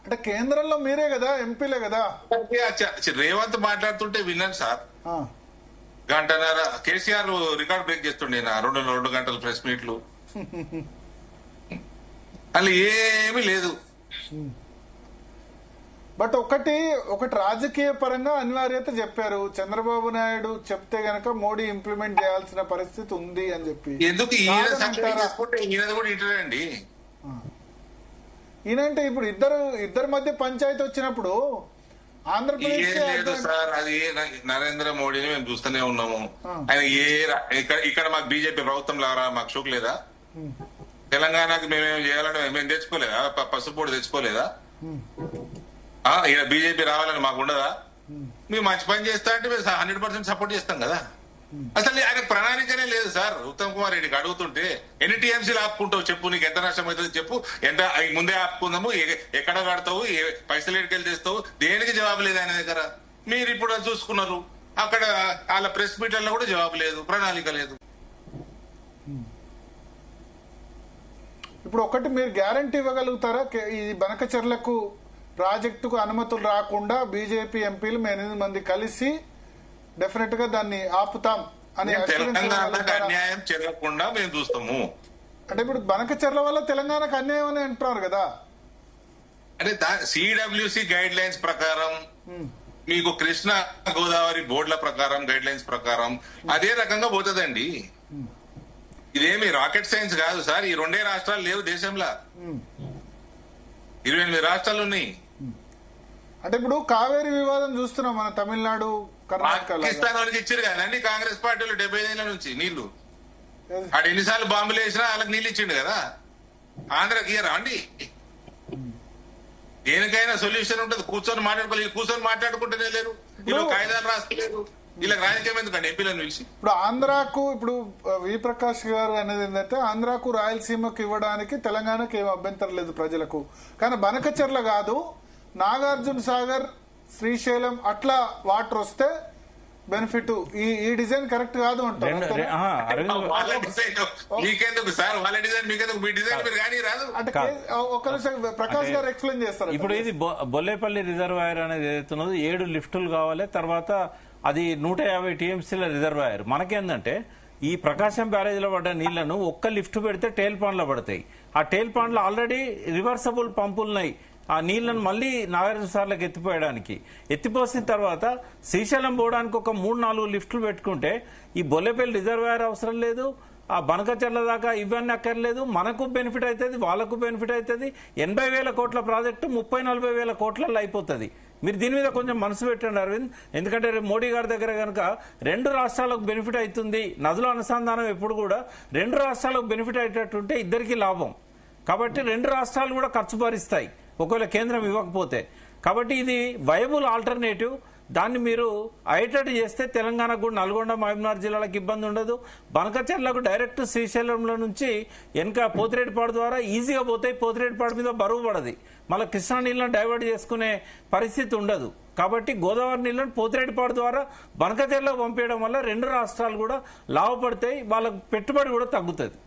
అంటే కేంద్రంలో మీరే కదా, ఎంపీలే కదా. రేవంత్ మాట్లాడుతుంటే విన్నాను సార్. గంటన్నర కేసీఆర్ రికార్డ్ బ్రేక్ చేస్తుండే నా 2 గంటల ప్రెస్ మీట్లు. అలా ఏమీ లేదు. బట్ ఒకటి రాజకీయ పరంగా అనివార్యత చెప్పారు. చంద్రబాబు నాయుడు చెప్తే గనక మోడీ ఇంప్లిమెంట్ చేయాల్సిన పరిస్థితి ఉంది అని చెప్పి. ఎందుకు ఈయన కాదనంటారా? సంకలనం చేసుకుంటే ఈయనది కూడా ఇంటరండి. ఈయనంటే ఇప్పుడు ఇద్దరి మధ్య పంచాయతీ వచ్చినప్పుడు ఆంధ్రప్రదేశ్ ఏం లేదు సార్, అది నరేంద్ర మోడీని మేము చూస్తూనే ఉన్నాము. ఆయన ఇక్కడ మాకు బీజేపీ ప్రభుత్వం లారా మాకు షోక్ లేదా? తెలంగాణకి మేమేం చేయాలని మేము తెచ్చుకోలేదా? పసుపొడి తెచ్చుకోలేదా? ఇక్కడ బీజేపీ రావాలని మాకు ఉండదా? మేము మంచి పని చేస్తా అంటే మేము 100% సపోర్ట్ చేస్తాం కదా. అసలు ఆయనకు ప్రణాళికనే లేదు సార్. ఉత్తమ్ కుమార్ రెడ్డికి అడుగుతుంటే ఎన్ని టీఎంసీలు ఆపుకుంటావు చెప్పు, నీకు ఎంత నష్టం అవుతుంది చెప్పు, ఎంత ముందే ఆపుకుందాము, ఎక్కడ కడతావు, పైసలు ఎక్కడికి తెస్తావు, దేనికి జవాబు లేదు ఆయన దగ్గర. మీరు ఇప్పుడు చూసుకున్నారు, అక్కడ వాళ్ళ ప్రెస్ మీట్లలో కూడా జవాబు లేదు, ప్రణాళిక లేదు. ఇప్పుడు ఒకటి మీరు గ్యారంటీ ఇవ్వగలుగుతారా? ఈ బనకచెర్లకు ప్రాజెక్టుకు అనుమతులు రాకుండా బీజేపీ ఎంపీలు 8 మంది కలిసి డెఫినెట్ గా దాన్ని ఆపుతాం అని తెలంగాణకు అన్యాయం జరగకుండా మేము చూస్తాము. అంటే ఇప్పుడు బనకచెర్ల వల్ల తెలంగాణకు అన్యాయం అని అంటున్నారు కదా. అంటే సిడబ్ల్యూసి గైడ్ లైన్స్ ప్రకారం, మీకు కృష్ణా గోదావరి బోర్డుల ప్రకారం గైడ్ లైన్స్ ప్రకారం అదే రకంగా పోతుందండి. ఇదేమి రాకెట్ సైన్స్ కాదు సార్. ఈ 2 రాష్ట్రాలు లేవు దేశంలో, 28 రాష్ట్రాలు ఉన్నాయి. అంటే ఇప్పుడు కావేరీ వివాదం చూస్తున్నాం మన తమిళనాడు, కర్ణాటక. పాకిస్తాన్ వాళ్ళకి ఇచ్చారు కదండి కాంగ్రెస్ పార్టీలు 75 ఏళ్ల నుంచి నీళ్లు. ఆడు ఎన్నిసార్లు బాంబులు వేసినా వాళ్ళకి నీళ్ళు ఇచ్చిండు కదా. ఆంధ్రకి ఇయ్యరా అండి? దేనికైనా సొల్యూషన్ ఉంటుంది. కూర్చొని మాట్లాడుకుంటూనే లేరు వీళ్ళు, కాయిదాలు రాస్తలేరు. వీళ్ళకి రాజకీయం ఎందుకండి ఎంపీలను పిలిచి? ఇప్పుడు ఆంధ్రాకు ఇప్పుడు వి ప్రకాష్ గారు అనేది ఏంటంటే ఆంధ్రాకు రాయలసీమకు ఇవ్వడానికి తెలంగాణకు ఏం అభ్యంతరం లేదు ప్రజలకు, కానీ బనకచెర్ల కాదు, నాగార్జున సాగర్, శ్రీశైలం అట్లా వాటర్ వస్తే బెనిఫిట్. ఈ డిజైన్ కరెక్ట్ కాదు అంటారు. వాళ్ళ డిజైన్ మీకెందుకు సార్? వాళ్ళ డిజైన్ మీకెందుకు? మీ డిజైన్ మీరు కానీ రాదు. అంటే ఒక నిమిషం ప్రకాష్ గారు ఎక్స్ప్లెయిన్ చేస్తారు. ఇప్పుడు ఇది బొల్లేపల్లి రిజర్వాయర్ అనేది ఏదైతున్నదో 7 లిఫ్టులు కావాలి, తర్వాత అది 150 టీఎంసీల రిజర్వాయర్. మనకేందంటే ఈ ప్రకాశం బ్యారేజ్ లో పడ్డ నీళ్లను ఒక్క లిఫ్ట్ పెడితే టేల్ పాండ్లో పడతాయి. ఆ టేల్ పాండ్లో ఆల్రెడీ రివర్సబుల్ పంపులున్నాయి. ఆ నీళ్లను మళ్ళీ నాగార్జున సార్లకు ఎత్తిపోసిన తర్వాత శ్రీశైలం పోవడానికి ఒక 3-4 లిఫ్టులు పెట్టుకుంటే ఈ బొల్లేపల్లి రిజర్వాయర్ అవసరం లేదు, ఆ బనకచెర్ల దాకా ఇవన్నీ అక్కర్లేదు. మనకు బెనిఫిట్ అవుతుంది, వాళ్ళకు బెనిఫిట్ అవుతుంది. 80,000 కోట్ల ప్రాజెక్టు 30-40,000 కోట్లలో అయిపోతుంది. మీరు దీని మీద కొంచెం మనసు పెట్టండి అరవింద్. ఎందుకంటే మోడీ గారి దగ్గర కనుక 2 రాష్ట్రాలకు బెనిఫిట్ అవుతుంది, నదుల అనుసంధానం ఎప్పుడు కూడా 2 రాష్ట్రాలకు బెనిఫిట్ అయ్యేటట్టుంటే ఇద్దరికి లాభం. కాబట్టి 2 రాష్ట్రాలు కూడా ఖర్చు భరిస్తాయి ఒకవేళ కేంద్రం ఇవ్వకపోతే. కాబట్టి ఇది వైబుల్ ఆల్టర్నేటివ్. దాన్ని మీరు అయ్యేటట్టు చేస్తే తెలంగాణకు కూడా నల్గొండ, మహబూబ్నగర్ జిల్లాలకు ఇబ్బంది ఉండదు. బనకచెర్లకు డైరెక్ట్ శ్రీశైలంలో నుంచి వెనక పోతిరెడ్డిపాడు ద్వారా ఈజీగా పోతాయి. పోతిరెడ్డిపాడు మీద బరువు పడది, మళ్ళీ కృష్ణా నీళ్ళను డైవర్ట్ చేసుకునే పరిస్థితి ఉండదు. కాబట్టి గోదావరి నీళ్ళను పోతిరెడ్డిపాడు ద్వారా బనకచెర్లకు పంపించడం వల్ల 2 రాష్ట్రాలు కూడా లాభపడతాయి, వాళ్ళకు పెట్టుబడి కూడా తగ్గుతుంది.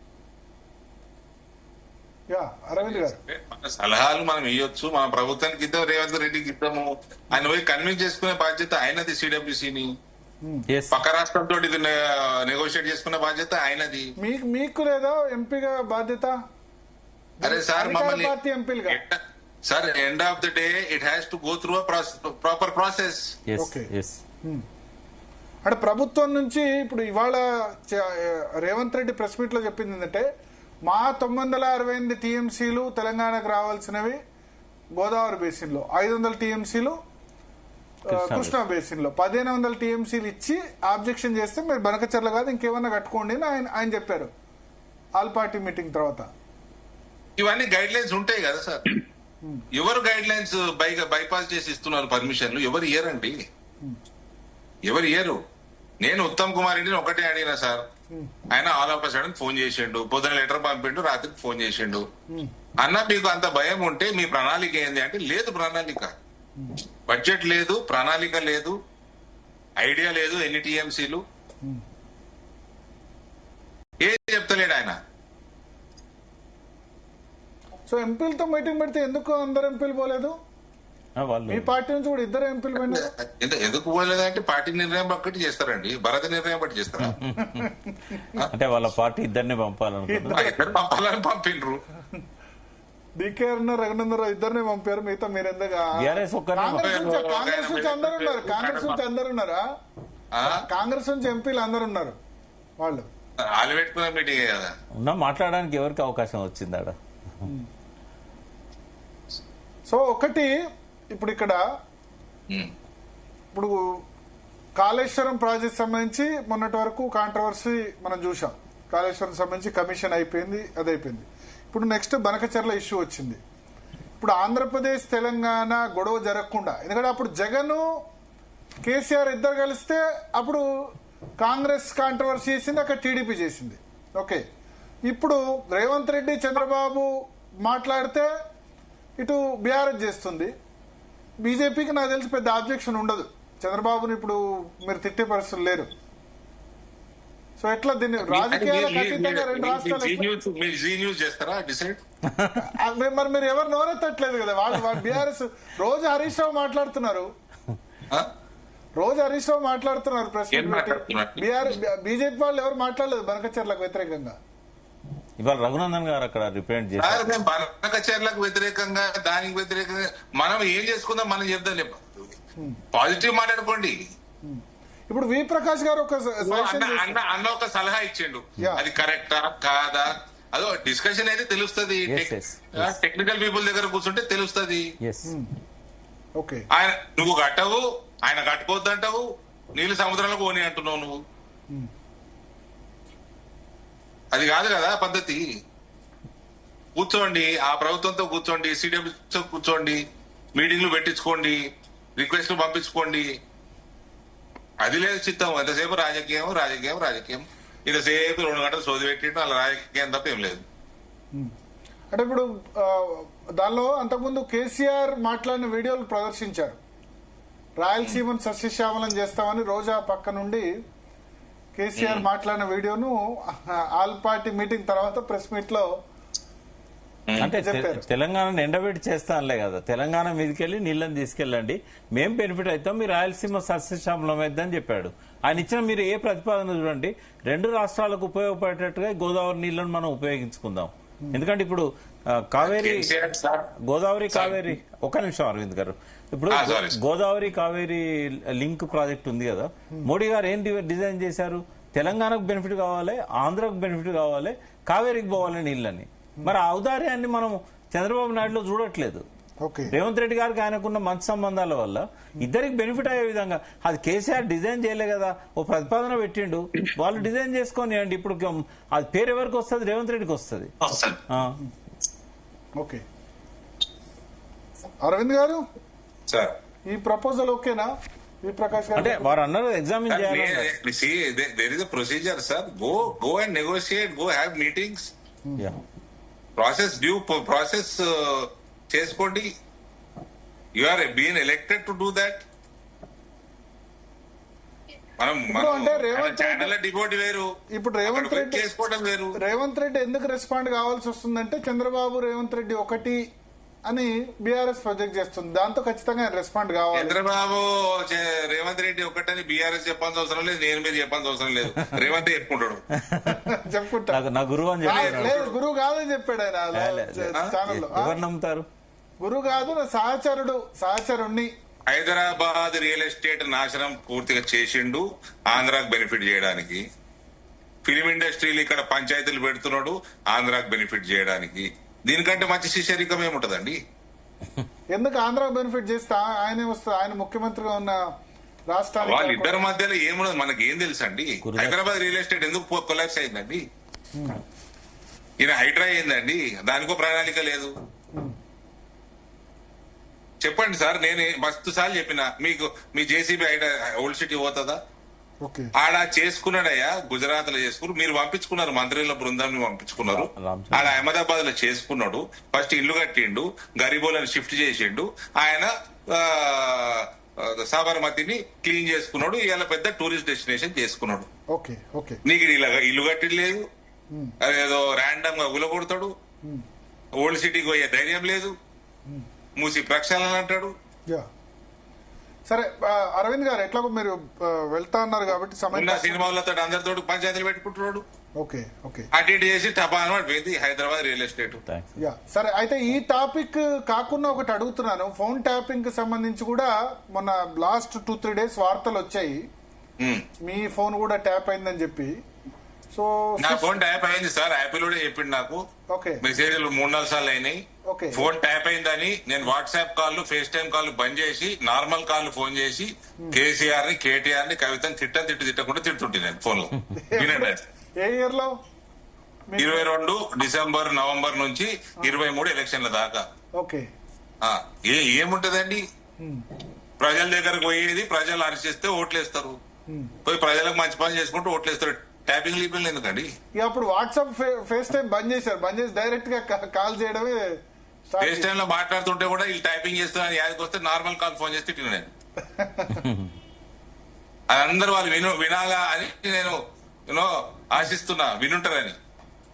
అరవింద్ గారు మన సలహాలు మనం ఇవ్వచ్చు, మన ప్రభుత్వానికి ఇద్దాం, రేవంత్ రెడ్డికి ఇద్దాము. ఆయన పోయి కన్విన్స్ చేసుకునే బాధ్యత ఆయనది. సిడబ్ల్యూసీని పక్క రాష్ట్రంతో నెగోషియేట్ చేసుకునే బాధ్యత ఆయనది. మీకు లేదా ఎంపీగా బాధ్యత? అరే సార్ మమ్మల్ని పార్టీ ఎంపీలుగా sir end of the day it has to go through proper process. అంటే ప్రభుత్వం నుంచి ఇప్పుడు ఇవాళ రేవంత్ రెడ్డి ప్రెస్ మీట్ లో చెప్పింది ఏంటంటే మా 968 టీఎంసీలు తెలంగాణకు రావాల్సినవి గోదావరి బేసిన్ లో, 500 టీఎంసీలు కృష్ణా బేసిన్ లో, 1500 టీఎంసీలు ఇచ్చి ఆబ్జెక్షన్ చేస్తే మీరు బనకచెర్ల కాదు ఇంకేమన్నా కట్టుకోండి అని ఆయన చెప్పారు ఆల్ పార్టీ మీటింగ్ తర్వాత. ఇవన్నీ గైడ్ లైన్స్ ఉంటాయి కదా సార్. ఎవరు గైడ్ లైన్స్ బైపాస్ చేసి ఇస్తున్నారు పర్మిషన్లు? ఎవరు ఇయ్యరండి, ఎవరు ఇయ్యరు. నేను ఉత్తమ్ కుమార్ రెడ్డిని ఒకటే అడిగినా సార్, ఆయన ఆల్ ఆఫ్ సడన్ ఫోన్ చేసిండు, పొద్దున లెటర్ పంపిండు, రాత్రికి ఫోన్ చేసిండు. అన్న మీకు అంత భయం ఉంటే మీ ప్రణాళిక ఏంది అంటే, లేదు ప్రణాళిక, బడ్జెట్ లేదు, ప్రణాళిక లేదు, ఐడియా లేదు, ఎన్ని టీఎంసీలు ఏం చెప్తలేడు ఆయన. సో ఎంపీలతో మీటింగ్ పెడితే ఎందుకు అందరు ఎంపీలు పోలేదు? వాళ్ళు మీ పార్టీ నుంచి కూడా ఇద్దరు ఎంపీలు పోయినారు. ఎందుకు పోలేదంటే పార్టీ నిర్ణయం బట్టి చేస్తారండి, భరత నిర్ణయం బట్టి చేస్తారా? అంటే వాళ్ళ పార్టీ ఇద్దరిని పంపాలనుకుంటున్నారు. ఇద్దరు పంపాలని పంపిండ్రు. డీకే అన్నారు, రఘునందన్ రావు ఇద్దరినే పంపారు. మిగతా మీరు ఎందుకు బీఆర్ఎస్ ఒక్కరిని కాంగ్రెస్ నుంచి అందరు ఉన్నారు. కాంగ్రెస్ నుంచి అందరు ఉన్నారా? కాంగ్రెస్ నుంచి ఎంపీలు అందరు ఉన్నారు. వాళ్ళు వాళ్ళు పెట్టుకున్న మీటింగ్ కదా ఉన్నా మాట్లాడడానికి ఎవరికి అవకాశం వచ్చింది ఆడ. సో ఒకటి ఇప్పుడు ఇక్కడ ఇప్పుడు కాళేశ్వరం ప్రాజెక్ట్ సంబంధించి మొన్నటి వరకు కాంట్రవర్సీ మనం చూసాం. కాళేశ్వరం సంబంధించి కమిషన్ అయిపోయింది, అది అయిపోయింది. ఇప్పుడు నెక్స్ట్ బనకచర్ల ఇష్యూ వచ్చింది. ఇప్పుడు ఆంధ్రప్రదేశ్ తెలంగాణ గొడవ జరగకుండా, ఎందుకంటే అప్పుడు జగన్ కేసీఆర్ ఇద్దరు కలిస్తే అప్పుడు కాంగ్రెస్ కాంట్రవర్సీ చేసింది, అక్కడ టీడీపీ చేసింది. ఓకే, ఇప్పుడు రేవంత్ రెడ్డి చంద్రబాబు మాట్లాడితే ఇటు బీఆర్ఎస్ చేస్తుంది. బీజేపీకి నాకు తెలిసి పెద్ద ఆబ్జెక్షన్ ఉండదు. చంద్రబాబుని ఇప్పుడు మీరు తిట్టే పరిస్థితులు లేరు. సో ఎట్లా దీన్ని రాజకీయాలకు అతీతంగా రెండు రాష్ట్రాలు చేస్తారా డిసైడ్? మరి మీరు ఎవరు నోరెత్తట్లేదు కదా. వాళ్ళు బీఆర్ఎస్ రోజు హరీష్ రావు మాట్లాడుతున్నారు, రోజు హరీష్ రావు మాట్లాడుతున్నారు ప్రెస్ బీజేపీ వాళ్ళు ఎవరు మాట్లాడలేదు బనకచర్లకు వ్యతిరేకంగా. ఇవాళ రఘునందన్ గారు అక్కడ రిప్రజెంట్ చేశారు. బనకచర్లకు వ్యతిరేకంగా, దానికి వ్యతిరేకంగా మనం ఏం చేసుకుందాం, మనం చెప్దాం. పాజిటివ్ మాట్లాడుకోండి. ఇప్పుడు వి ప్రకాష్ గారు ఒక అన్న ఒక సలహా ఇచ్చిండు, అది కరెక్టా కాదా అదో డిస్కషన్ అయితే తెలుస్తుంది. టెక్నికల్ పీపుల్ దగ్గర కూర్చుంటే తెలుస్తుంది. ఆయన నువ్వు కట్టవు, ఆయన కట్టుకోవద్దు అంటావు, నీళ్ళు సముద్రంలో పోనీ అంటున్నావు నువ్వు. అది కాదు కదా పద్ధతి. కూర్చోండి, ఆ ప్రభుత్వంతో కూర్చోండి, సిడబ్ల్యూతో కూర్చోండి, మీటింగ్లు పెట్టించుకోండి, రిక్వెస్ట్లు పంపించుకోండి. అది లేదు చిత్తం. ఎంతసేపు రాజకీయం రాజకీయం రాజకీయం, ఇంతసేపు 2 గంటలు సోది పెట్టిండు, అలా రాజకీయం తప్ప ఏం లేదు. అంటే ఇప్పుడు దానిలో అంతకుముందు కేసీఆర్ మాట్లాడిన వీడియోలు ప్రదర్శించారు. రాయలసీమను సస్యశ్యామలం చేస్తామని రోజా పక్క నుండి కేసీఆర్ మాట్లాడిన వీడియోను ఆల్ పార్టీ మీటింగ్ తర్వాత ప్రెస్ మీట్ లో అంటే తెలంగాణను ఎండబెట్టి చేస్తానులే కదా, తెలంగాణ మీదకెళ్ళి నీళ్ళని తీసుకెళ్ళండి, మేం బెనిఫిట్ అవుతాం, మీరు రాయలసీమ సస్యశ్యామలం అయిద్దని చెప్పాడు. ఆయన ఇచ్చిన మీరు ఏ ప్రతిపాదన చూడండి, 2 రాష్ట్రాలకు ఉపయోగపడేటట్టుగా గోదావరి నీళ్లను మనం ఉపయోగించుకుందాం. ఎందుకంటే ఇప్పుడు కావేరీ గోదావరి కావేరీ ఒక నిమిషం అరవింద్ గారు, ఇప్పుడు గోదావరి కావేరీ లింక్ ప్రాజెక్ట్ ఉంది కదా, మోడీ గారు ఏం డిజైన్ చేశారు, తెలంగాణకు బెనిఫిట్ కావాలి, ఆంధ్రకు బెనిఫిట్ కావాలి, కావేరీకి పోవాలి నీళ్ళని. మరి ఆ ఔదార్యాన్ని మనం చంద్రబాబు నాయుడులో చూడట్లేదు. రేవంత్ రెడ్డి గారికి ఆయనకున్న మంచి సంబంధాల వల్ల ఇద్దరికి బెనిఫిట్ అయ్యే విధంగా అది కేసీఆర్ డిజైన్ చేయలే కదా, ఓ ప్రతిపాదన పెట్టిండు, వాళ్ళు డిజైన్ చేసుకొని అండి. ఇప్పుడు అది పేరు ఎవరికి వస్తుంది, రేవంత్ రెడ్డికి వస్తుంది. ఓకే అరవింద్ గారు, ఈ ప్రపోజల్ ఓకేనా? ఈ ప్రకాష్ గారు అంటే వారు అన్నారు ఎగ్జామిన్ చేయాలి. There is a procedure sir, go and negotiate, go have meetings, process చేసుకోండి. You are been elected to do that. మనం డిబోట్ వేరు, ఇప్పుడు రేవంత్ రెడ్డి చేసుకోవడం వేరు. రేవంత్ రెడ్డి ఎందుకు రెస్పాండ్ కావాల్సి వస్తుందంటే చంద్రబాబు రేవంత్ రెడ్డి ఒకటి అని బీఆర్ఎస్ ప్రొజెక్ట్ చేస్తుంది, దాంతో ఖచ్చితంగా రెస్పాండ్ కావాలి. చంద్రబాబు రేవంత్ రెడ్డి ఒకటని బీఆర్ఎస్ చెప్పాల్సిన అవసరం లేదు, నేను మీరు చెప్పాల్సిన అవసరం లేదు, రేవంత్ చెప్పుకుంటాడు. చెప్పుకుంటా నా గురువు అని లేదు, గురువు కాదని చెప్పాడు ఆయన ఛానల్లో. ఎవరు నమ్ముతారు? గురువు కాదు, నా సహచరుణ్ణి. హైదరాబాద్ రియల్ ఎస్టేట్ నాశనం పూర్తిగా చేసిండు ఆంధ్రాకు బెనిఫిట్ చేయడానికి. ఫిలిం ఇండస్ట్రీలు ఇక్కడ పంచాయతీలు పెడుతున్నాడు ఆంధ్రాకు బెనిఫిట్ చేయడానికి. దీనికంటే మంచి శిష్యరికం ఏముంటదండి? ఎందుకు ఆంధ్రాకు బెనిఫిట్ చేస్తా ఆయనే వస్తుంది, ఆయన ముఖ్యమంత్రిగా ఉన్న రాష్ట్రానికి. వాళ్ళిద్దరి మధ్యలో ఏమున్నది మనకి ఏం తెలుసండి? హైదరాబాద్ రియల్ ఎస్టేట్ ఎందుకు కొలాప్స్ అయిందండి? ఈయన హైడ్రా అయిందండి, దానికో ప్రణాళిక లేదు. చెప్పండి సార్, నేను మస్తు సార్లు చెప్పిన మీకు, మీ జేసీబీ ఓల్డ్ సిటీ పోతుందా? ఆడ చేసుకున్నాడయ్యా, గుజరాత్ లో చేసుకున్నారు, మీరు పంపించుకున్నారు, మంత్రుల బృందాన్ని పంపించుకున్నారు. ఆడ అహ్మదాబాద్ లో చేసుకున్నాడు, ఫస్ట్ ఇల్లు కట్టిండు, గరీబోలను షిఫ్ట్ చేసిండు, ఆయన సాబర్మతిని క్లీన్ చేసుకున్నాడు, ఇవాళ పెద్ద టూరిస్ట్ డెస్టినేషన్ చేసుకున్నాడు. నీకు ఇల్లు కట్టిలేదు, అదేదో ర్యాండమ్ గా ఉలగొడతాడు, ఓల్డ్ సిటీకి పోయే ధైర్యం లేదు, మూసి ప్రక్షాళన అంటాడు, యా సరే అరవింద్ గారు ఎట్లాగో మీరు వెళ్తా అన్నారు కాబట్టి సమయం ఉన్న సినిమాలతో అందరితో పంచాయతీలు పెట్టుకుంటున్నాడు. ఓకే ఓకే అటు ఇటు చేసి టపాను పడిపోయింది హైదరాబాద్ రియల్ ఎస్టేట్. యా సరే అయితే ఈ టాపిక్ కాకుండా ఒకటి అడుగుతున్నాను. ఫోన్ ట్యాపింగ్ కి సంబంధించి కూడా మొన్న లాస్ట్ 2-3 డేస్ వార్తలు వచ్చాయి, మీ ఫోన్ కూడా ట్యాప్ అయిందని చెప్పి. సో నా ఫోన్ ట్యాప్ అయింది సార్, యాపిల్ కూడా చెప్పిండు నాకు. ఓకే మెసేజ్లు 3-4 సార్లు అయినాయి. ఓకే ఫోన్ ట్యాప్ అయిందని నేను WhatsApp call FaceTime call బంద్ చేసి నార్మల్ కాల్ ఫోన్ చేసి కేసీఆర్ ని కేటీఆర్ ని కవితని తిట్టకుండా తిడుతుంటే నేను ఫోన్ లో వినండి. ఏ ఇయర్ లో? 22 డిసెంబర్ నవంబర్ నుంచి 23 ఎలక్షన్ల దాకా. ఓకే ఏముంటదండి, ప్రజల దగ్గరకు పోయేది, ప్రజలు అరిచేస్తే ఓట్లేస్తారు, పోయి ప్రజలకు మంచి పని చేసుకుంటూ ఓట్లేస్తారు. ట్యాపింగ్ లీపింగ్ ఎందుకండి? ఇక అప్పుడు వాట్సాప్ ఫేస్ టైం బంద్ చేశారు, బంద్ చేసి డైరెక్ట్ గా కాల్ చేయడమే ఫేస్ టైమ్ లో మాట్లాడుతుంటే కూడా వీళ్ళు టైపింగ్ చేస్తున్నారు, యాదకి వస్తే నార్మల్ కాల్ ఫోన్ చేస్తే తిట్టిన నేను. అది అందరూ వాళ్ళు వినాలా అని నేను ఆశిస్తున్నా, వినుంటారని.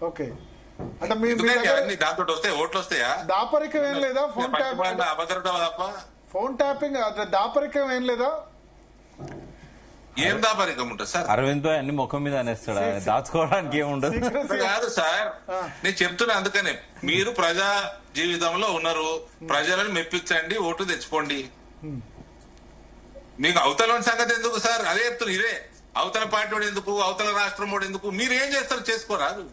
ఓకే అంటే మీ అన్ని దాంతో వస్తే ఓట్లు వస్తాయా? దాపరికం ఏం లేదా? ఫోన్ ట్యాపింగ్ అభద్రత తప్ప ఫోన్ ట్యాపింగ్ దాపరికం ఏం లేదా? ఏం దాపరికం ఉంటుంది సార్? అరవింద్ భాయ్ అన్ని ముఖం మీద అనేస్తాడు, దాచుకోవడానికి ఏముండదు. కాదు సార్, నేను చెప్తున్నా అందుకనే మీరు ప్రజా జీవితంలో ఉన్నారు, ప్రజలను మెప్పించండి, ఓటు తెచ్చుకోండి. మీకు అవతల సంగతి ఎందుకు సార్? అదే చెప్తున్నా, ఇదే అవతల పార్టీ వాడు ఎందుకు, అవతల రాష్ట్రం వాడు ఎందుకు, మీరు ఏం చేస్తారు చేసుకోరాదు.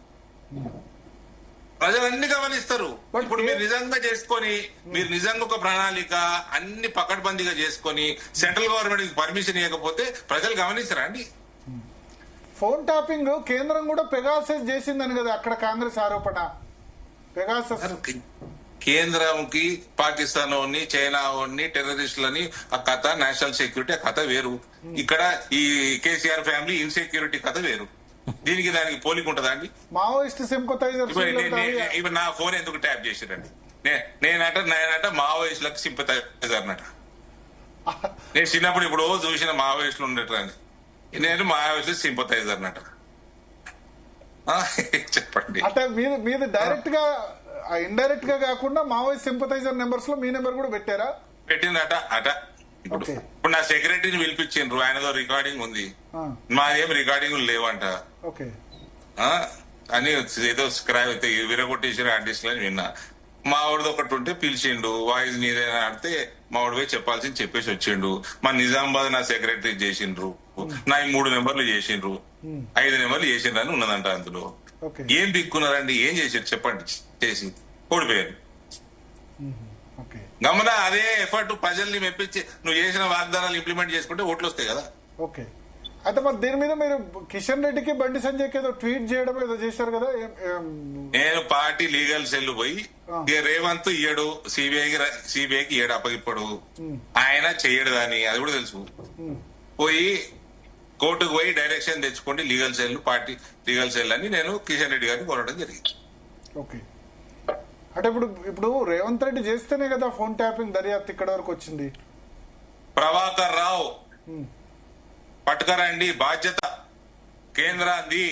ప్రజలన్నీ గమనిస్తారు. ఇప్పుడు మీరు నిజంగా చేసుకొని, మీరు నిజంగా ఒక ప్రణాళిక అన్ని పకడ్బందీగా చేసుకొని సెంట్రల్ గవర్నమెంట్ పర్మిషన్ ఇవ్వకపోతే ప్రజలు గమనిస్తారా అండి? ఫోన్ ట్యాపింగ్ కేంద్రం కూడా పెగాసస్ చేసిందని కదా అక్కడ కాంగ్రెస్ ఆరోపణ. పెగాసస్ కేంద్రంకి పాకిస్తాన్ వాడిని, చైనా వాడిని, టెర్రరిస్టులని ఆ కథ, నేషనల్ సెక్యూరిటీ ఆ కథ వేరు. ఇక్కడ ఈ కేసీఆర్ ఫ్యామిలీ ఇన్సెక్యూరిటీ కథ వేరు. దీనికి దానికి పోలిక ఉంటుందా అండి? మావోయిస్ట్ సింపథైజర్ ఇప్పుడు నా ఫోన్ ఎందుకు ట్యాప్ చేశారండి? నేనట మావోయిస్టులకు సింపథైజర్ అన్నట. నేను చిన్నప్పుడు ఇప్పుడు చూసిన మావోయిస్టులు ఉండేటని, నేను మావోయిస్టు సింపథైజర్ అన్నట. చెప్పండి. అంటే మీది డైరెక్ట్ గా ఇండైరెక్ట్ గా కాకుండా మావోయిస్ట్ సింపథైజర్ నెంబర్స్ లో మీ నెంబర్ కూడా పెట్టారా? పెట్టిందట అట. ఇప్పుడు నా సెక్రటరీని పిలిపించిండ్రు, ఆయనతో రికార్డింగ్ ఉంది, మాదేం రికార్డింగ్ లేవంట అని ఏదో స్క్రైబ్ అయితే విరగొట్టేసారు ఆర్టిస్టులు అని విన్నా. మా వాడిది ఒకటి ఉంటే పిలిచిండు, వాయిస్ నీదైనా ఆడితే మా వాడి పోయి చెప్పాల్సింది చెప్పేసి వచ్చిండు. మా నిజామాబాద్ నా సెక్రటరీ చేసిండ్రు, నా 3 నెంబర్లు చేసిండ్రు, 5 నెంబర్లు చేసిండ్రు అని ఉన్నదంట. అందులో ఏం పిక్కున్నారండి? ఏం చేసారు చెప్పండి? చేసి ఓడిపోయారు. గమన అదే ఎఫర్ట్ ప్రజల్ని మెప్పించి నువ్వు చేసిన వాగ్దానాలు ఇంప్లిమెంట్ చేసుకుంటే ఓట్లు వస్తాయి కదా. ఓకే అయితే మరి దీని మీద మీరు కిషన్ రెడ్డికి బండి సంజయ్కి ఏదో ట్వీట్ చేయడం ఏదో చేశారు కదా? నేను పార్టీ లీగల్ సెల్ పోయి రేవంత్ ఇయ్యడు, సిబిఐకి ఇయ్యడు అప్పగిప్పుడు, ఆయన చెయ్యడు అని అది కూడా తెలుసు. పోయి కోర్టుకు పోయి డైరెక్షన్ తెచ్చుకోండి legal cell, party legal cell అని నేను కిషన్ రెడ్డి గారిని కోరడం జరిగింది. ఓకే అంటే ఇప్పుడు రేవంత్ రెడ్డి చేస్తేనే కదా ఫోన్ ట్యాపింగ్ దర్యాప్తు ఇక్కడ వరకు వచ్చింది. ప్రభాకర్ రావు పట్టుకరండి, బాధ్యత కేంద్రాన్ని.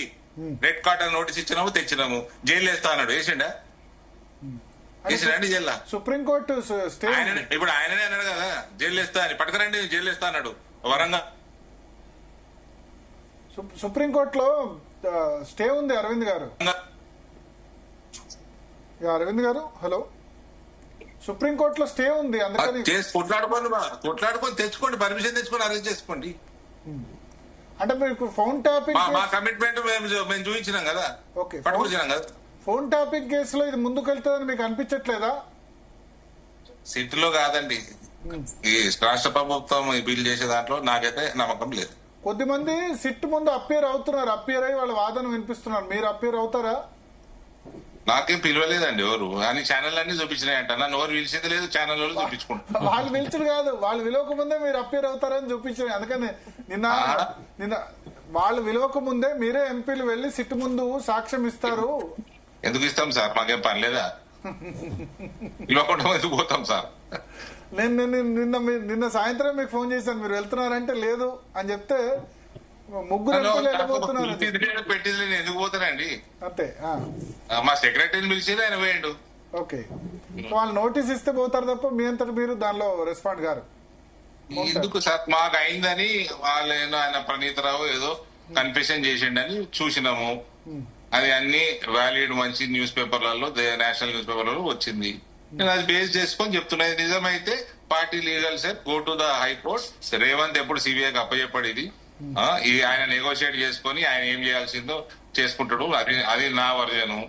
రెడ్ కార్టర్ నోటీస్ ఇచ్చినాము, తెచ్చినాము, జైలు వేస్తా అన్నాడు, వేసిండా? వేసిండండి జైల్లో? సుప్రీంకోర్టు స్టే ఇప్పుడు ఆయననే అన్నాడు కదా జైలు వేస్తా అని, పట్టుకరండి జైలు వేస్తా అన్నాడు. వరంగా సుప్రీంకోర్టులో స్టే ఉంది. అరవింద్ గారు హలో, సుప్రీంకోర్టులో స్టే ఉంది, అందుకని కొట్లాడుకొని తెచ్చుకోండి, పర్మిషన్ తెచ్చుకొని అరెస్ట్ చేసుకోండి. అంటే మీకు ఫోన్ ట్యాపింగ్ మా కమిట్మెంట్ మేము చూపించినాం కదా, పట్టుకొచ్చినాం కదా. ఫోన్ ట్యాపింగ్ కేసులో ఇది ముందుకెళ్తుందని మీకు అనిపించట్లేదా? సిటీలో కాదండి, ఈ రాష్ట్ర ప్రభుత్వం బిల్ చేసే దాంట్లో నాకైతే నమ్మకం లేదు. కొద్దిమంది సిట్ ముందు అప్పీర్ అవుతున్నారు, అప్పీర్ అయ్యి వాళ్ళ వాదన వినిపిస్తున్నారు. మీరు అప్పీర్ అవుతారా? నాకేం పిలవలేదండి ఎవరు, అని ఛానల్ అన్ని చూపించినాయంట. నన్ను ఎవరు పిలిచింది లేదు, ఛానల్ వాళ్ళు చూపించుకుంటారు. వాళ్ళు పిలిచడు కాదు, వాళ్ళు విలువక ముందే మీరు అప్పీర్ అవుతారని చూపించారు. అందుకని నిన్న వాళ్ళు విలువక ముందే మీరే ఎంపీలు వెళ్లి సిట్ ముందు సాక్ష్యం ఇస్తారు. ఎందుకు ఇస్తాం సార్, మాకేం పని లేదా? పిలవకుండా ఎందుకు పోతాం సార్? నేను నిన్న సాయంత్రం మీకు ఫోన్ చేశాను, మీరు వెళ్తున్నారంటే లేదు అని చెప్తే ముగ్గురు ఎంపీలు వెళ్ళిపోతున్నారు. పెట్టింది నేను ఎందుకు పోతానండి? అంతే. మా సెక్రటరీని పిలిచి ఆయన పోయిండు, ఓకే, సో వాళ్ళు నోటీస్ ఇస్తే పోతారు తప్ప మీ అంతటి మీరు దానిలో రెస్పాండ్ గారు. ఎందుకు సార్ మాకు అయిందని వాళ్ళేదో ఆయన ప్రణీతరావు ఏదో కన్ఫెషన్ చేసిండని చూసినాము. అది అన్ని వ్యాలిడ్ మంచి న్యూస్ పేపర్లలో నేషనల్ న్యూస్ పేపర్లలో వచ్చింది. నేను అది బేస్ చేసుకొని చెప్తున్నది. నిజమైతే party legal cell go to the high court. Revanth ఎప్పుడు సిబిఐకి అప్పచెప్పాడు ఇది ఆయన నెగోషియేట్ చేసుకొని ఆయన ఏం చేయాల్సిందో చేసుకుంటాడు. అది నా వర్జను.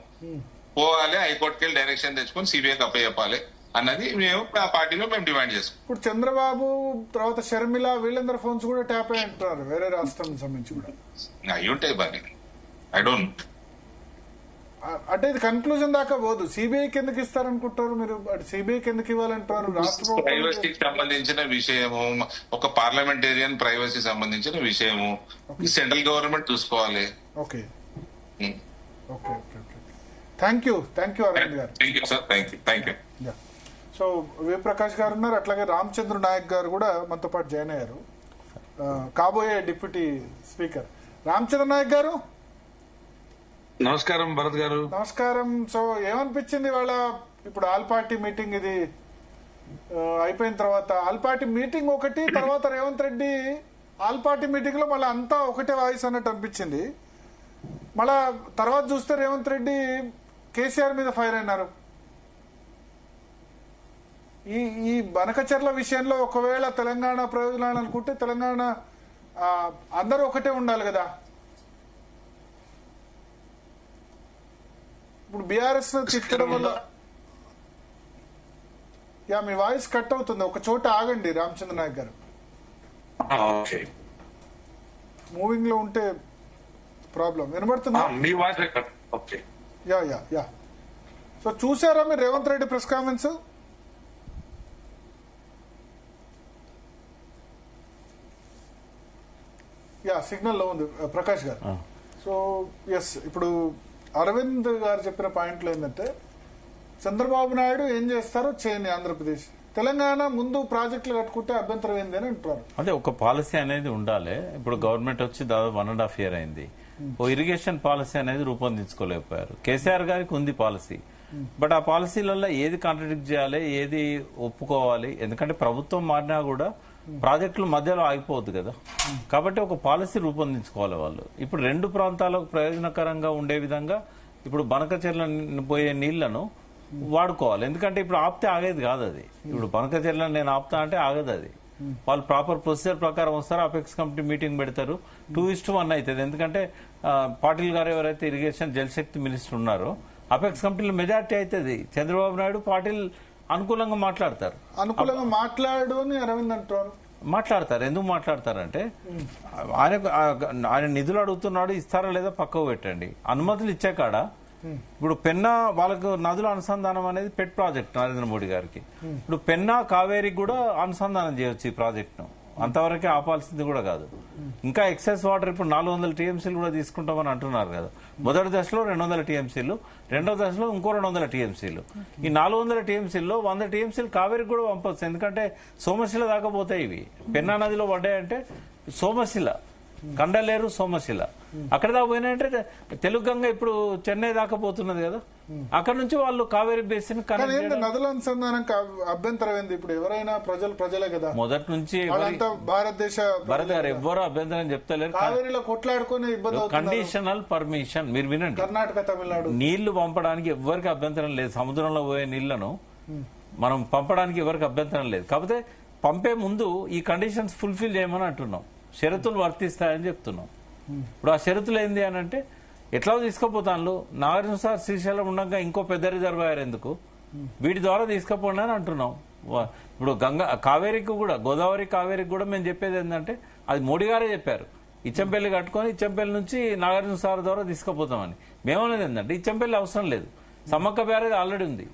పోవాలి హైకోర్టుకి వెళ్ళి డైరెక్షన్ తెచ్చుకొని సిబిఐకి అప్పచెప్పాలి అన్నది మేము ఆ పార్టీలో మేము డిమాండ్ చేసుకుంటాం. ఇప్పుడు చంద్రబాబు తర్వాత షర్మిల వీళ్ళందరూ ఫోన్స్ కూడా ట్యాప్ అయ్యి అంటున్నారు వేరే రాష్ట్రం సంబంధించి కూడా. అయి ఉంటాయి బాగా. ఐ డోంట్ అంటే ఇది కన్క్లూజన్ దాకా పోదు. సిబిఐకి ఎందుకు ఇస్తారనుకుంటారు మీరు? సిబిఐకి ఎందుకు ఇవ్వాలంటారు? రాష్ట్ర ప్రైవసీకి సంబంధించిన విషయము, ఒక పార్లమెంటేరియన్ ప్రైవసీ సంబంధించిన విషయము సెంట్రల్ గవర్నమెంట్ చూసుకోవాలి. Okay okay okay thank you Arvind garu. Thank you sir. Thank you. So Prakash garu ఉన్నారు, అట్లాగే రామచంద్ర నాయక్ గారు కూడా మనతో పాటు జాయిన్ అయ్యారు, కాబోయే డిప్యూటీ స్పీకర్. రామచంద్ర నాయక్ గారు నమస్కారం. భరత్ గారు నమస్కారం. సో ఏమనిపించింది వాళ్ళ ఇప్పుడు ఆల్ పార్టీ మీటింగ్ ఇది అయిపోయిన తర్వాత? ఆల్ పార్టీ మీటింగ్ ఒకటి, తర్వాత Revanth Reddy all party meeting లో మళ్ళీ అంతా ఒకటే వాయిస్ అన్నట్టు అనిపించింది. మళ్ళా తర్వాత చూస్తే రేవంత్ రెడ్డి కేసీఆర్ మీద ఫైర్ అయినారు. ఈ బనకచర్ల విషయంలో ఒకవేళ తెలంగాణ ప్రయోజనాలు అనుకుంటే తెలంగాణ అందరూ ఒకటే ఉండాలి కదా. ఇప్పుడు బీఆర్ఎస్ తిట్టడం వల్ల మీ వాయిస్ కట్ అవుతుంది. ఒక చోట ఆగండి రామచంద్ర నాయక్ గారు. మూవింగ్ లో ఉంటే ప్రాబ్లం. వినబడుతుందా? మీ వాయిస్ ఓకే. యా సో చూసారా మీరు Revanth Reddy press comments? Signal లో ఉంది ప్రకాష్ గారు. సో ఎస్, ఇప్పుడు అరవింద్ గారు చెప్పిన పాయింట్లు ఏంటంటే చంద్రబాబు నాయుడు ఏం చేస్తారో చేయని ఆంధ్రప్రదేశ్, తెలంగాణ ముందు ప్రాజెక్టులు కట్టుకుంటే అభ్యంతరం ఏంది అని అంటున్నారు. అదే ఒక పాలసీ అనేది ఉండాలి. ఇప్పుడు గవర్నమెంట్ వచ్చి దాదాపు 1.5 year అయింది. ఓ ఇరిగేషన్ పాలసీ అనేది రూపొందించుకోలేకపోయారు. కేసీఆర్ గారికి ఉంది పాలసీ, బట్ ఆ పాలసీలలో ఏది కాంట్రడిక్ట్ చేయాలి, ఏది ఒప్పుకోవాలి. ఎందుకంటే ప్రభుత్వం మారినా కూడా ప్రాజెక్టులు మధ్యలో ఆగిపోవద్దు కదా. కాబట్టి ఒక పాలసీ రూపొందించుకోవాలి వాళ్ళు. ఇప్పుడు రెండు ప్రాంతాలకు ప్రయోజనకరంగా ఉండే విధంగా ఇప్పుడు బనకచెర్ల పోయే నీళ్లను వాడుకోవాలి. ఎందుకంటే ఇప్పుడు ఆపితే ఆగేది కాదు అది. ఇప్పుడు బనకచెర్ల నేను ఆపుతా అంటే ఆగదు అది. వాళ్ళు ప్రాపర్ ప్రొసీజర్ ప్రకారం వస్తారు, అపెక్స్ కమిటీ మీటింగ్ పెడతారు, 2:1 అవుతుంది. ఎందుకంటే పాటిల్ గారు ఎవరైతే ఇరిగేషన్ జలశక్తి మినిస్టర్ ఉన్నారో అపెక్స్ కమిటీలో మెజార్టీ అవుతుంది. చంద్రబాబు నాయుడు పాటిల్ అనుకూలంగా మాట్లాడతారు. అనుకూలంగా మాట్లాడు అని అరవింద్ అంటారు. మాట్లాడతారు. ఎందుకు మాట్లాడతారంటే ఆయన నిధులు అడుగుతున్నాడు, ఇస్తారా లేదా పక్కకు పెట్టండి. అనుమతులు ఇచ్చే కాడ ఇప్పుడు పెన్నా వాళ్ళకు నదుల అనుసంధానం అనేది పెట్ ప్రాజెక్ట్ నరేంద్ర మోడీ గారికి. ఇప్పుడు పెన్నా కావేరికి కూడా అనుసంధానం చేయొచ్చు ఈ ప్రాజెక్టును. అంతవరకే ఆపాల్సింది కూడా కాదు. ఇంకా ఎక్సెస్ వాటర్ ఇప్పుడు 400 TMCలు కూడా తీసుకుంటామని అంటున్నారు కదా. మొదటి దశలో 200 TMCలు, రెండో దశలో ఇంకో 200 TMCలు. ఈ 400 TMCల్లో 100 TMCలు కావేరికి కూడా పంపొచ్చు. ఎందుకంటే సోమశిల దాకా పోతాయి ఇవి. పెన్నా నదిలో పడ్డాయంటే సోమశిల, కండలేరు, సోమశిల అక్కడ దాకా పోయినాయంటే తెలుగు గంగ ఇప్పుడు చెన్నై దాకా పోతున్నది కదా. అక్కడ నుంచి వాళ్ళు కావేరీ బేసిన్ నదుల అనుసంధానం అభ్యంతరం ఏంది? ఇప్పుడు ఎవరైనా ప్రజలే కదా మొదటి నుంచి. భారతదేశ భరత్ గారు ఎవ్వరూ అభ్యంతరం చెప్తలేరు. కావేరీలో కొట్లాడుకునే ఇబ్బంది. కండిషనల్ పర్మిషన్ మీరు వినండి. కర్ణాటక, తమిళనాడు నీళ్లు పంపడానికి ఎవరికి అభ్యంతరం లేదు. సముద్రంలో పోయే నీళ్లను మనం పంపడానికి ఎవరికి అభ్యంతరం లేదు. కాకపోతే పంపే ముందు ఈ కండిషన్స్ ఫుల్ఫిల్ చేయమని అంటున్నాం. షరతులు వర్తిస్తాయని చెప్తున్నాం. ఇప్పుడు ఆ షరతులు ఏంది అని అంటే ఎట్లా తీసుకుపోతాను నాగార్జున సార్ శ్రీశైలం ఉండగా ఇంకో పెద్ద రిజర్వాయర్ ఎందుకు, వీటి ద్వారా తీసుకుపోండి అని అంటున్నాం. ఇప్పుడు కావేరికి కూడా, గోదావరి కావేరికి కూడా మేము చెప్పేది ఏంటంటే అది మోడీ గారే చెప్పారు. ఇచ్చంపల్లి కట్టుకొని ఇచ్చంపల్లి నుంచి నాగార్జున సార్ ద్వారా తీసుకుపోతామని. మేమనేది ఏంటంటే ఇచ్చంపల్లి అవసరం లేదు, సమ్మక్క బ్యారేజ్ ఆల్రెడీ ఉంది.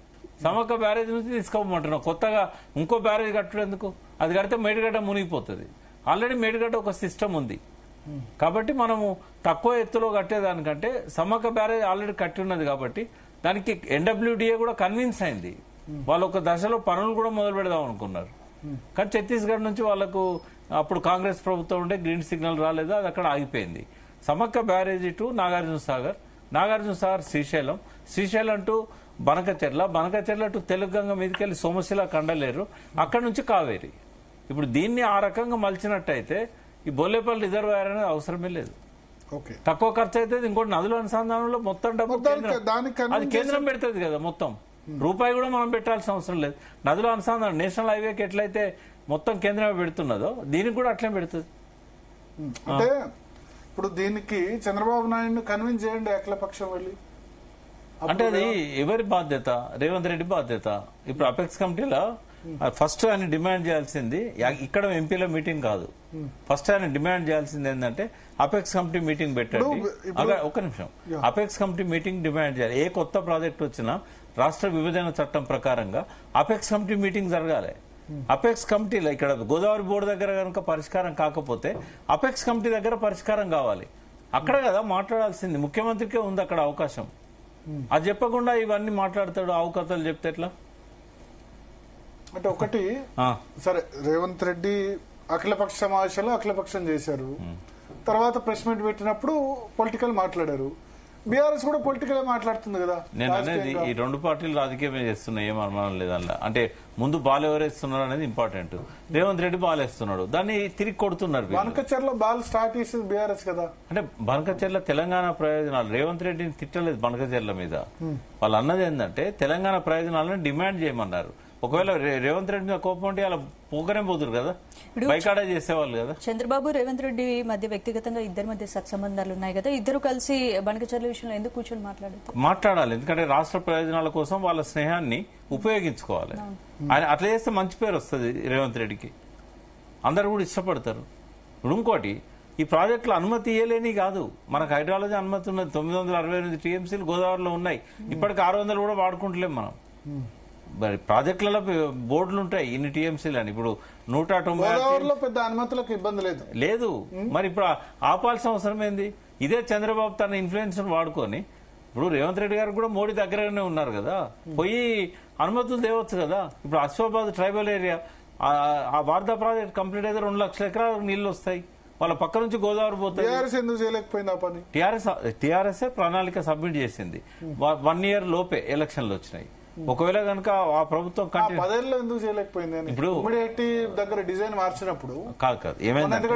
సమ్మక్క బ్యారేజ్ నుంచి తీసుకోమంటున్నాం. కొత్తగా ఇంకో బ్యారేజ్ కట్టడేందుకు? అది కడితే మేడిగడ్డ మునిగిపోతుంది. ఆల్రెడీ మేడిగడ్డ ఒక సిస్టమ్ ఉంది. కాబట్టి మనము తక్కువ ఎత్తులో కట్టేదానికంటే సమ్మక్క బ్యారేజ్ ఆల్రెడీ కట్టి ఉన్నది కాబట్టి దానికి NWDA కూడా కన్విన్స్ అయింది. వాళ్ళు ఒక దశలో పనులు కూడా మొదలు పెడదాం అనుకున్నారు. కానీ ఛత్తీస్గఢ్ నుంచి వాళ్ళకు అప్పుడు కాంగ్రెస్ ప్రభుత్వం ఉంటే గ్రీన్ సిగ్నల్ రాలేదు, అది అక్కడ ఆగిపోయింది. Sammakka barrage to Nagarjuna Sagar, Nagarjuna Sagar Srisailam, Srisailam to Banakacherla to Telugu Ganga మీదకి వెళ్ళి సోమశిల కండలేరు, అక్కడ నుంచి కావేరి. ఇప్పుడు దీన్ని ఆ రకంగా మలిచినట్టయితే ఈ బోలేపల్లి రిజర్వాయర్ అనేది అవసరమే లేదు. ఓకే, తక్కువ ఖర్చు అయితే ఇంకోటి నదుల అనుసంధానంలో మొత్తం డబ్బు అది కేంద్రం పెడుతుంది కదా. మొత్తం రూపాయి కూడా మనం పెట్టాల్సిన అవసరం లేదు. నదుల అనుసంధానం నేషనల్ హైవేకి ఎట్లయితే మొత్తం కేంద్రమే పెడుతున్నదో దీనికి కూడా అట్లే పెడుతుంది. అంటే ఇప్పుడు దీనికి చంద్రబాబు నాయుడు కన్విన్స్ చేయండి అఖిలపక్షం వెళ్ళి. అంటే అది ఎవరి బాధ్యత? రేవంత్ రెడ్డి బాధ్యత. ఇప్పుడు అపెక్స్ కమిటీలో ఫస్ట్ ఆయన డిమాండ్ చేయాల్సింది, ఇక్కడ ఎంపీల మీటింగ్ కాదు, ఫస్ట్ ఆయన డిమాండ్ చేయాల్సింది ఏంటంటే అపెక్స్ కమిటీ మీటింగ్ పెట్టండి. ఒక్క నిమిషం, అపెక్స్ కమిటీ మీటింగ్ డిమాండ్ చేయాలి. ఏ కొత్త ప్రాజెక్ట్ వచ్చినా రాష్ట్ర విభజన చట్టం ప్రకారంగా అపెక్స్ కమిటీ మీటింగ్ జరగాలి. అపెక్స్ కమిటీలో ఇక్కడ గోదావరి బోర్డు దగ్గర కనుక పరిష్కారం కాకపోతే అపెక్స్ కమిటీ దగ్గర పరిష్కారం కావాలి. అక్కడ కదా మాట్లాడాల్సింది. ముఖ్యమంత్రికే ఉంది అక్కడ అవకాశం. అది చెప్పకుండా ఇవన్నీ మాట్లాడతాడు, అవకతలు చెప్తే ఎట్లా? అంటే ఒకటి సరే, రేవంత్ రెడ్డి అఖిలపక్ష సమావేశంలో అఖిలపక్షం చేశారు, తర్వాత ప్రెస్ మీట్ పెట్టినప్పుడు పొలిటికల్ మాట్లాడారు. బీఆర్ఎస్ కూడా పొలిటికల్ మాట్లాడుతుంది కదా. నేను అనేది ఈ రెండు పార్టీలు రాజకీయమే చేస్తున్నాయి, ఏం అనుమానం లేదు అందులో. అంటే ముందు బాల్ ఎవరేస్తున్నారు అనేది ఇంపార్టెంట్. రేవంత్ రెడ్డి బాల్ వేస్తున్నాడు, దాన్ని తిరిగి కొడుతున్నారు. బనకచెర్ల బాల్ స్టార్ట్ చేసేది బీఆర్ఎస్ కదా. అంటే బనకచెర్ల తెలంగాణ ప్రయోజనాలు, రేవంత్ రెడ్డిని తిట్టలేదు బనకచెర్ల మీద. వాళ్ళు అన్నది ఏంటంటే తెలంగాణ ప్రయోజనాలను డిమాండ్ చేయమన్నారు. ఒకవేళ రేవంత్ రెడ్డి మీద కోపం ఉంటే అలా పోకనే పోతురు కదా, బైకాడా చేసేవాళ్ళు కదా. చంద్రబాబు రేవంత్ రెడ్డి మధ్య వ్యక్తిగతంగా ఇద్దరి మధ్య సత్సంబంధాలు ఉన్నాయి కదా, ఇద్దరు కలిసి బనకచెర్ల విషయంలో ఎందుకు కూర్చొని మాట్లాడాలి? ఎందుకంటే రాష్ట్ర ప్రయోజనాల కోసం వాళ్ళ స్నేహాన్ని ఉపయోగించుకోవాలి. అట్లా చేస్తే మంచి పేరు వస్తుంది రేవంత్ రెడ్డికి, అందరు కూడా ఇష్టపడతారు. ఇప్పుడు ఇంకోటి, ఈ ప్రాజెక్టులు అనుమతి ఇయ్యలేని కాదు, మనకు హైడ్రాలజీ అనుమతి ఉన్నది. 968 టీఎంసీలు గోదావరిలో ఉన్నాయి, ఇప్పటికి 600 కూడా వాడుకుంటలేం మనం. మరి ప్రాజెక్టులలో బోర్డులు ఉంటాయి ఇన్ని టీఎంసీలు అని. ఇప్పుడు 190 పెద్ద అనుమతులకు ఇబ్బంది లేదు. మరి ఇప్పుడు ఆపాల్సిన అవసరం ఏంది? ఇదే చంద్రబాబు తన ఇన్ఫ్లుయెన్స్ వాడుకొని, ఇప్పుడు రేవంత్ రెడ్డి గారు కూడా మోడీ దగ్గరనే ఉన్నారు కదా, పోయి అనుమతులు తేవచ్చు కదా. ఇప్పుడు అశ్వాబాద్ ట్రైబల్ ఏరియా ఆ వార్దా ప్రాజెక్ట్ కంప్లీట్ అయితే 2 లక్షల ఎకరాలకు నీళ్లు వస్తాయి. వాళ్ళ పక్క నుంచి గోదావరి పోతాయి. ఎందుకు చేయలేకపోయింది ఆ పని? టీఆర్ఎస్ ప్రణాళిక సబ్మిట్ చేసింది. 1 year లోపే ఎలక్షన్లు వచ్చినాయి. ఒకవేళ కనుక ఆ ప్రభుత్వం 10 ఎందుకు చేయలేకపోయింది? ఇప్పుడు దగ్గర డిజైన్ మార్చినప్పుడు కాదు ఏమైంది,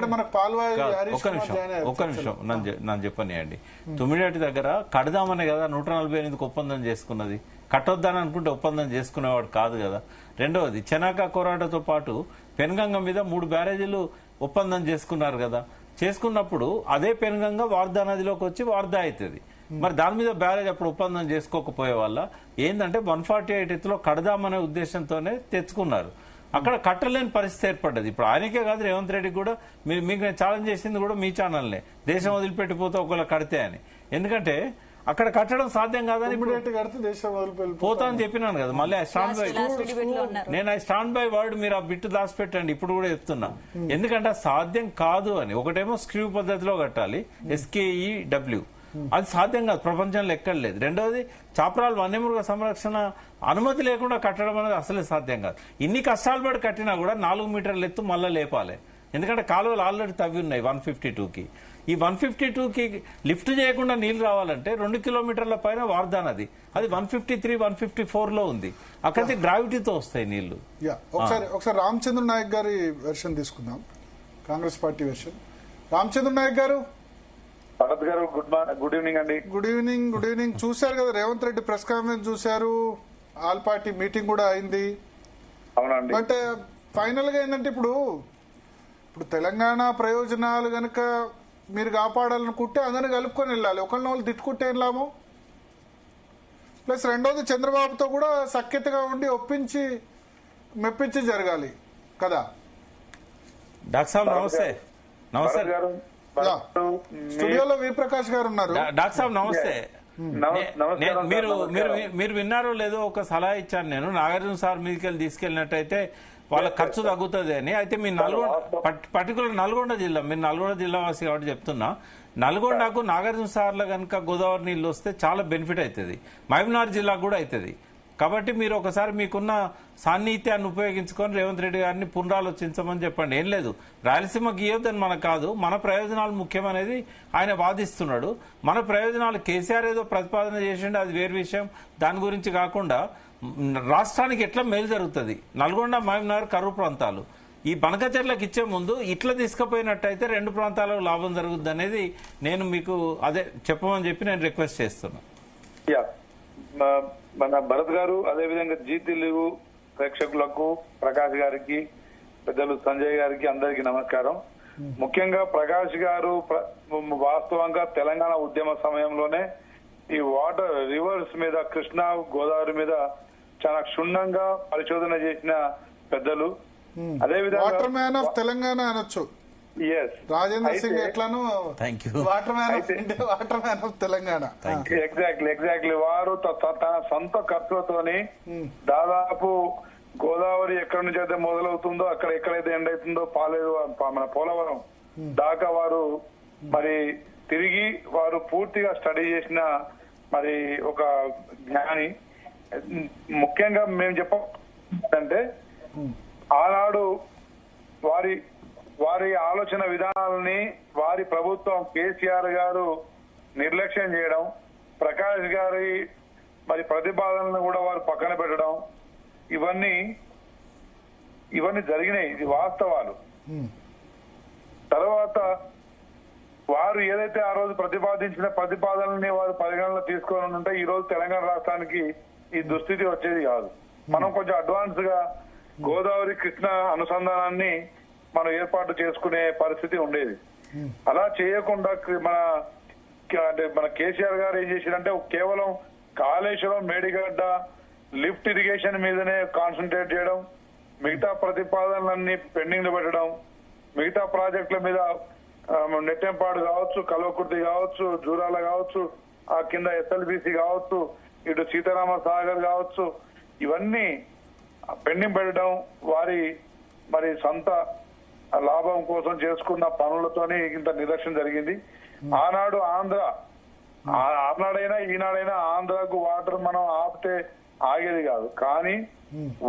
ఒక్క నిమిషం నన్ను చెప్పనియండి. తుమ్మిడేటి దగ్గర కడదామనే కదా 148 ఒప్పందం చేసుకున్నది. కట్టొద్దని అనుకుంటే ఒప్పందం చేసుకునేవాడు కాదు కదా. రెండవది, చెనాక కోరాటతో పాటు పెన్గంగ మీద 3 బ్యారేజీలు ఒప్పందం చేసుకున్నారు కదా. చేసుకున్నప్పుడు అదే పెన్గంగ వార్దా నదిలోకి వచ్చి వార్దా అవుతుంది. మరి దాని మీద బ్యారేజ్ అప్పుడు ఒప్పందం చేసుకోకపోయే వల్ల ఏంటంటే 148 ఎత్తులో కడదామనే ఉద్దేశంతోనే తెచ్చుకున్నారు. అక్కడ కట్టలేని పరిస్థితి ఏర్పడ్డది. ఇప్పుడు ఆయనకే కాదు, రేవంత్ రెడ్డి కూడా మీకు నేను ఛాలెంజ్ చేసింది కూడా మీ ఛానల్నే, దేశం వదిలిపెట్టిపోతే ఒకవేళ కడితే అని. ఎందుకంటే అక్కడ కట్టడం సాధ్యం కాదని పోతా అని చెప్పినాను కదా. మళ్ళీ నేను స్టాండ్ బై వర్డ్, మీరు ఆ బిట్టు దాచిపెట్టండి. ఇప్పుడు కూడా చెప్తున్నా, ఎందుకంటే సాధ్యం కాదు అని. ఒకటేమో స్క్రూ పద్ధతిలో కట్టాలి, SKEW, అది సాధ్యం కాదు, ప్రపంచంలో ఎక్కడ లేదు. రెండవది, చాపరాలు వన్యమృగ సంరక్షణ అనుమతి లేకుండా కట్టడం అనేది అసలే సాధ్యం కాదు. ఇన్ని కష్టాలు పడి కట్టినా కూడా 4 మీటర్ల ఎత్తు మళ్ళీ లేపాలి. ఎందుకంటే కాలువలు ఆల్రెడీ తవ్వి ఉన్నాయి 152కి. ఈ 152కి లిఫ్ట్ చేయకుండా నీళ్లు రావాలంటే 2 కిలోమీటర్ల పైన వార్దా నది, అది 153, 154లో ఉంది. అక్కడైతే గ్రావిటీతో వస్తాయి నీళ్లు. ఒకసారి రామచంద్ర నాయక్ గారి వెర్షన్ తీసుకుందాం, కాంగ్రెస్ పార్టీ వెర్షన్. రామచంద్ర నాయక్ గారు. భరత్ గారు, గుడ్ ఈవినింగ్ అండి. Good evening. చూశారు కదా, రేవంత్ రెడ్డి ప్రెస్ కాన్ఫరెన్స్ చూశారు, ఆల్ పార్టీ మీటింగ్ కూడా అయింది. అవునండి. అంటే ఫైనల్ గా ఏంటంటే ఇప్పుడు తెలంగాణ ప్రయోజనాలు గనక మీరు కాపాడాలనుకుంటే అందరిని కలుపుకొని వెళ్ళాలి. ఒకళ్ళని తిట్టుకుంటే ఏం లాభం? ప్లస్ రెండోది, చంద్రబాబుతో కూడా సఖ్యతగా ఉండి మెప్పించి జరగాలి కదా. డాక్టర్ సాబ్ నమస్తే. నమస్తే గారు. స్టూడియోలో వీరప్రకాష్ గారు ఉన్నారు. డాక్టర్ సాబ్ నమస్తే. మీరు విన్నారో లేదో ఒక సలహా ఇచ్చాను నేను, నాగార్జున సార్ మీదకి తీసుకెళ్ళినట్టయితే వాళ్ళ ఖర్చు తగ్గుతుంది అని. అయితే మీ పర్టికులర్ నల్గొండ జిల్లా, మీరు నల్గొండ జిల్లా వాసి కాబట్టి చెప్తున్నా, నల్గొండకు నాగార్జున సార్ల కనుక గోదావరి నీళ్లు వస్తే చాలా బెనిఫిట్ అవుతుంది. మహబూబ్నగర్ జిల్లా కూడా అవుతుంది. కాబట్టి మీరు ఒకసారి మీకున్న సాన్నిహిత్యాన్ని ఉపయోగించుకొని రేవంత్ రెడ్డి గారిని పునరాలోచించమని చెప్పండి. ఏం లేదు, రాయలసీమ గీయొద్దని మనకు కాదు, మన ప్రయోజనాలు ముఖ్యమనేది ఆయన వాదిస్తున్నాడు. మన ప్రయోజనాలు కేసీఆర్ ఏదో ప్రతిపాదన చేసిండు, అది వేరు విషయం. దాని గురించి కాకుండా రాష్ట్రానికి ఎట్లా మేలు జరుగుతుంది, నల్గొండ, మహబూబ్నగర్, కరువు ప్రాంతాలు ఈ బనకచెర్లకు ఇచ్చే ముందు ఇట్లా తీసుకుపోయినట్టయితే రెండు ప్రాంతాలకు లాభం జరుగుద్ది అనేది నేను మీకు అదే చెప్పమని చెప్పి నేను రిక్వెస్ట్ చేస్తున్నా. మన భరత్ గారు, అదేవిధంగా జీ తెలుగు ప్రేక్షకులకు, ప్రకాష్ గారికి, పెద్దలు సంజయ్ గారికి అందరికీ నమస్కారం. ముఖ్యంగా ప్రకాష్ గారు వాస్తవంగా తెలంగాణ ఉద్యమ సమయంలోనే ఈ వాటర్ రివర్స్ మీద, కృష్ణా గోదావరి మీద చాలా క్షుణ్ణంగా పరిశోధన చేసిన పెద్దలు. అదేవిధంగా వాటర్ మ్యాన్ ఆఫ్ తెలంగాణ అనొచ్చు. రాజేంద్ర సింగ్ ఎట్లానో water man of India, water man of Telangana. Exactly వారు తన సొంత ఖర్చులతోని దాదాపు గోదావరి ఎక్కడి నుంచి అయితే మొదలవుతుందో అక్కడ ఎక్కడైతే ఎండ్ అవుతుందో పాలేరు, మన పోలవరం దాకా వారు మరి తిరిగి వారు పూర్తిగా స్టడీ చేసిన మరి ఒక జ్ఞాని. ముఖ్యంగా మేము చెప్పంటే ఆనాడు వారి ఆలోచన విధానాలని వారి ప్రభుత్వం కేసీఆర్ గారు నిర్లక్ష్యం చేయడం, ప్రకాష్ గారి మరి ప్రతిపాదనలను కూడా వారు పక్కన పెట్టడం, ఇవన్నీ జరిగినాయి. ఇది వాస్తవాలు. తర్వాత వారు ఏదైతే ఆ రోజు ప్రతిపాదించిన ప్రతిపాదనల్ని వారు పరిగణలో తీసుకొని ఉంటే ఈ రోజు తెలంగాణ రాష్ట్రానికి ఈ దుస్థితి వచ్చేది కాదు. మనం కొంచెం అడ్వాన్స్ గా గోదావరి కృష్ణ అనుసంధానాన్ని మనం ఏర్పాటు చేసుకునే పరిస్థితి ఉండేది. అలా చేయకుండా మన కేసీఆర్ గారు ఏం చేశారంటే కేవలం కాళేశ్వరం, మేడిగడ్డ లిఫ్ట్ ఇరిగేషన్ మీదనే కాన్సన్ట్రేట్ చేయడం, మిగతా ప్రతిపాదనలన్నీ పెండింగ్ లో పెట్టడం, మిగతా ప్రాజెక్టుల మీద నెట్టెంపాడు కావచ్చు, కల్వకుర్తి కావచ్చు, జూరాల కావచ్చు, ఆ కింద ఎస్ఎల్బిసి కావచ్చు, ఇటు సీతారామ సాగర్ కావచ్చు, ఇవన్నీ పెండింగ్ పెట్టడం వారి మరి సొంత లాభం కోసం చేసుకున్న పనులతోనే ఇంత నిర్లక్ష్యం జరిగింది. ఆనాడు ఆనాడైనా ఈనాడైనా ఆంధ్రాకు వాటర్ మనం ఆపితే ఆగేది కాదు. కానీ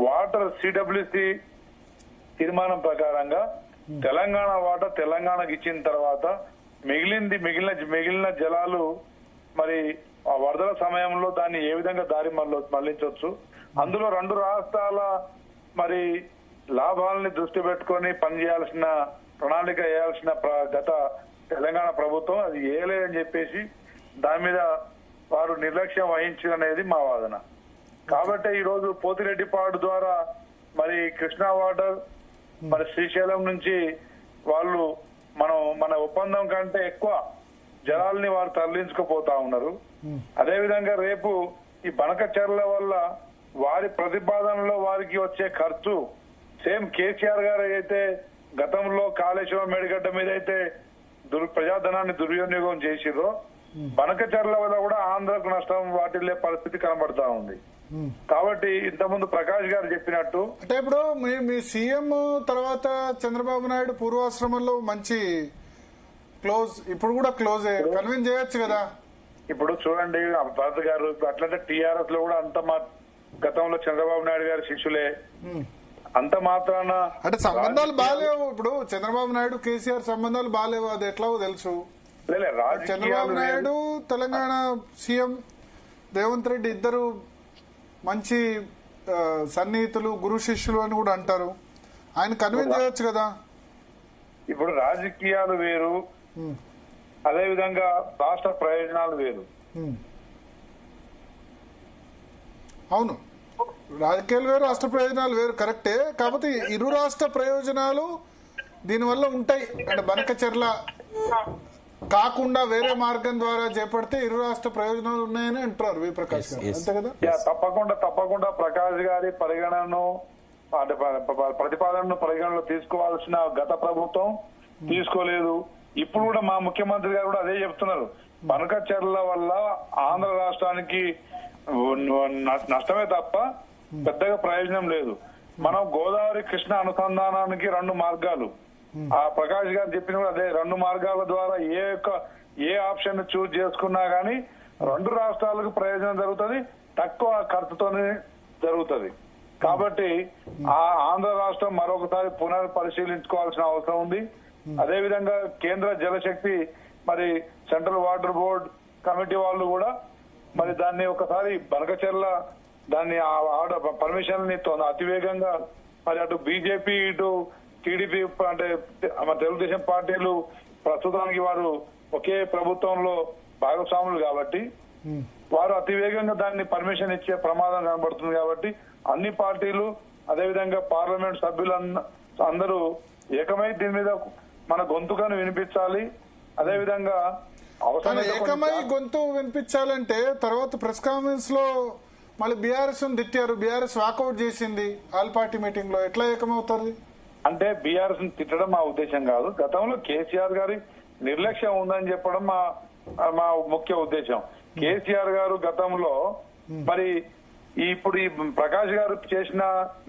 వాటర్ సిడబ్ల్యూసి తీర్మానం ప్రకారంగా తెలంగాణ వాటర్ తెలంగాణకు ఇచ్చిన తర్వాత మిగిలిన జలాలు మరి ఆ వరదల సమయంలో దాన్ని ఏ విధంగా దారి మళ్లించవచ్చు, అందులో రెండు రాష్ట్రాల మరి లాభాలని దృష్టి పెట్టుకొని పనిచేయాల్సిన ప్రణాళిక వేయాల్సిన గత తెలంగాణ ప్రభుత్వం అది వేయలేదని చెప్పేసి దాని మీద వారు నిర్లక్ష్యం వహించనేది మా వాదన. కాబట్టి ఈ రోజు పోతిరెడ్డిపాడు ద్వారా మరి కృష్ణా వాటర్ మరి శ్రీశైలం నుంచి వాళ్ళు మన ఒప్పందం కంటే ఎక్కువ జలాల్ని వారు తరలించుకుపోతా ఉన్నారు. అదేవిధంగా రేపు ఈ బనకచెర్ల వల్ల వారి ప్రతిపాదనలో వారికి వచ్చే ఖర్చు సేమ్ కేసీఆర్ గారు అయితే గతంలో కాళేశ్వరం, మేడిగడ్డ మీద అయితే ప్రజాధనాన్ని దుర్వినియోగం చేసిరో బనకచెర్ల వల్ల కూడా ఆంధ్రకు నష్టం వాటిల్లే పరిస్థితి కనబడతా ఉంది. కాబట్టి ఇంతకుముందు ప్రకాష్ గారు చెప్పినట్టు అంటే ఇప్పుడు మీ సీఎం తర్వాత చంద్రబాబు నాయుడు పూర్వాశ్రమంలో మంచి క్లోజ్, ఇప్పుడు కూడా క్లోజ్ కన్విన్స్ చేయొచ్చు కదా. ఇప్పుడు చూడండి భరత్ గారు, అట్లంటే టీఆర్ఎస్ లో కూడా గతంలో చంద్రబాబు నాయుడు గారి శిష్యులే. అంత మాత్రాన అంటే సంబంధాలు బాగాలేవు. ఇప్పుడు చంద్రబాబు నాయుడు కేసీఆర్ సంబంధాలు బాగాలేవు, అది ఎట్లాగో తెలుసు. చంద్రబాబు నాయుడు తెలంగాణ సీఎం రేవంత్ రెడ్డి ఇద్దరు మంచి సన్నిహితులు, గురు శిష్యులు అని కూడా అంటారు. ఆయన కన్విన్స్ చేయొచ్చు కదా. ఇప్పుడు రాజకీయాలు వేరు, అదే విధంగా రాష్ట్ర ప్రయోజనాలు వేరు. అవును, రాజకీయాలు వేరు, రాష్ట్ర ప్రయోజనాలు వేరు, కరెక్టే. కాకపోతే ఇరు రాష్ట్ర ప్రయోజనాలు దీనివల్ల ఉంటాయి. అంటే బనకచెర్ల కాకుండా వేరే మార్గం ద్వారా చేపడితే ఇరు రాష్ట్ర ప్రయోజనాలు ఉన్నాయని అంటారు వి ప్రకాష్ గారు, అంతే కదా. తప్పకుండా ప్రకాష్ గారి పరిగణనను అంటే ప్రతిపాదనను పరిగణనలో తీసుకోవాల్సిన గత ప్రభుత్వం తీసుకోలేదు. ఇప్పుడు కూడా మా ముఖ్యమంత్రి గారు కూడా అదే చెప్తున్నారు. బనకచెర్ల వల్ల ఆంధ్ర రాష్ట్రానికి నష్టమే తప్ప పెద్దగా ప్రయోజనం లేదు. మనం గోదావరి కృష్ణ అనుసంధానానికి రెండు మార్గాలు, ఆ ప్రకాష్ గారు చెప్పిన కూడా అదే, రెండు మార్గాల ద్వారా ఏ ఆప్షన్ చూజ్ చేసుకున్నా గానీ రెండు రాష్ట్రాలకు ప్రయోజనం జరుగుతుంది, తక్కువ ఖర్చుతోనే జరుగుతుంది. కాబట్టి ఆ ఆంధ్ర రాష్ట్రం మరొకసారి పునఃపరిశీలించుకోవాల్సిన అవసరం ఉంది. అదేవిధంగా కేంద్ర జలశక్తి మరి సెంట్రల్ వాటర్ బోర్డ్ కమిటీ వాళ్ళు కూడా మరి దాన్ని ఒకసారి బనకచెర్ల దాన్ని పర్మిషన్ ని అతివేగంగా మరి అటు బీజేపీ ఇటు టీడీపీ అంటే మన తెలుగుదేశం పార్టీలు ప్రస్తుతానికి వారు ఒకే ప్రభుత్వంలో భాగస్వాములు కాబట్టి వారు అతివేగంగా దాన్ని పర్మిషన్ ఇచ్చే ప్రమాదం కనబడుతుంది. కాబట్టి అన్ని పార్టీలు అదేవిధంగా పార్లమెంట్ సభ్యులు అందరూ ఏకమై దీని మీద మన గొంతుకను వినిపించాలి. అదేవిధంగా ఏకమై గొంతు వినిపించాలంటే తర్వాత ప్రెస్ కాన్ఫరెన్స్ లో మళ్ళీ బీఆర్ఎస్ తిట్టారు, బీఆర్ఎస్ వాకౌట్ చేసింది ఆల్ పార్టీ మీటింగ్ లో, ఎట్లా ఏకమవుతుంది? అంటే బీఆర్ఎస్ తిట్టడం మా ఉద్దేశం కాదు. గతంలో కేసీఆర్ గారి నిర్లక్ష్యం ఉందని చెప్పడం మా ముఖ్య ఉద్దేశం. కేసీఆర్ గారు గతంలో మరి ఇప్పుడు ఈ ప్రకాష్ గారు చేసిన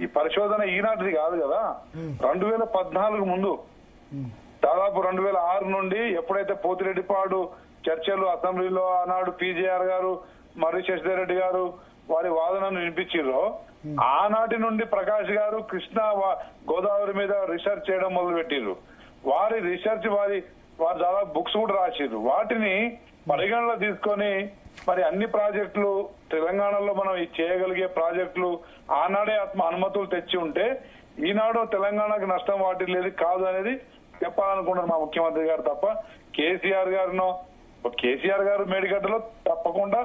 ఈ పరిశోధన ఈనాటిది కాదు కదా, 2014 ముందు దాదాపు 2006 నుండి ఎప్పుడైతే పోతిరెడ్డిపాడు చర్చలు అసెంబ్లీలో ఆనాడు పీజేఆర్ గారు మర్రి శశిధర్ రెడ్డి గారు వారి వాదనను వినిపించారో ఆనాటి నుండి ప్రకాష్ గారు కృష్ణా గోదావరి మీద రీసెర్చ్ చేయడం మొదలు పెట్టిర్రు. వారి రీసెర్చ్ వారి దాదాపు బుక్స్ కూడా రాసిర్రు. వాటిని పరిగణలో తీసుకొని మరి అన్ని ప్రాజెక్టులు తెలంగాణలో మనం చేయగలిగే ప్రాజెక్టులు ఆనాడే అనుమతులు తెచ్చి ఉంటే ఈనాడు తెలంగాణకు నష్టం వాటిల్లేదు కాదు అనేది చెప్పాలనుకున్నారు మా ముఖ్యమంత్రి గారు తప్ప కేసీఆర్ గారు మేడిగడ్డలో తప్పకుండా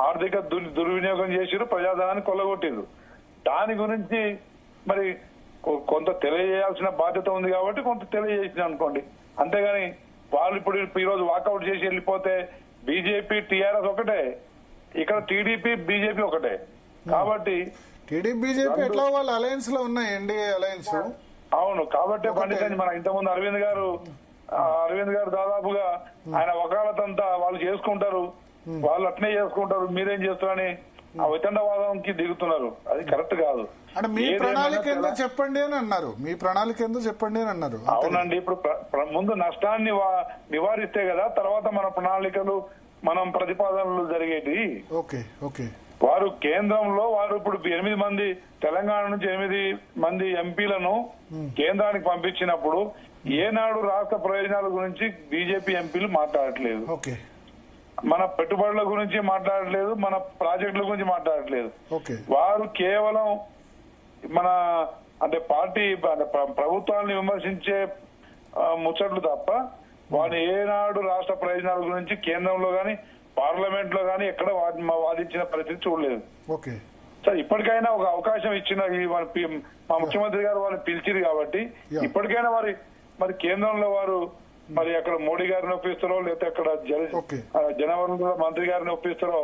ఆర్థిక దుర్వినియోగం చేసిరు, ప్రజాధనాన్ని కొల్లగొట్టిరు. దాని గురించి మరి కొంత తెలియజేయాల్సిన బాధ్యత ఉంది కాబట్టి కొంత తెలియజేసిన అనుకోండి. అంతేగాని వాళ్ళు ఇప్పుడు ఈరోజు వాకౌట్ చేసి వెళ్ళిపోతే బీజేపీ టీఆర్ఎస్ ఒకటే, ఇక్కడ టీడీపీ బీజేపీ ఒకటే. కాబట్టి టీడీపీ బీజేపీ ఎట్లా వాళ్ళు అలయన్స్ లో ఉన్నాయి, ఎన్డీఏ అలయన్స్. అవును, కాబట్టి పండితని మన ఇంతకుముందు అరవింద్ గారు దాదాపుగా ఆయన వకాలత్ అంతా వాళ్ళు చేసుకుంటారు, వాళ్ళు అట్నే చేసుకుంటారు, మీరేం చేస్తారని ఆ వితండవాదంకి దిగుతున్నారు. అది కరెక్ట్ కాదు. అంటే మీ ప్రణాళిక ఏందో చెప్పండి అని అన్నారు, మీ ప్రణాళిక ఏందో చెప్పండి అని అన్నారు. అవునండి, ఇప్పుడు ముందు నష్టాన్ని నివారిస్తే కదా తర్వాత మన ప్రణాళికలు మనం ప్రతిపాదనలు జరిగేటి. Okay okay. వారు కేంద్రంలో ఇప్పుడు 8 మంది తెలంగాణ నుంచి 8 మంది ఎంపీలను కేంద్రానికి పంపించినప్పుడు ఏనాడు రాష్ట్ర ప్రయోజనాల గురించి బీజేపీ ఎంపీలు మాట్లాడట్లేదు, మన పెట్టుబడుల గురించి మాట్లాడట్లేదు, మన ప్రాజెక్టుల గురించి మాట్లాడట్లేదు. వారు కేవలం మన పార్టీ ప్రభుత్వాన్ని విమర్శించే ముచ్చట్లు తప్ప వారు ఏనాడు రాష్ట్ర ప్రయోజనాల గురించి కేంద్రంలో గాని పార్లమెంట్ లో గాని ఎక్కడ వాదించిన పరిస్థితి చూడలేదు. సార్ ఇప్పటికైనా ఒక అవకాశం ఇచ్చిన మా ముఖ్యమంత్రి గారు వారిని పిలిచిరు కాబట్టి ఇప్పటికైనా మరి కేంద్రంలో వారు మరి అక్కడ మోడీ గారిని ఒప్పిస్తారో లేకపోతే అక్కడ జనవరుల మంత్రి గారిని ఒప్పిస్తారో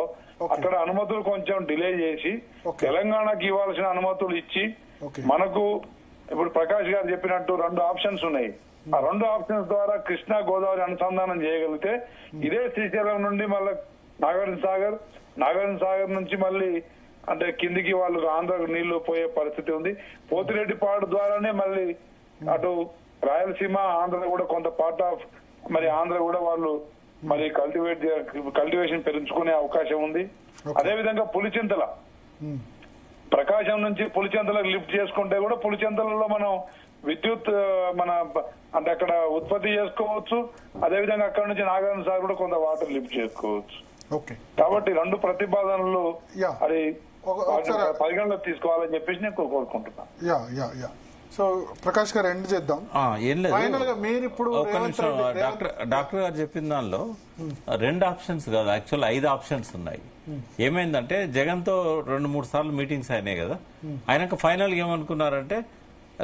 అక్కడ అనుమతులు కొంచెం డిలే చేసి తెలంగాణకి ఇవ్వాల్సిన అనుమతులు ఇచ్చి మనకు ఇప్పుడు ప్రకాష్ గారు చెప్పినట్టు 2 ఆప్షన్స్ ఉన్నాయి. ఆ 2 ఆప్షన్స్ ద్వారా కృష్ణా గోదావరి అనుసంధానం చేయగలిగితే ఇదే శ్రీశైలం నుండి మళ్ళీ నాగార్జున సాగర్ నుంచి మళ్ళీ కిందికి వాళ్ళు ఆంధ్రకు నీళ్లు పోయే పరిస్థితి ఉంది. పోతిరెడ్డిపాడు ద్వారానే మళ్ళీ అటు రాయలసీమ ఆంధ్ర కూడా కొంత పార్ట్ ఆఫ్ మరి ఆంధ్ర కూడా వాళ్ళు మరి కల్టివేషన్ పెంచుకునే అవకాశం ఉంది. అదేవిధంగా పులిచింతల ప్రకాశం నుంచి పులిచింతలకు లిఫ్ట్ చేసుకుంటే కూడా పులిచింతలలో మనం విద్యుత్ అక్కడ ఉత్పత్తి చేసుకోవచ్చు. అదేవిధంగా అక్కడ నుంచి నాగార్జున సాగర్ కూడా కొంత వాటర్ లిఫ్ట్ చేసుకోవచ్చు. కాబట్టి 2 ప్రతిపాదనలు అది పరిగణలోకి తీసుకోవాలని చెప్పేసి నేను కోరుకుంటున్నాను. సో ప్రకాష్ గారు ఎండ్ చేద్దాం. ఏం లేదు, మీరు ఇప్పుడు డాక్టర్ గారు చెప్పిన దానిలో 2 ఆప్షన్స్ కాదు, యాక్చువల్ 5 ఆప్షన్స్ ఉన్నాయి. ఏమైందంటే జగన్ తో 2-3 సార్లు మీటింగ్స్ అయినాయి కదా, ఆయనకు ఫైనల్ ఏమనుకున్నారంటే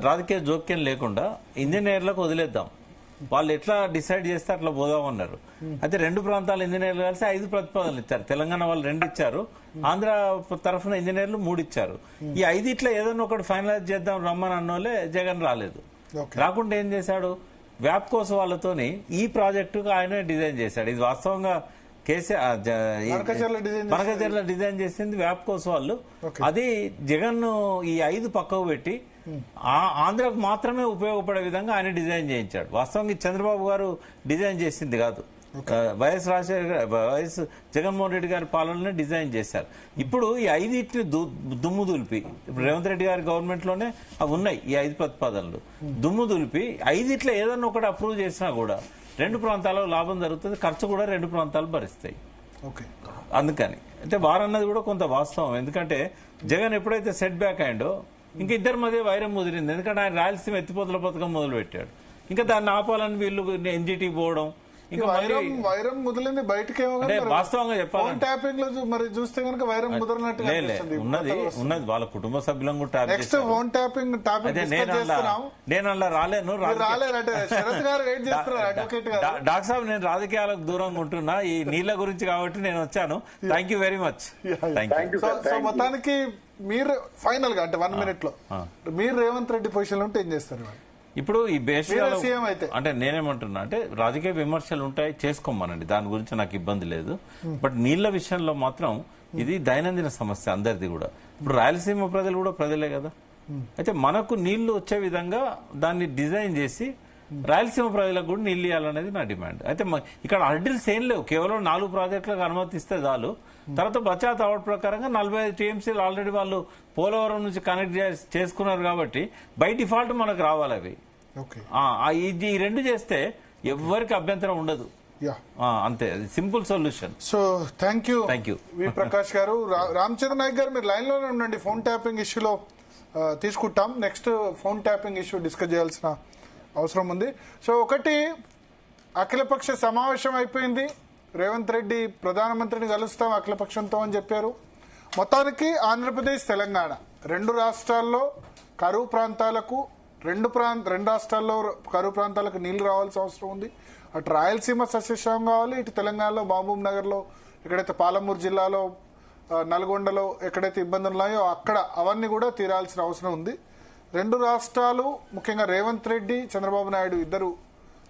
రాజకీయ జోక్యం లేకుండా ఇంజనీర్లకు వదిలేద్దాం, వాళ్ళు ఎట్లా డిసైడ్ చేస్తే అట్లా పోదామన్నారు. అయితే 2 ప్రాంతాల ఇంజనీర్లు కలిసి 5 ప్రతిపాదనలు ఇచ్చారు. తెలంగాణ వాళ్ళు 2 ఇచ్చారు, ఆంధ్ర తరఫున ఇంజనీర్లు 3 ఇచ్చారు. ఈ 5 ఇట్లా ఏదైనా ఒకటి ఫైనలైజ్ చేద్దాం రమ్మని అన్నోలే జగన్ రాలేదు. రాకుండా ఏం చేశాడు, వ్యాప్కోస్ వాళ్ళతోని ఈ ప్రాజెక్టు ఆయన డిజైన్ చేశాడు. ఇది వాస్తవంగా మనకచర్ల డిజైన్ చేసింది వ్యాప్కోస్ వాళ్ళు. అది జగన్ ఈ 5 పక్కకు పెట్టి ఆంధ్రకు మాత్రమే ఉపయోగపడే విధంగా ఆయన డిజైన్ చేయించాడు. వాస్తవంగా చంద్రబాబు గారు డిజైన్ చేసింది కాదు. వైఎస్ జగన్మోహన్ రెడ్డి గారి పాలననే డిజైన్ చేశారు. ఇప్పుడు ఈ 5 దుమ్ము దులిపి, ఇప్పుడు రేవంత్ రెడ్డి గారి గవర్నమెంట్ లోనే అవి ఉన్నాయి ఈ 5 ప్రతిపాదనలు. దుమ్ము దులిపి 5 ఏదన్నా ఒకటి అప్రూవ్ చేసినా కూడా 2 ప్రాంతాల్లో లాభం జరుగుతుంది, ఖర్చు కూడా 2 ప్రాంతాలు భరిస్తాయి. ఓకే, అందుకని అంటే వారన్నది కూడా కొంత వాస్తవం. ఎందుకంటే జగన్ ఎప్పుడైతే సెట్ బ్యాక్ అయిండో ఇంకా ఇద్దరి మధ్య వైరం ముదిరింది. ఎందుకంటే ఆయన రాయలసీమ ఎత్తిపోతల పథకం మొదలు పెట్టాడు, ఇంకా దాన్ని ఆపాలని వీళ్ళు ఎన్జిటి పోవడం, ఇంకా వైరం ముదిలింది బయటకేమో అంటే వాస్తవంగా చెప్పాలి ట్యాపింగ్ లో మరి చూస్తే కనుక వైరం ముదరనట్టు ఉన్నది వాళ్ళ కుటుంబ సభ్యులను కూడా ట్యాప్ నెక్స్ట్ ఫోన్ ట్యాపింగ్ నేను అలా రాలేను. శరత్ గారు వెయిట్ చేస్తున్నారు అడ్వకేట్ గారు. డాక్టర్ సాబ్, నేను రాజకీయాలకు దూరంగా ఉంటున్నా ఈ నీళ్ల గురించి కాబట్టి నేను వచ్చాను. Thank you very much. So మొత్తానికి మీరు ఫైనల్ గా అంటే 1 minute లో మీరు రేవంత్ రెడ్డి పొజిషన్ లో ఉంటే ఏం చేస్తారు? ఇప్పుడు ఈ బేసిక్ సీఎం అయితే అంటే నేనేమంటున్నా అంటే రాజకీయ విమర్శలు ఉంటాయి, చేసుకోమనండి, దాని గురించి నాకు ఇబ్బంది లేదు. బట్ నీళ్ల విషయంలో మాత్రం ఇది దైనందిన సమస్య అందరిది కూడా. ఇప్పుడు రాయలసీమ ప్రజలు కూడా ప్రజలే కదా. అయితే మనకు నీళ్లు వచ్చే విధంగా దాన్ని డిజైన్ చేసి రాయలసీమ ప్రజలకు కూడా నీళ్లు ఇవ్వాలనేది నా డిమాండ్. అయితే ఇక్కడ హర్డిల్స్ ఏం లేవు, కేవలం 4 ప్రాజెక్టులకు అనుమతిస్తే చాలు. తర్వాత బచాత్ అవార్డు ప్రకారంగా 45 టీఎంసీలు ఆల్రెడీ వాళ్ళు పోలవరం నుంచి కనెక్ట్ చేసుకున్నారు కాబట్టి బై డిఫాల్ట్ మనకు రావాలి అవి. ఈ 2 చేస్తే ఎవరికి అభ్యంతరం ఉండదు. అంతే, simple solution. So thank you V Prakash గారు. రామచంద్ర నాయక్ గారు మీరు లైన్ లోనే ఉండండి, ఫోన్ ట్యాపింగ్ ఇష్యూలో తీసుకుంటాం. Next phone tapping issue discuss చేయాల్సిన అవసరం ఉంది. సో ఒకటి, అఖిలపక్ష సమావేశం అయిపోయింది. రేవంత్ రెడ్డి ప్రధానమంత్రిని కలుస్తాం అఖిలపక్షంతో అని చెప్పారు. మొత్తానికి ఆంధ్రప్రదేశ్, తెలంగాణ 2 రాష్ట్రాల్లో కరువు ప్రాంతాలకు 2 రాష్ట్రాల్లో కరువు ప్రాంతాలకు నీళ్లు రావాల్సిన అవసరం ఉంది. అటు రాయలసీమ సస్యశ్యామం కావాలి, ఇటు తెలంగాణలో మహబూబ్ నగర్ లో, ఎక్కడైతే పాలమూరు జిల్లాలో, నల్గొండలో ఎక్కడైతే ఇబ్బందులు ఉన్నాయో అక్కడ అవన్నీ కూడా తీరాల్సిన అవసరం ఉంది. 2 రాష్ట్రాలు, ముఖ్యంగా రేవంత్ రెడ్డి, చంద్రబాబు నాయుడు ఇద్దరు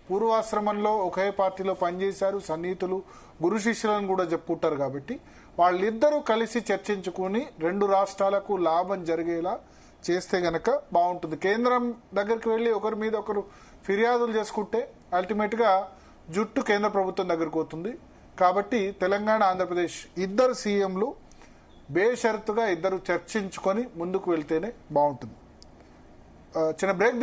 పూర్వాశ్రమంలో ఒకే పార్టీలో పనిచేశారు, సన్నిహితులు, గురు శిష్యులను కూడా చెప్పుకుంటారు. కాబట్టి వాళ్ళిద్దరూ కలిసి చర్చించుకుని 2 రాష్ట్రాలకు లాభం జరిగేలా చేస్తే గనక బాగుంటుంది. కేంద్రం దగ్గరికి వెళ్లి ఒకరి మీద ఒకరు ఫిర్యాదులు చేసుకుంటే అల్టిమేట్ గా జుట్టు కేంద్ర ప్రభుత్వం దగ్గరకు పోతుంది. కాబట్టి తెలంగాణ, ఆంధ్రప్రదేశ్ ఇద్దరు సీఎంలు బేషరతుగా ఇద్దరు చర్చించుకొని ముందుకు వెళ్తేనే బాగుంటుంది. చిన్న బ్రేక్